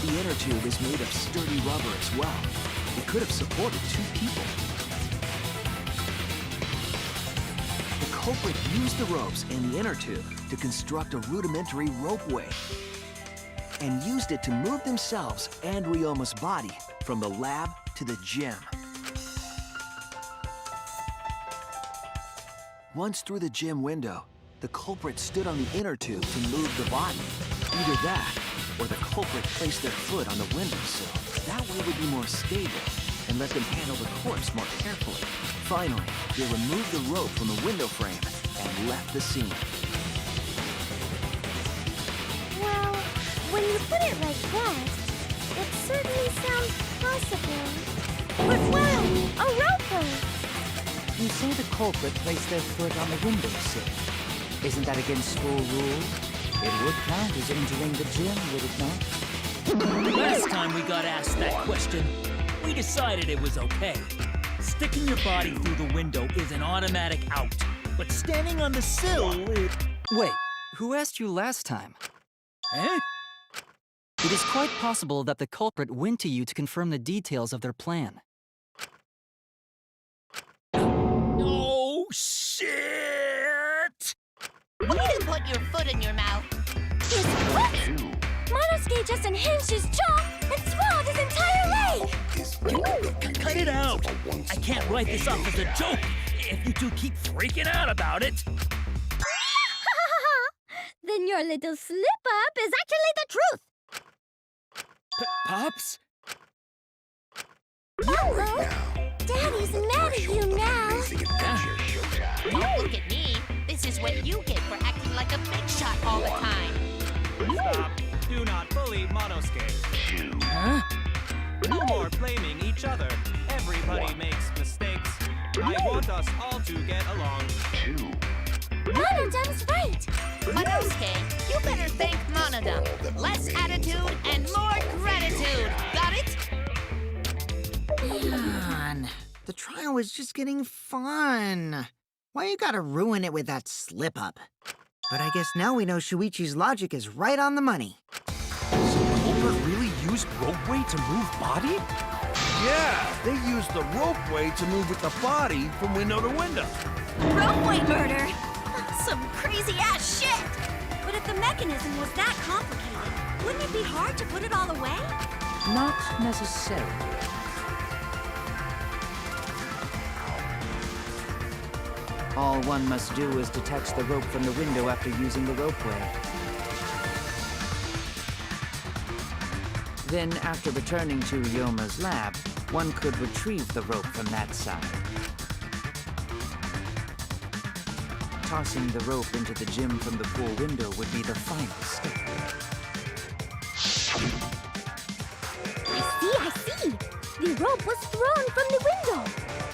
H: The inner tube is made of sturdy rubber as well. It could have supported 2 people. The culprit used the ropes and the inner tube to construct a rudimentary ropeway and used it to move themselves and Ryoma's body from the lab to the gym. Once through the gym window, the culprit stood on the inner tube to move the body. Either that, or the culprit placed their foot on the windowsill. That way it would be more stable and let them handle the corpse more carefully. Finally, they removed the rope from the window frame and left the scene.
D: Well, when you put it like that, it certainly sounds possible. But wow, a roper!
F: You say the culprit placed their foot on the windowsill. Isn't that against school rules? It would count as entering the gym, would it not?
K: Last time we got asked that question, we decided it was okay. Sticking your body through the window is an automatic out. But standing on the sill,
F: Wait, who asked you last time?
K: Eh?
F: It is quite possible that the culprit went to you to confirm the details of their plan.
K: Oh, shit!
A: You didn't put your foot in your mouth.
D: His foot! Monosuke just unhinged his jaw and swallowed his entire leg!
K: Cut it out! I can't write this off as a joke if you two keep freaking out about it.
D: Then your little slip-up is actually the truth!
K: Pops?
D: Uh-oh! Daddy's mad at you now!
A: Don't look at me. This is what you get for acting like a big shot all the time.
I: Stop. Do not bully Monosuke.
K: Huh?
I: No more blaming each other. Everybody makes mistakes. I want us all to get along.
D: Monodon's right!
A: Monosuke, you better thank Monodon. Less attitude and more gratitude. Got it?
B: Man, the trial was just getting fun. Why you gotta ruin it with that slip-up? But I guess now we know Shuichi's logic is right on the money.
I: So culprit really used ropeway to move body?
G: Yeah, they used the ropeway to move with the body from window to window.
C: Ropeway murder? Some crazy-ass shit! But if the mechanism was that complicated, wouldn't it be hard to put it all away?
F: Not necessarily. All one must do is detach the rope from the window after using the ropeway. Then, after returning to Ryoma's lab, one could retrieve the rope from that side. Tossing the rope into the gym from the pool window would be the final step.
D: I see! The rope was thrown from the window!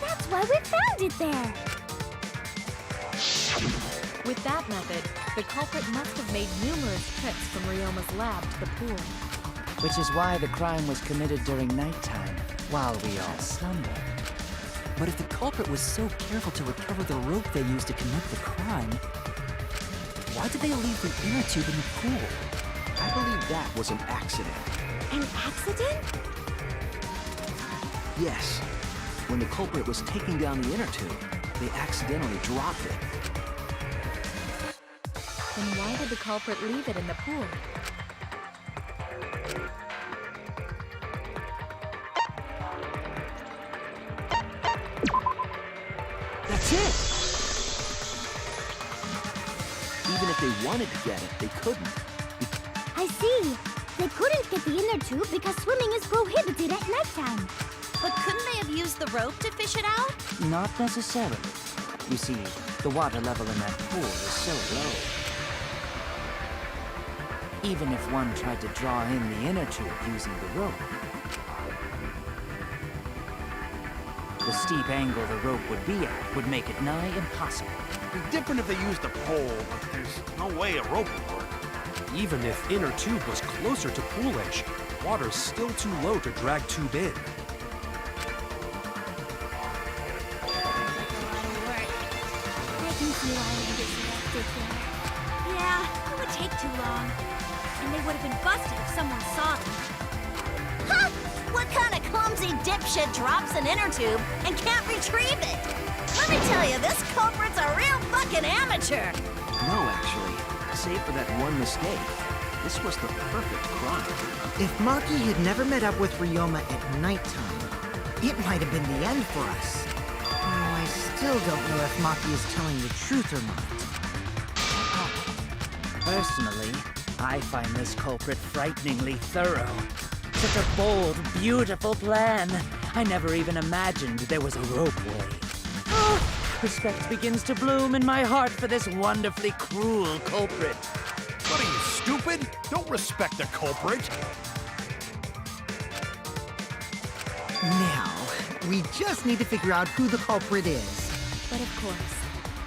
D: That's why we found it there!
E: With that method, the culprit must have made numerous trips from Ryoma's lab to the pool.
F: Which is why the crime was committed during nighttime, while we all slumbered. But if the culprit was so careful to recover the rope they used to commit the crime, why did they leave the inner tube in the pool?
H: I believe that was an accident.
D: An accident?
H: Yes. When the culprit was taking down the inner tube, they accidentally dropped it.
E: Then why did the culprit leave it in the pool?
H: That's it! Even if they wanted to get it, they couldn't.
D: I see. They couldn't get the inner tube because swimming is prohibited at nighttime.
C: But couldn't they have used the rope to fish it out?
F: Not necessarily. You see, the water level in that pool is so low. Even if one tried to draw in the inner tube using the rope, the steep angle the rope would be at would make it nigh impossible.
G: It'd be different if they used a pole, but there's no way a rope would work.
I: Even if inner tube was closer to pool edge, water's still too low to drag tube in.
C: I can see why Andy selected them. Yeah, it would take too long. And they would have been busted if someone saw them.
L: Ha! What kind of clumsy dipshit drops an inner tube and can't retrieve it? Let me tell you, this culprit's a real fucking amateur.
H: No, actually. Save for that one mistake, this was the perfect crime.
B: If Maki had never met up with Ryoma at nighttime, it might have been the end for us. Oh, I still don't know if Maki is telling the truth or not.
F: Personally, I find this culprit frighteningly thorough. Such a bold, beautiful plan. I never even imagined there was a ropeway. Oh, respect begins to bloom in my heart for this wonderfully cruel culprit.
G: What are you, stupid? Don't respect the culprit.
B: Now, we just need to figure out who the culprit is.
E: But of course,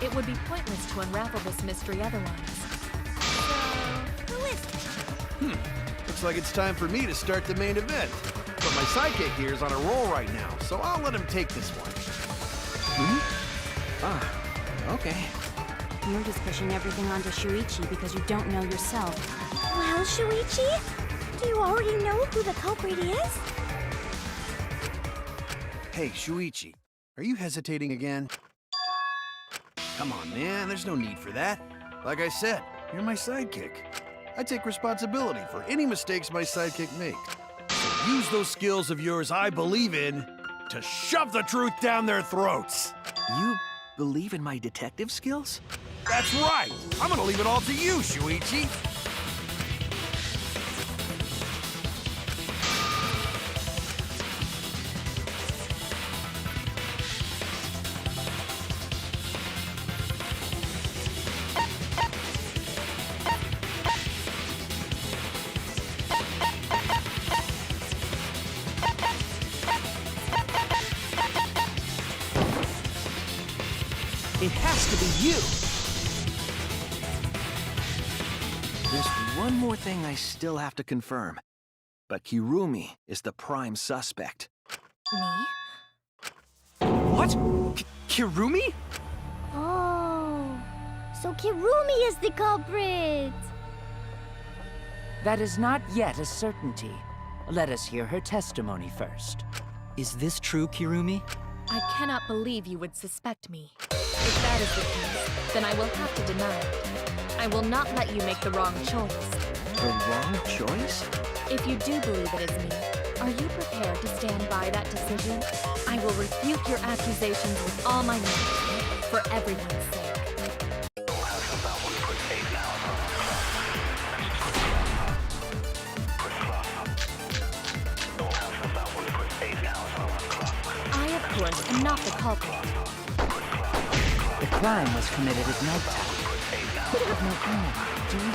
E: it would be pointless to unravel this mystery otherwise.
C: So, who is it?
G: Looks like it's time for me to start the main event. But my sidekick here is on a roll right now, so I'll let him take this one.
H: Okay.
C: You're just pushing everything onto Shuichi because you don't know yourself.
D: Well, Shuichi, do you already know who the culprit is?
G: Hey, Shuichi, are you hesitating again? Come on, man, there's no need for that. Like I said, you're my sidekick. I take responsibility for any mistakes my sidekick makes. So use those skills of yours I believe in to shove the truth down their throats.
H: You believe in my detective skills?
G: That's right. I'm gonna leave it all to you, Shuichi.
H: It has to be you! There's one more thing I still have to confirm. But Kirumi is the prime suspect.
E: Me?
I: What? Kirumi?
D: Oh, so Kirumi is the culprit.
F: That is not yet a certainty. Let us hear her testimony first.
M: Is this true, Kirumi?
E: I cannot believe you would suspect me. If that is the case, then I will have to deny it. I will not let you make the wrong choice.
H: The wrong choice?
E: If you do believe it is me, are you prepared to stand by that decision? I will refute your accusations with all my might, for everyone's sake. I, of course, am not the culprit.
F: The crime was committed at nighttime. You have no enemy, do you?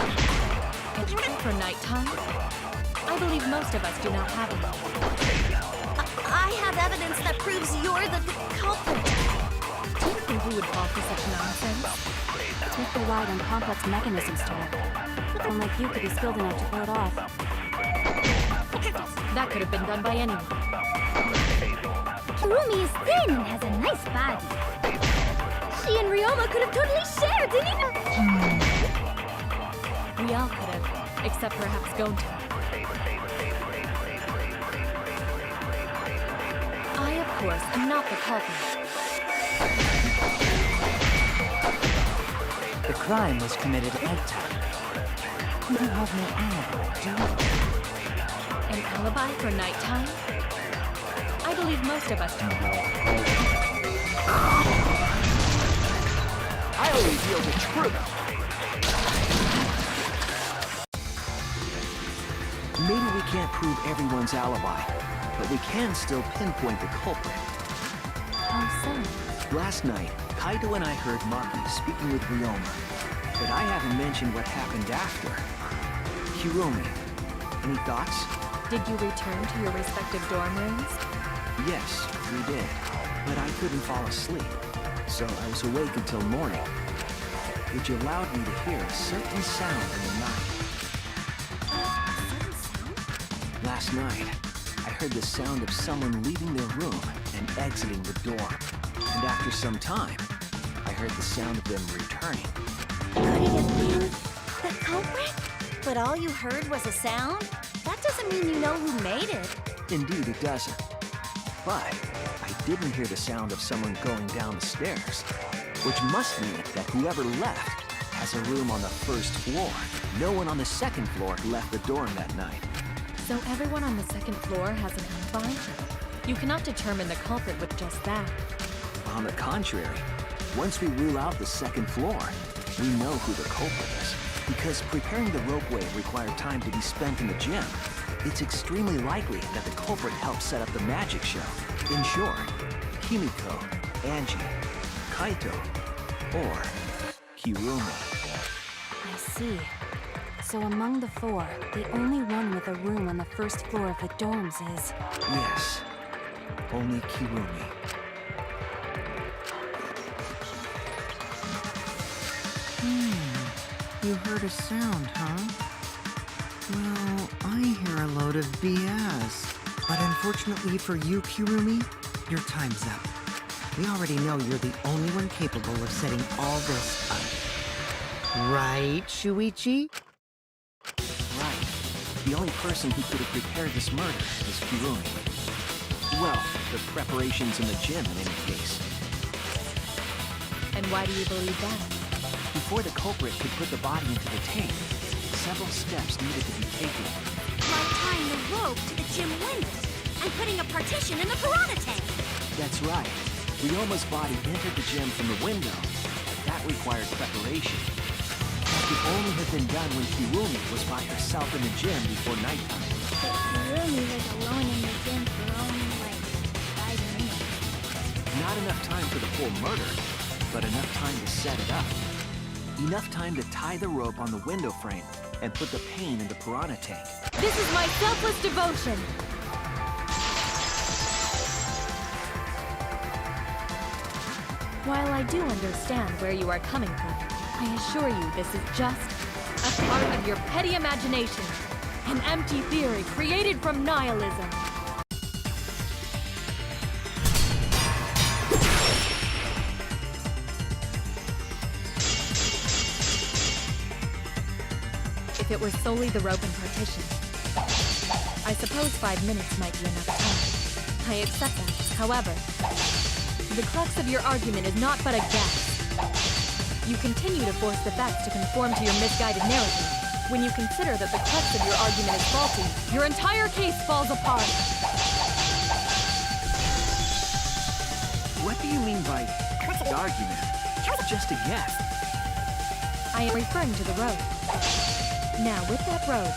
E: It's true for nighttime. I believe most of us do not have it.
L: I have evidence that proves you're the culprit.
E: Do you think we would fall for such nonsense?
C: Take the wide and complex mechanisms to work. Someone like you could be skilled enough to pull it off.
E: That could have been done by anyone.
D: Kirumi is thin and has a nice body. She and Ryoma could have totally shared, didn't you?
E: We all could have, except perhaps Gonta. I, of course, am not the culprit.
F: The crime was committed at nighttime. You have no alibi, do you?
E: An alibi for nighttime? I believe most of us do.
H: I only feel the truth! Maybe we can't prove everyone's alibi, but we can still pinpoint the culprit.
E: How so?
H: Last night, Kaito and I heard Maki speaking with Ryoma, but I haven't mentioned what happened after. Kirumi, any thoughts?
E: Did you return to your respective dorm rooms?
H: Yes, we did, but I couldn't fall asleep, so I was awake until morning, which allowed me to hear a certain sound in the night. Last night, I heard the sound of someone leaving their room and exiting the dorm. And after some time, I heard the sound of them returning.
L: Could it have been the culprit? But all you heard was a sound? That doesn't mean you know who made it.
H: Indeed, it doesn't. But I didn't hear the sound of someone going down the stairs, which must mean that whoever left has a room on the first floor. No one on the second floor left the dorm that night.
E: So everyone on the second floor has an alibi? You cannot determine the culprit with just that.
H: On the contrary, once we rule out the second floor, we know who the culprit is. Because preparing the ropeway required time to be spent in the gym, it's extremely likely that the culprit helped set up the magic show. In short, Kimiko, Angie, Kaito, or Kirumi.
C: I see. So among the four, the only one with a room on the first floor of the dorms is...
H: Yes, only Kirumi.
B: You heard a sound, huh? Well, I hear a load of BS. But unfortunately for you, Kirumi, your time's up. We already know you're the only one capable of setting all this up. Right, Shuichi?
H: Right. The only person who could have prepared this murder is Kirumi. Well, the preparations in the gym in any case.
E: And why do you believe that?
H: Before the culprit could put the body into the tank, several steps needed to be taken.
C: Like tying the rope to the gym window and putting a partition in the piranha tank.
H: That's right. Ryoma's body entered the gym from the window, but that required preparation. That could only have been done when Kirumi was by herself in the gym before nighttime.
D: But Kirumi was alone in the gym for only like 5 minutes.
H: Not enough time for the full murder, but enough time to set it up. Enough time to tie the rope on the window frame and put the pain in the piranha tank.
E: This is my selfless devotion! While I do understand where you are coming from, I assure you this is just a part of your petty imagination. An empty theory created from nihilism. If it were solely the rope and partition, I suppose 5 minutes might be enough time. I accept that. However, the crux of your argument is not but a guess. You continue to force the facts to conform to your misguided narrative. When you consider that the crux of your argument is faulty, your entire case falls apart.
H: What do you mean by argument? Just a guess.
E: I am referring to the road. Now, with that road,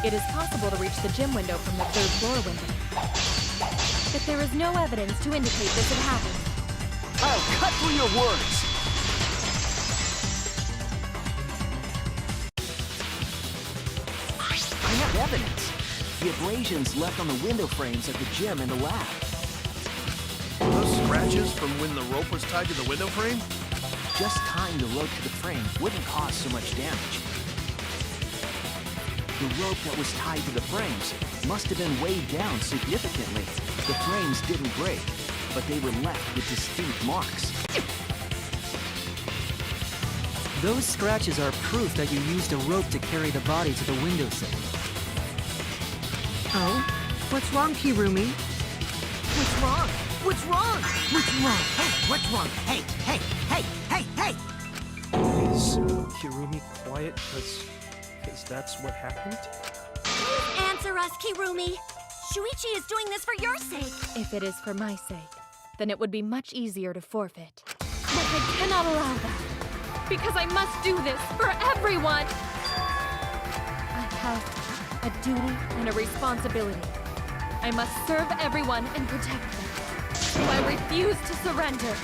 E: it is possible to reach the gym window from the third floor window. But there is no evidence to indicate this had happened.
H: I'll cut through your words! I have evidence. The abrasions left on the window frames at the gym and the lab.
G: Those scratches from when the rope was tied to the window frame?
H: Just tying the rope to the frame wouldn't cause so much damage. The rope that was tied to the frames must have been weighed down significantly. The frames didn't break, but they were left with distinct marks.
M: Those scratches are proof that you used a rope to carry the body to the windowsill.
B: Oh? What's wrong, Kirumi? What's wrong? What's wrong? What's wrong? Hey, what's wrong? Hey, hey, hey, hey, hey!
I: Is Kirumi quiet because that's what happened?
C: Please answer us, Kirumi. Shuichi is doing this for your sake.
E: If it is for my sake, then it would be much easier to forfeit. But I cannot allow that, because I must do this for everyone! I have a duty and a responsibility. I must serve everyone and protect them. So I refuse to surrender.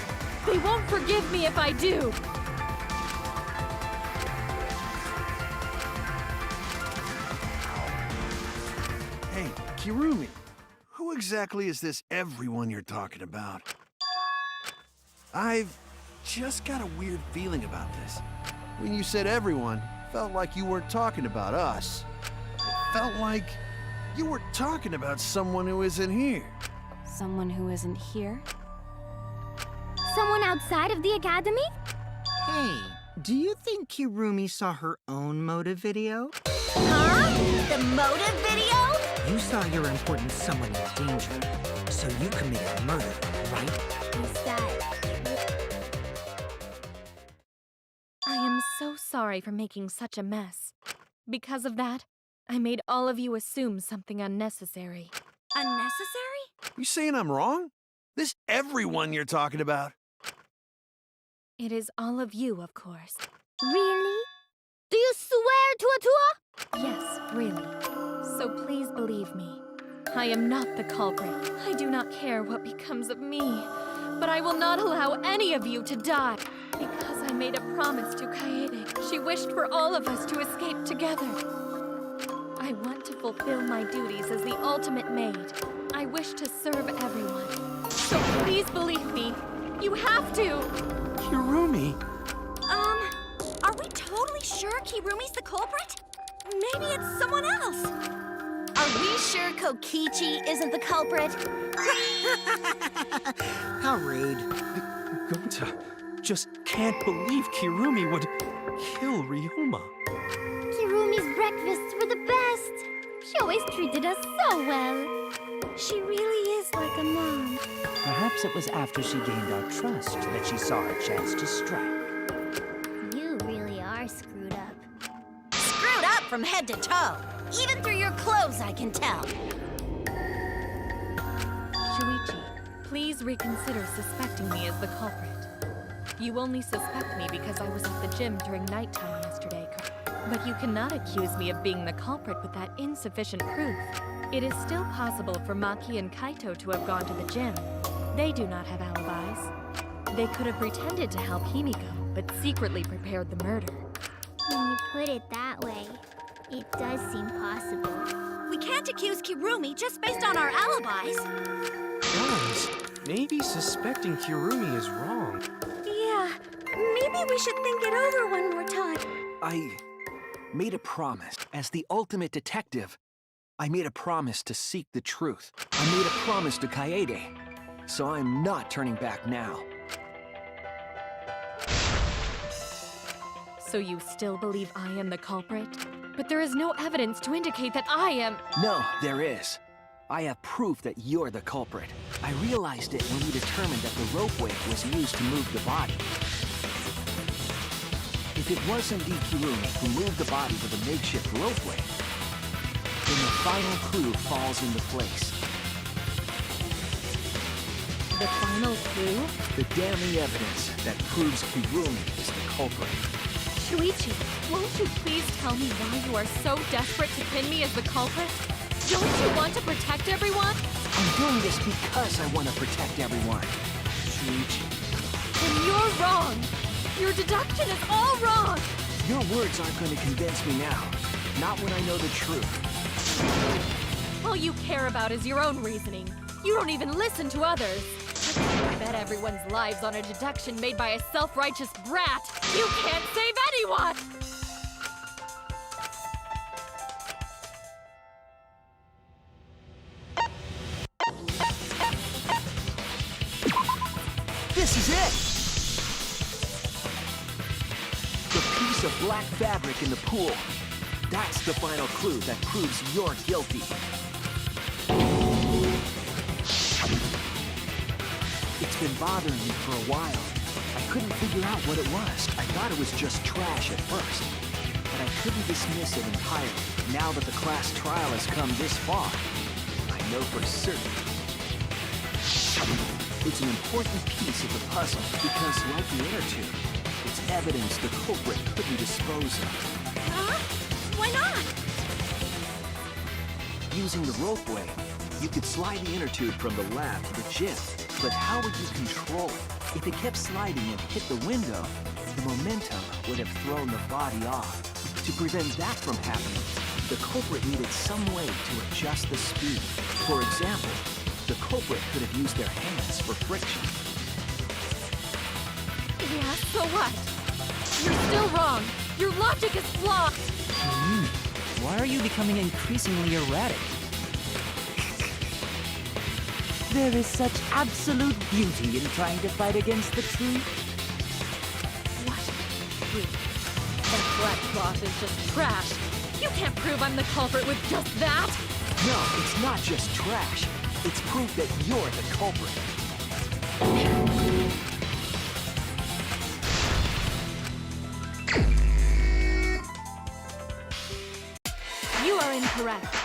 E: They won't forgive me if I do.
G: Hey, Kirumi, who exactly is this everyone you're talking about? I've just got a weird feeling about this. When you said everyone, it felt like you weren't talking about us. It felt like you were talking about someone who isn't here.
E: Someone who isn't here?
D: Someone outside of the academy?
B: Hey, do you think Kirumi saw her own motive video?
L: Huh? The motive video?
B: You saw your important someone in danger, so you committed murder, right?
D: Is that...
E: I am so sorry for making such a mess. Because of that, I made all of you assume something unnecessary.
C: Unnecessary?
G: You saying I'm wrong? This everyone you're talking about?
E: It is all of you, of course.
D: Really? Do you swear to Atua?
E: Yes, really. So please believe me. I am not the culprit. I do not care what becomes of me. But I will not allow any of you to die. Because I made a promise to Kaede. She wished for all of us to escape together. I want to fulfill my duties as the ultimate maid. I wish to serve everyone. So please believe me. You have to!
I: Kirumi!
C: Are we totally sure Kirumi's the culprit? Maybe it's someone else.
L: Are we sure Kokichi isn't the culprit?
B: How rude.
I: Gonta just can't believe Kirumi would kill Ryoma.
D: Kirumi's breakfasts were the best. She always treated us so well. She really is like a mom.
F: Perhaps it was after she gained our trust that she saw a chance to strike.
D: You really are screwed up.
L: Screwed up from head to toe. Even through your clothes, I can tell.
E: Shuichi, please reconsider suspecting me as the culprit. You only suspect me because I was at the gym during nighttime yesterday, but you cannot accuse me of being the culprit with that insufficient proof. It is still possible for Maki and Kaito to have gone to the gym. They do not have alibis. They could have pretended to help Himiko, but secretly prepared the murder.
D: When you put it that way, it does seem possible.
C: We can't accuse Kirumi just based on our alibis.
I: Guys, maybe suspecting Kirumi is wrong.
C: Yeah, maybe we should think it over one more time.
H: I made a promise. As the ultimate detective, I made a promise to seek the truth. I made a promise to Kaede. So I'm not turning back now.
E: So you still believe I am the culprit? But there is no evidence to indicate that I am...
H: No, there is. I have proof that you're the culprit. I realized it when we determined that the ropeway was used to move the body. If it was indeed Kirumi who moved the body with a makeshift ropeway, then the final clue falls into place.
E: The final clue?
H: The damning evidence that proves Kirumi is the culprit.
E: Shuichi, won't you please tell me why you are so desperate to pin me as the culprit? Don't you want to protect everyone?
H: I'm doing this because I want to protect everyone. Shuichi.
E: Then you're wrong. Your deduction is all wrong.
H: Your words aren't going to convince me now. Not when I know the truth.
E: All you care about is your own reasoning. You don't even listen to others. I bet everyone's lives on a deduction made by a self-righteous brat. You can't save anyone!
H: This is it! The piece of black fabric in the pool. That's the final clue that proves you're guilty. It's been bothering me for a while. I couldn't figure out what it was. I thought it was just trash at first. But I couldn't dismiss it entirely. Now that the class trial has come this far, I know for certain. It's an important piece of the puzzle because, like the inner tube, it's evidence the culprit couldn't dispose of.
C: Huh? Why not?
H: Using the ropeway, you could slide the inner tube from the lab to the gym. But how would you control it? If it kept sliding and hit the window, the momentum would have thrown the body off. To prevent that from happening, the culprit needed some way to adjust the speed. For example, the culprit could have used their hands for friction.
E: Yeah, so what? You're still wrong. Your logic is flawed.
M: Why are you becoming increasingly erratic?
F: There is such absolute beauty in trying to fight against the truth.
E: What? That black cloth is just trash. You can't prove I'm the culprit with just that.
H: No, it's not just trash. It's proof that you're the culprit.
E: You are incorrect.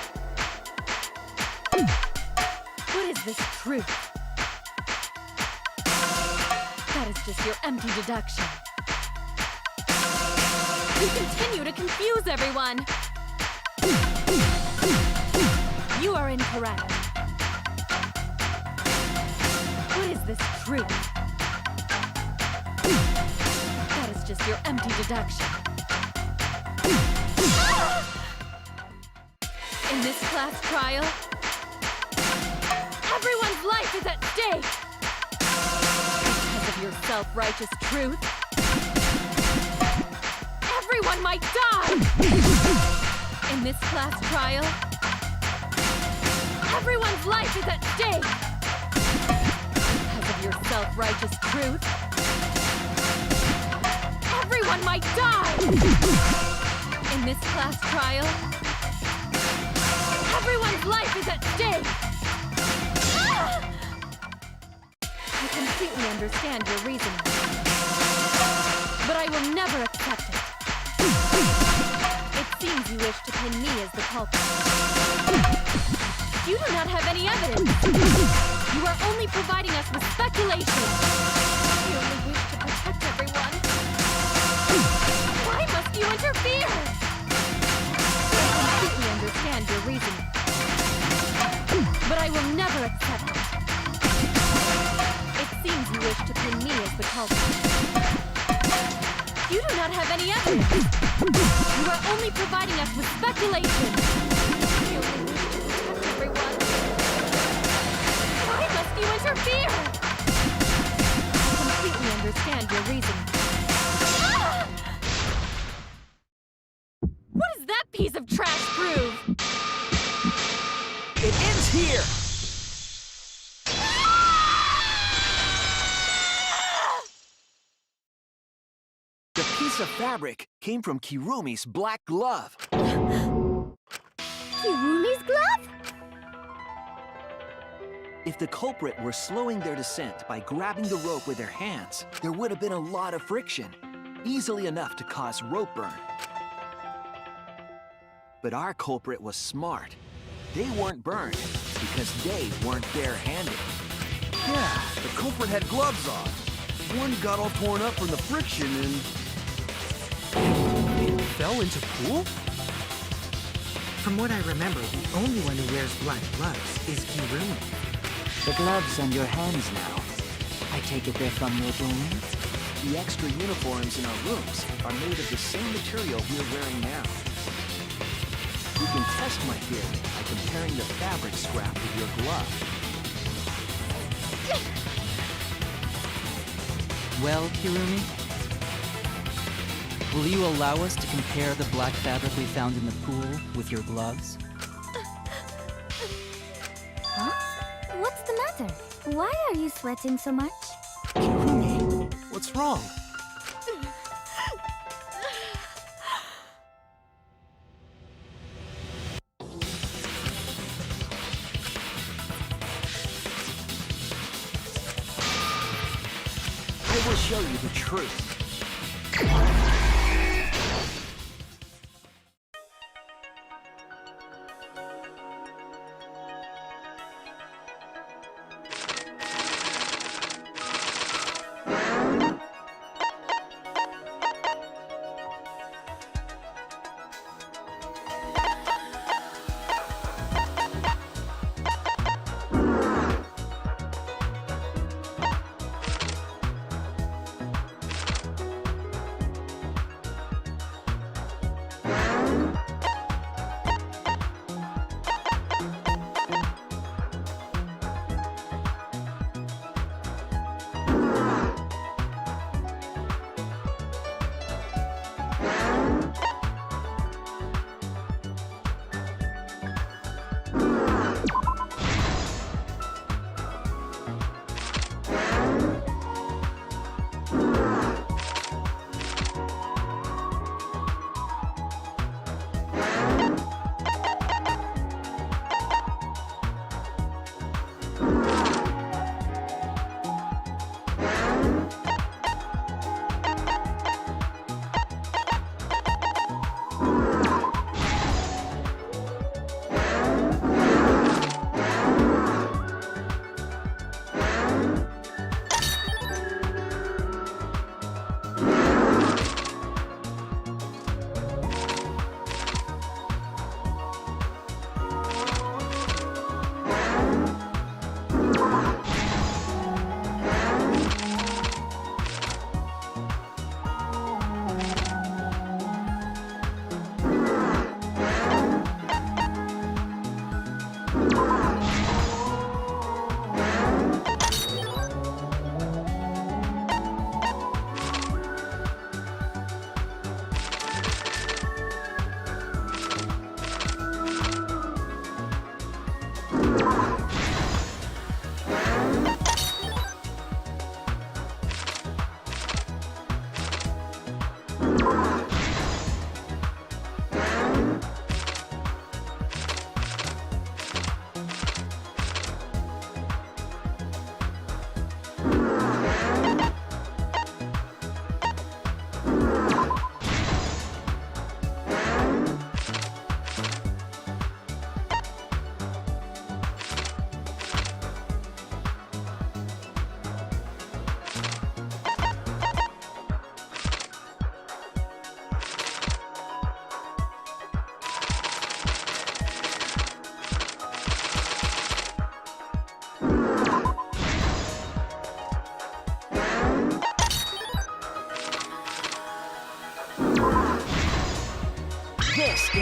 E: What is this truth? That is just your empty deduction. You continue to confuse everyone. You are incorrect. What is this truth? That is just your empty deduction. In this class trial, everyone's life is at stake. Because of your self-righteous truth, everyone might die. In this class trial, everyone's life is at stake. Because of your self-righteous truth, everyone might die. In this class trial, everyone's life is at stake. I completely understand your reasoning, but I will never accept it. It seems you wish to pin me as the culprit. You do not have any evidence. You are only providing us with speculation. You only wish to protect everyone. Why must you interfere? I completely understand your reasoning, but I will never accept it. It seems you wish to pin me as the culprit. You do not have any evidence. You are only providing us with speculation. You only wish to protect everyone. Why must you interfere? I completely understand your reasoning. What does that piece of trash prove?
H: It ends here! The piece of fabric came from Kirumi's black glove.
D: Kirumi's glove?
H: If the culprit were slowing their descent by grabbing the rope with their hands, there would have been a lot of friction, easily enough to cause rope burn. But our culprit was smart. They weren't burned because they weren't bare-handed.
G: Yeah, the culprit had gloves on. One got all torn up from the friction and...
I: It fell into pool?
B: From what I remember, the only one who wears black gloves is Kirumi.
F: The gloves on your hands now. I take it they're from your dorm?
H: The extra uniforms in our rooms are made of the same material we're wearing now. You can test my theory by comparing the fabric scrap with your glove.
M: Well, Kirumi? Will you allow us to compare the black fabric we found in the pool with your gloves?
D: Huh? What's the matter? Why are you sweating so much?
I: Kirumi, what's wrong?
H: I will show you the truth.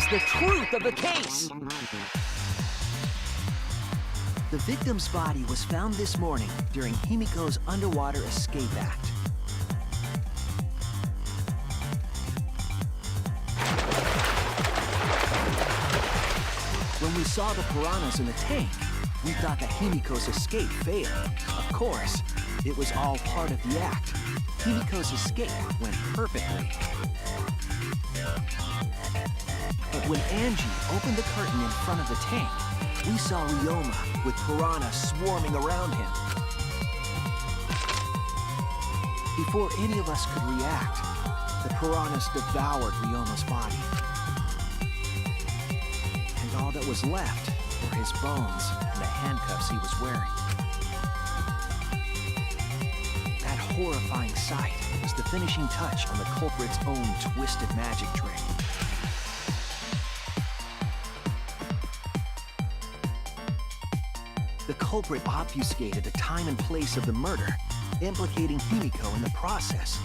H: is the truth of the case. The victim's body was found this morning during Himiko's underwater escape act. When we saw the piranhas in the tank, we thought that Himiko's escape failed. Of course, it was all part of the act. Himiko's escape went perfectly. But when Angie opened the curtain in front of the tank, we saw Ryoma with piranhas swarming around him. Before any of us could react, the piranhas devoured Ryoma's body. And all that was left were his bones and the handcuffs he was wearing. That horrifying sight was the finishing touch on the culprit's own twisted magic trick. The culprit obfuscated the time and place of the murder, implicating Himiko in the process.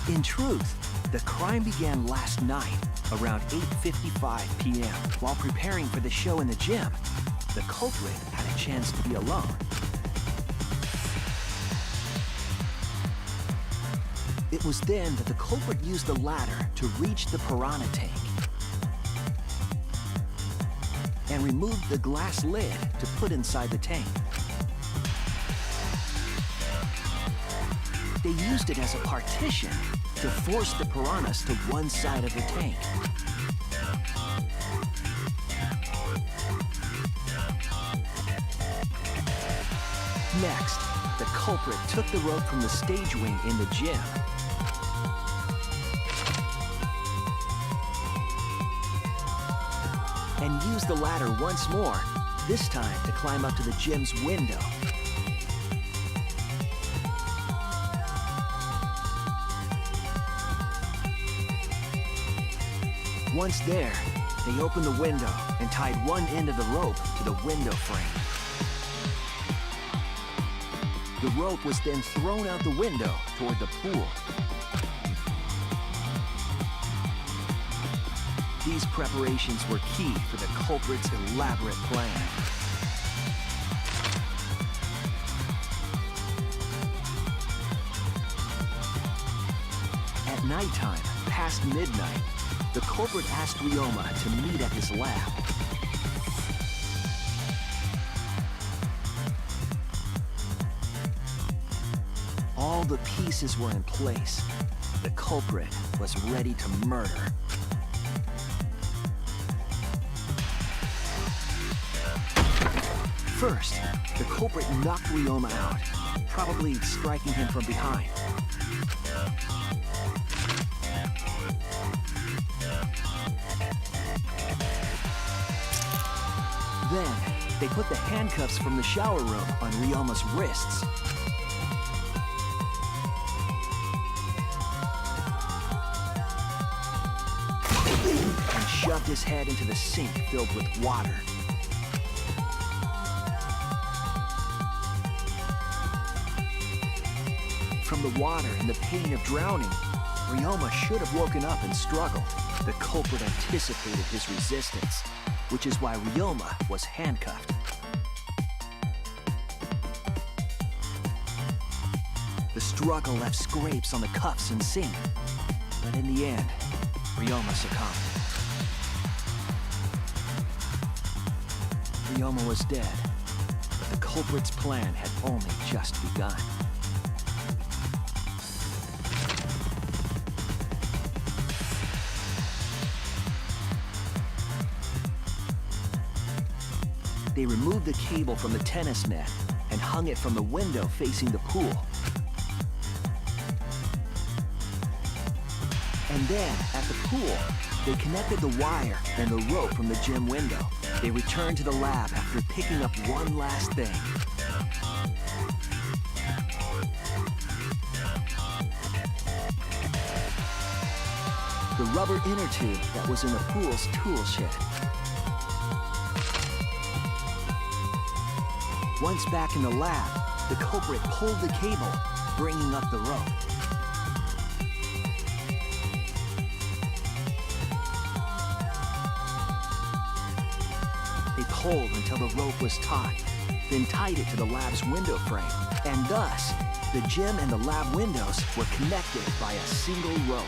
H: In truth, the crime began last night, around 8:55 p.m. While preparing for the show in the gym, the culprit had a chance to be alone. It was then that the culprit used the ladder to reach the piranha tank and removed the glass lid to put inside the tank. They used it as a partition to force the piranhas to one side of the tank. Next, the culprit took the rope from the stage wing in the gym and used the ladder once more, this time to climb up to the gym's window. Once there, they opened the window and tied one end of the rope to the window frame. The rope was then thrown out the window toward the pool. These preparations were key for the culprit's elaborate plan. At nighttime, past midnight, the culprit asked Ryoma to meet at his lab. All the pieces were in place. The culprit was ready to murder. First, the culprit knocked Ryoma out, probably striking him from behind. Then, they put the handcuffs from the shower room on Ryoma's wrists. And shoved his head into the sink filled with water. From the water and the pain of drowning, Ryoma should have woken up and struggled. The culprit anticipated his resistance, which is why Ryoma was handcuffed. The struggle left scrapes on the cuffs and sink, but in the end, Ryoma succumbed. Ryoma was dead, but the culprit's plan had only just begun. They removed the cable from the tennis net and hung it from the window facing the pool. And then, at the pool, they connected the wire and the rope from the gym window. They returned to the lab after picking up one last thing. The rubber inner tube that was in the pool's tool shed. Once back in the lab, the culprit pulled the cable, bringing up the rope. cold until the rope was taut, then tied it to the lab's window frame. And thus, the gym and the lab windows were connected by a single rope.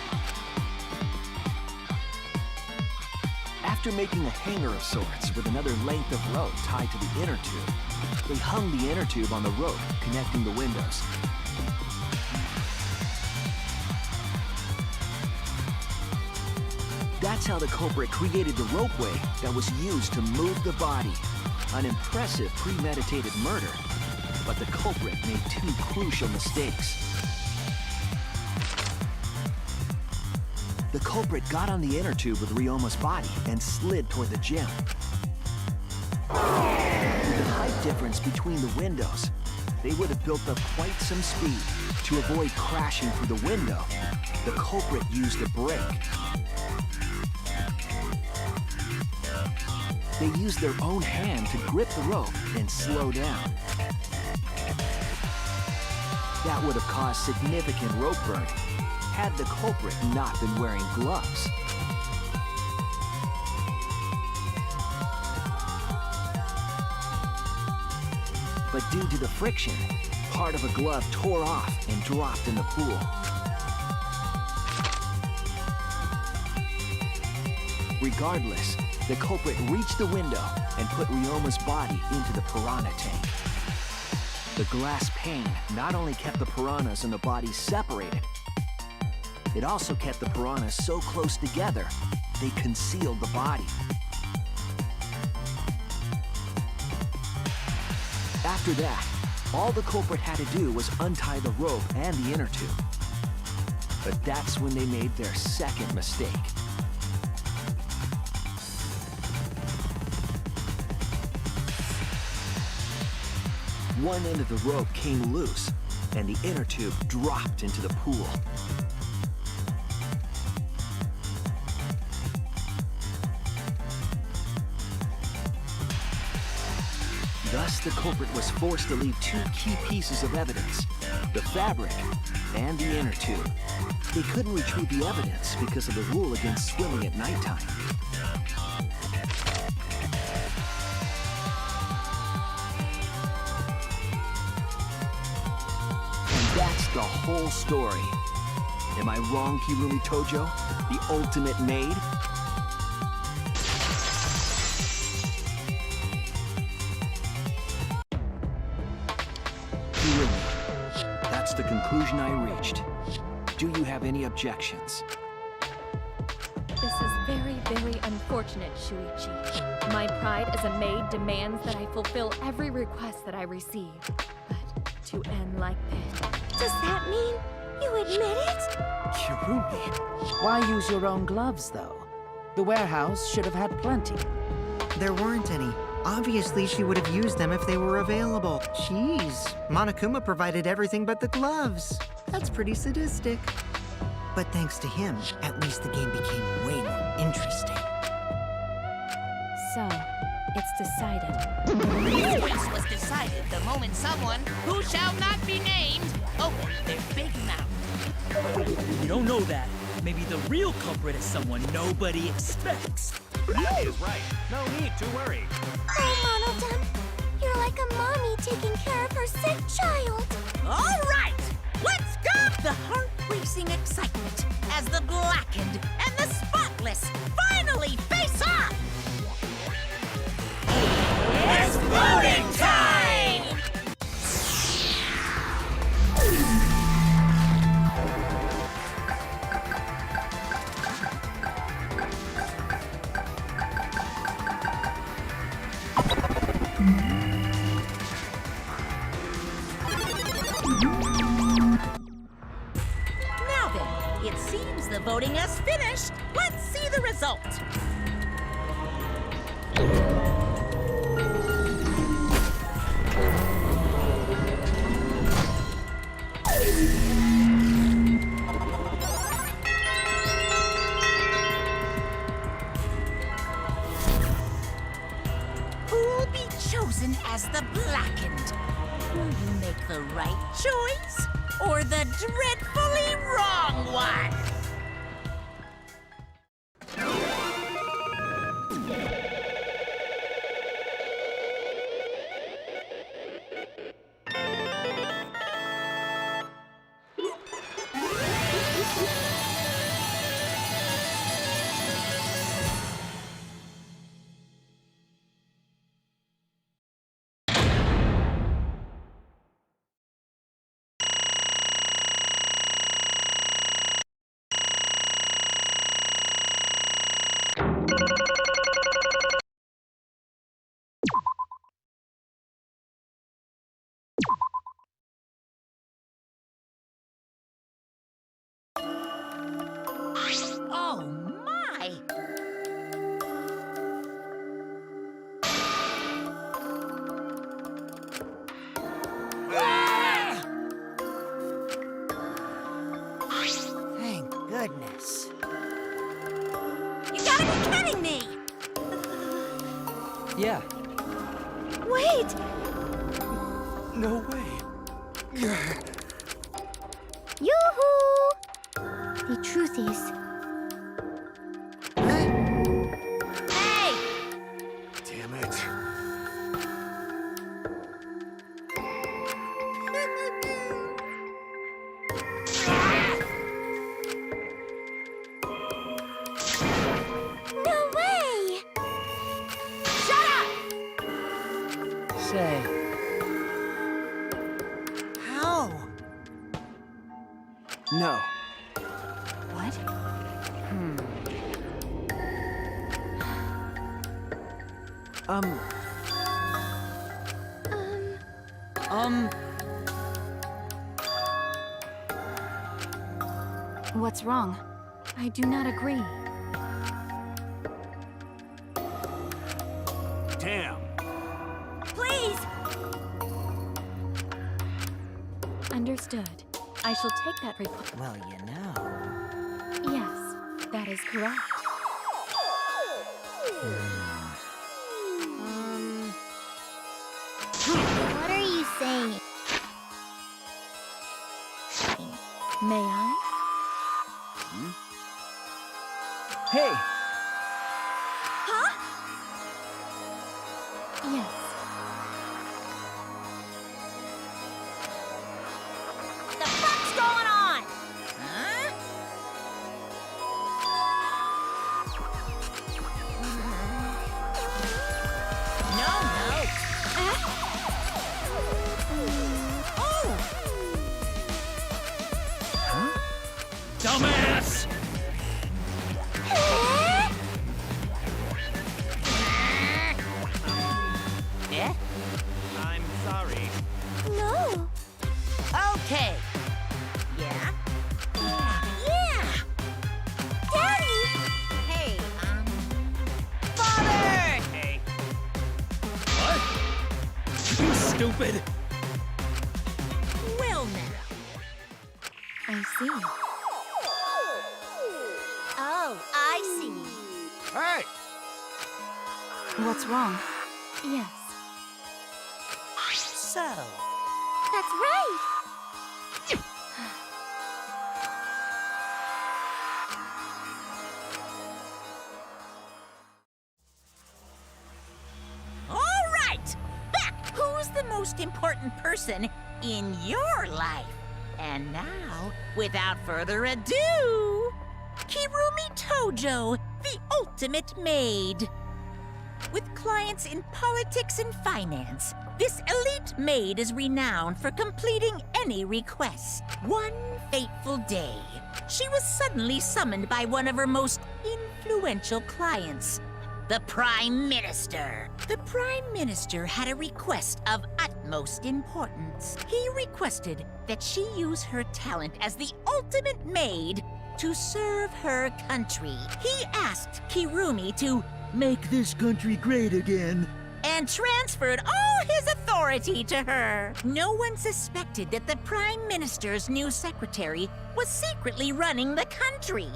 H: After making a hanger of sorts with another length of rope tied to the inner tube, they hung the inner tube on the rope connecting the windows. That's how the culprit created the ropeway that was used to move the body. An impressive premeditated murder, but the culprit made two crucial mistakes. The culprit got on the inner tube with Ryoma's body and slid toward the gym. With the height difference between the windows, they would have built up quite some speed. To avoid crashing through the window, the culprit used a brake. They used their own hand to grip the rope and slow down. That would have caused significant rope burn had the culprit not been wearing gloves. But due to the friction, part of a glove tore off and dropped in the pool. Regardless, the culprit reached the window and put Ryoma's body into the piranha tank. The glass pane not only kept the piranhas and the body separated, it also kept the piranhas so close together, they concealed the body. After that, all the culprit had to do was untie the rope and the inner tube. But that's when they made their second mistake. One end of the rope came loose, and the inner tube dropped into the pool. Thus, the culprit was forced to leave two key pieces of evidence, the fabric and the inner tube. They couldn't retrieve the evidence because of the rule against swimming at nighttime. And that's the whole story. Am I wrong, Kirumi Tojo? The ultimate maid? That's the conclusion I reached. Do you have any objections?
E: This is very, very unfortunate, Shuichi. My pride as a maid demands that I fulfill every request that I receive. But to end like this...
D: Does that mean you admit it?
F: Kirumi, why use your own gloves, though? The warehouse should have had plenty.
B: There weren't any. Obviously, she would have used them if they were available. Jeez, Monokuma provided everything but the gloves. That's pretty sadistic. But thanks to him, at least the game became way more interesting.
E: So, it's decided.
A: This race was decided the moment someone, who shall not be named, opened their big mouth.
K: You don't know that. Maybe the real culprit is someone nobody expects.
I: That is right. No need to worry.
D: Oh, Monodam, you're like a mommy taking care of her sick child.
A: All right, let's go! The heart-racing excitement as the blackened and the spotless finally face off! It's voting time! Now then, it seems the voting has finished. Let's see the result. Who'll be chosen as the blackened? Will you make the right choice or the dreadfully wrong one? Oh, my!
B: Thank goodness.
C: You gotta be kidding me!
M: Yeah.
C: Wait!
I: No way.
D: Yoo-hoo! The truth is,
C: Hey!
I: Damn it.
D: no way!
C: Shut up!
M: Say,
B: How?
H: No.
C: What?
E: What's wrong? I do not agree.
I: Damn.
C: Please!
E: Understood. I shall take that report.
B: Well, you know.
E: Yes, that is correct.
D: What are you saying?
E: May I?
H: Hey!
C: Huh?
E: Yes.
C: The fuck's going on?
A: Huh? No, no. Oh!
K: Dumbass!
A: Eh?
I: I'm sorry.
D: No.
A: Okay. Yeah?
C: Yeah! Daddy!
A: Hey,
C: Father!
I: Hey.
K: What? You stupid!
A: well now.
E: I see.
C: Oh, I see.
G: Hey!
E: What's wrong? Yes.
A: So,
D: That's right.
A: all right! Back! Who's the most important person in your life? And now, without further ado, Kirumi Tojo, the ultimate maid. With clients in politics and finance, this elite maid is renowned for completing any request. One fateful day, she was suddenly summoned by one of her most influential clients, the Prime Minister. The Prime Minister had a request of utmost importance. He requested that she use her talent as the ultimate maid to serve her country. He asked Kirumi to make this country great again and transferred all his authority to her. No one suspected that the Prime Minister's new secretary was secretly running the country.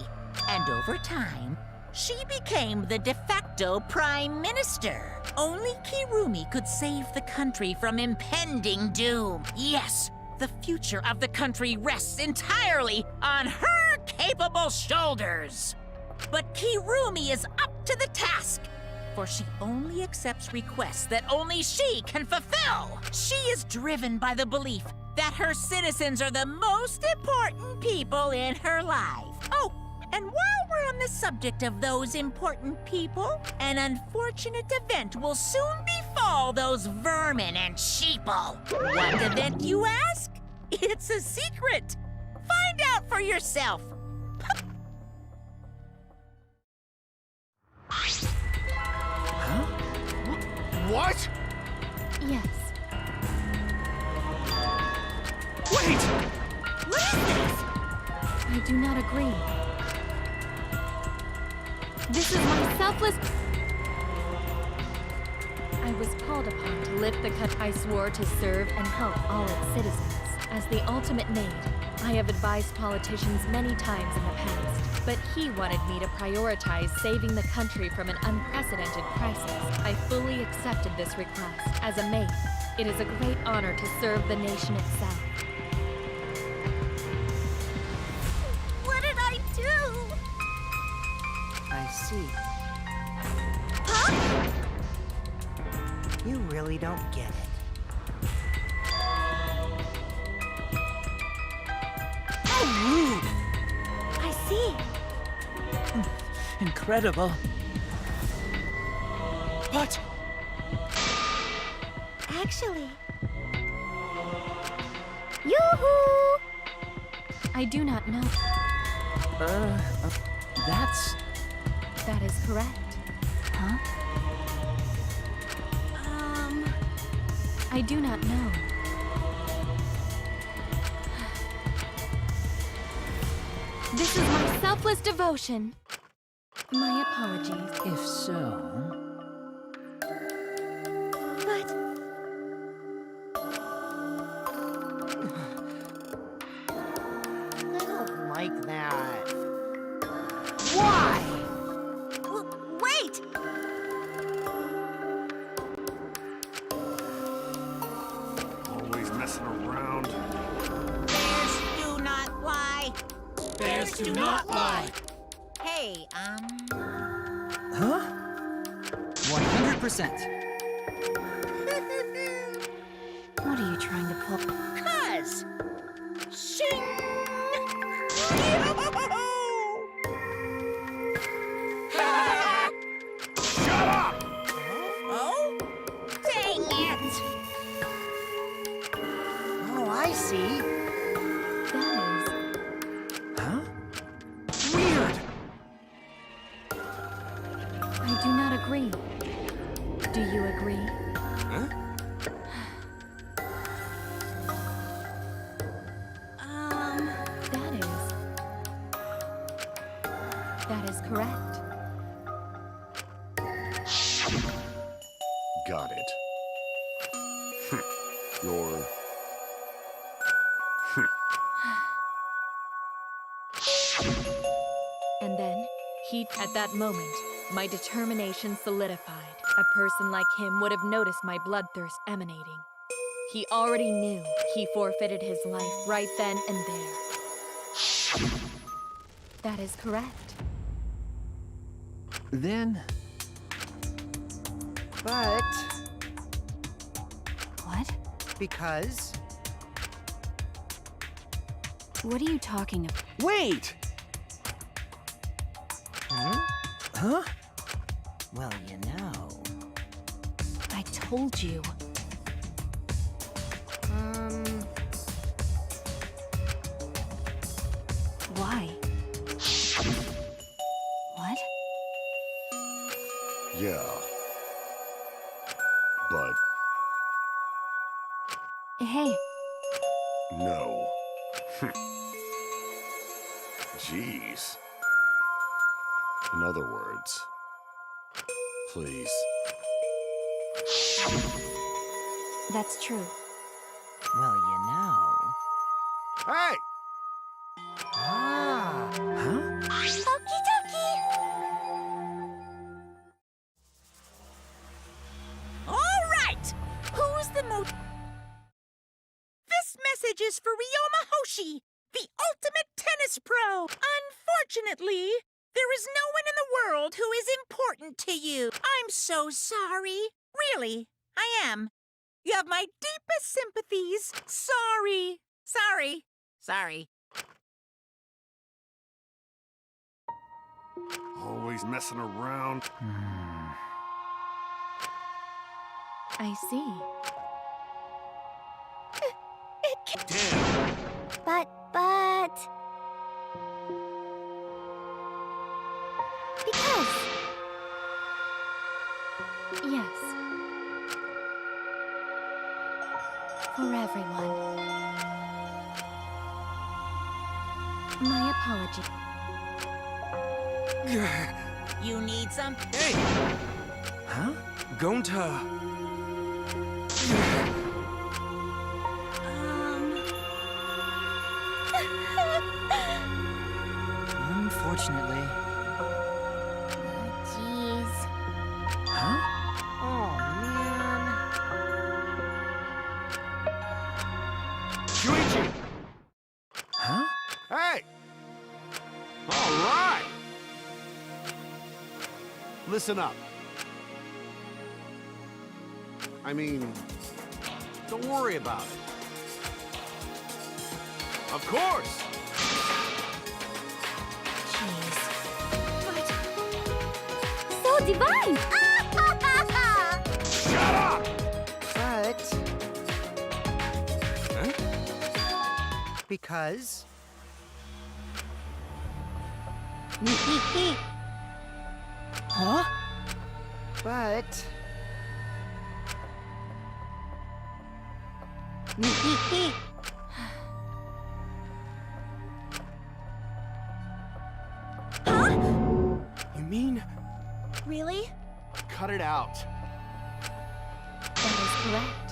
A: And over time, she became the de facto Prime Minister. Only Kirumi could save the country from impending doom. Yes, the future of the country rests entirely on her capable shoulders. But Kirumi is up to the task, for she only accepts requests that only she can fulfill. She is driven by the belief that her citizens are the most important people in her life. Oh, and while we're on the subject of those important people, an unfortunate event will soon befall those vermin and sheeple. What event, you ask? It's a secret. Find out for yourself.
G: What?
E: Yes.
G: Wait!
C: What is this?
E: I do not agree. This is my selfless... I was called upon to lift the cut. I swore to serve and help all its citizens. As the ultimate maid, I have advised politicians many times in the past, but he wanted me to prioritize saving the country from an unprecedented crisis. I fully accepted this request. As a maid, it is a great honor to serve the nation itself.
L: What did I do?
B: I see.
L: Huh?
B: You really don't get it.
C: I see.
F: Incredible.
I: But
C: Actually,
D: Yoo-hoo!
E: I do not know.
F: That's...
E: That is correct.
F: Huh?
E: I do not know. This is my selfless devotion. My apologies.
F: If so...
C: but
B: I don't like that. Why?
L: Wait!
G: Always messing around.
A: Bears do not lie.
K: Bears do not lie.
A: Hey,
F: Huh? 100%.
E: What are you trying to pull?
A: cuz. Shing!
G: Shut up!
A: Oh? Dang it!
B: Oh, I see.
E: That
F: Huh?
I: weird.
E: I do not agree. Do you agree? That is correct.
J: Got it. You're...
E: And then, at that moment, my determination solidified. A person like him would have noticed my bloodthirst emanating. He already knew he forfeited his life right then and there. That is correct.
F: Then...
B: But
E: What?
B: because
E: What are you talking about?
I: Wait!
F: Huh?
B: well, you know.
E: I told you. Why? What?
J: Yeah. But
E: Hey,
J: no. Jeez. In other words, please.
E: that's true.
B: Well, you know.
G: Hey!
B: Ah.
F: Huh?
L: Okie dokie!
A: All right! Who's the most... This message is for Ryoma Hoshi, the ultimate tennis pro. Unfortunately, there is no one in the world who is important to you. I'm so sorry. Really, I am. You have my deepest sympathies. Sorry. Sorry. Sorry.
G: Always messing around.
E: I see.
G: Damn.
D: But... Because...
E: Yes. For everyone. My apology.
A: You need some?
G: Hey!
I: Huh? Gonta.
F: Unfortunately.
L: Jeez.
F: Huh?
B: Oh, man.
G: Shuichi!
F: Huh?
G: Hey! All right! Listen up. I mean, don't worry about it. Of course!
D: So divine!
G: Shut up!
B: But
I: Huh?
B: because
A: Huh?
B: but
G: You mean?
C: Really?
G: Cut it out.
E: That is correct.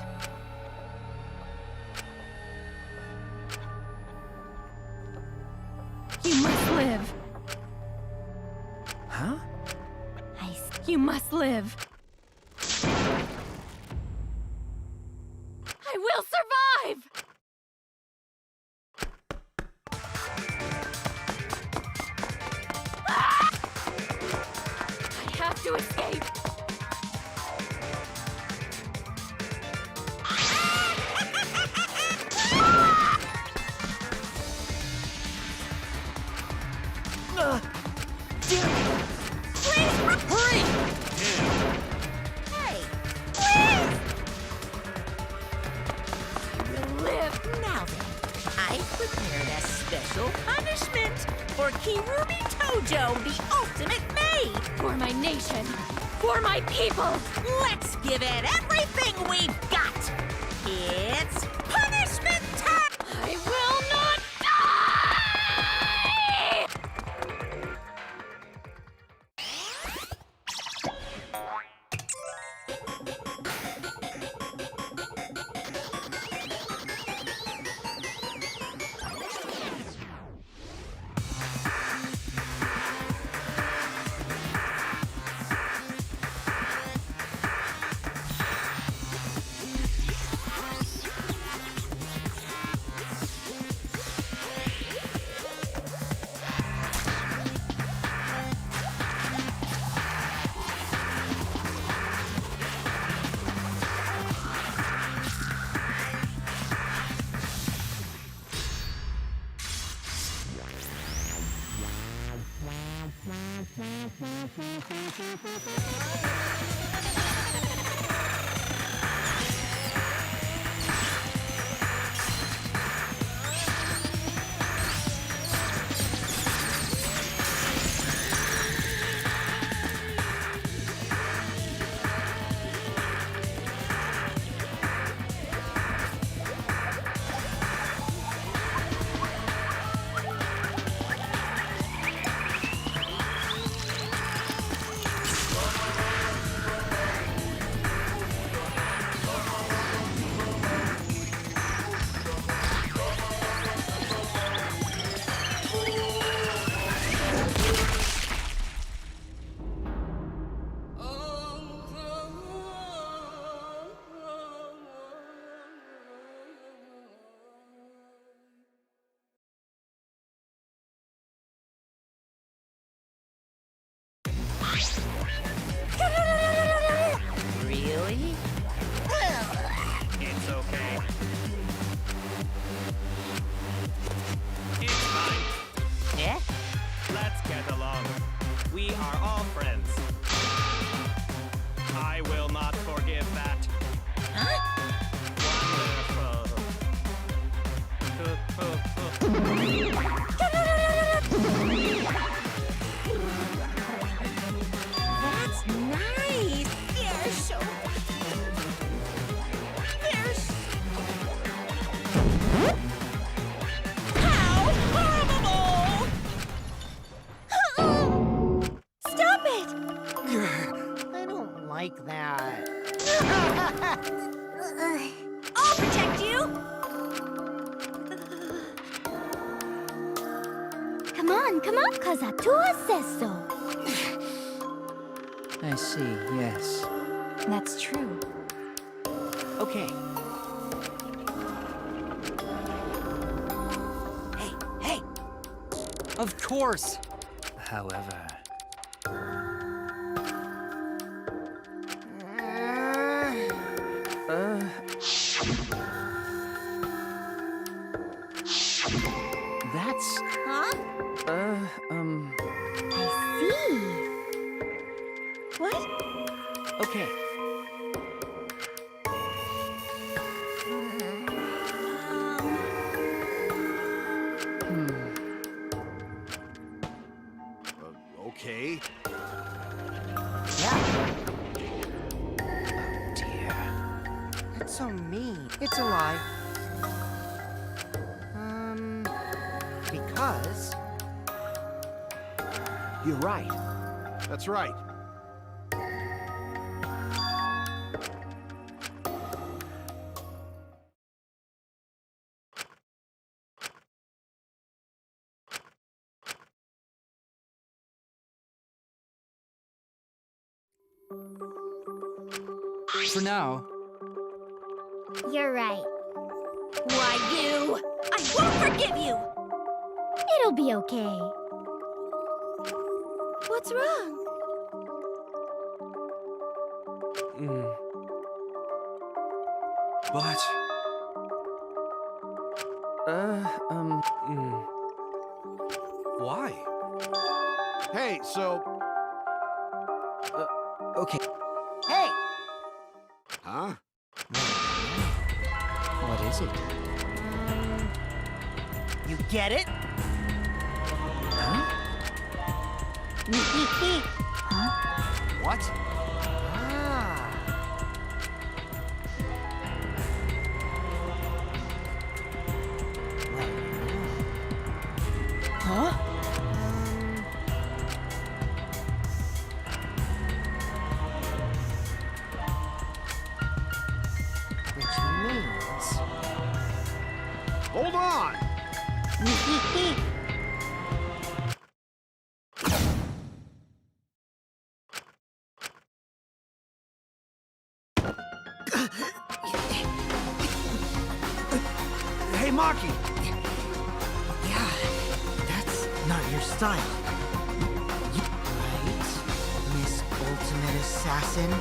C: You must live.
F: Huh?
C: You must live. I will survive! Ah! I have to escape.
A: Hurry!
L: Hey,
C: Live.
A: Now then, I've prepared a special punishment for Kirumi Tojo, the ultimate maid.
C: For my nation. For my people.
A: Let's give it everything we've got. It's punishment time!
C: I will not die!
A: Really?
I: It's okay. It's fine.
A: Yeah?
I: Let's get along. We are all friends. I will not forgive that.
A: Huh? That's nice. They're so... How horrible!
C: Stop it! I'll protect you!
D: Come on, cause Atua says so.
F: I see, yes.
E: That's true.
F: Okay.
B: Hey!
M: Of course!
F: However... That's...
C: Huh?
D: I see.
C: What?
F: Okay.
G: Okay.
B: Yeah,
F: Oh, dear.
B: that's so mean. It's a lie. Because...
H: You're right.
G: That's right.
M: For now,
D: You're right.
C: Why, you! I won't forgive you!
D: It'll be okay.
C: What's wrong?
I: But... Why?
G: Hey, so...
F: Okay.
B: Hey!
G: Huh?
F: What is it?
B: You get it?
F: Huh? What?
B: Ah.
F: Huh?
B: Which means...
G: Hold on! Hey, Maki!
B: Yeah, that's not your style. Right, Miss Ultimate Assassin?